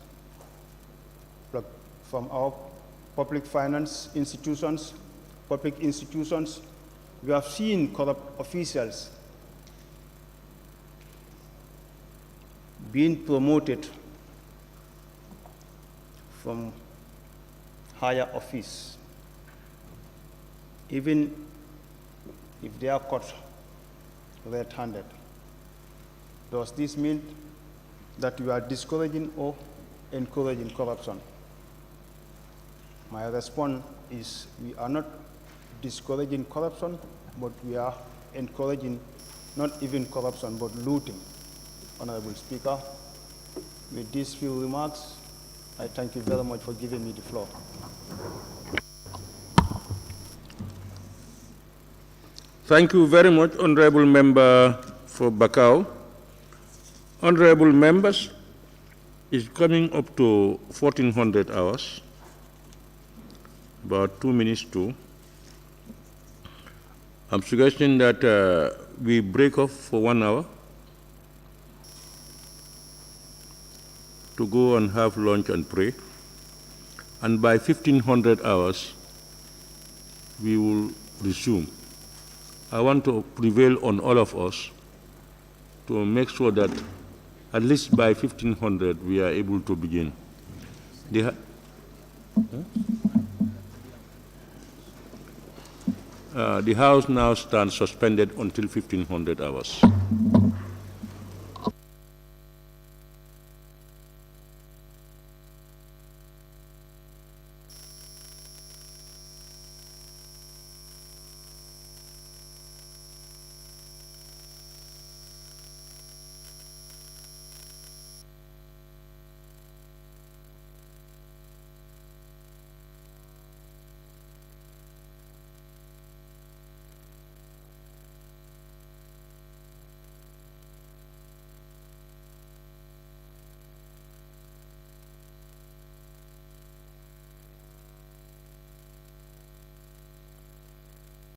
from our public finance institutions, public institutions. We have seen corrupt officials being promoted from higher office, even if they are caught red-handed. Does this mean that we are discouraging or encouraging corruption? My response is we are not discouraging corruption, but we are encouraging not even corruption, but looting. Honorable Speaker, with these few remarks, I thank you very much for giving me the floor. Thank you very much, Honorable Member for Bakau. Honorable members, it's coming up to 1400 hours, about 2 minutes to. I'm suggesting that we break off for 1 hour to go and have lunch and pray. And by 1500 hours, we will resume. I want to prevail on all of us to make sure that at least by 1500 we are able to begin. The House now stands suspended until 1500 hours.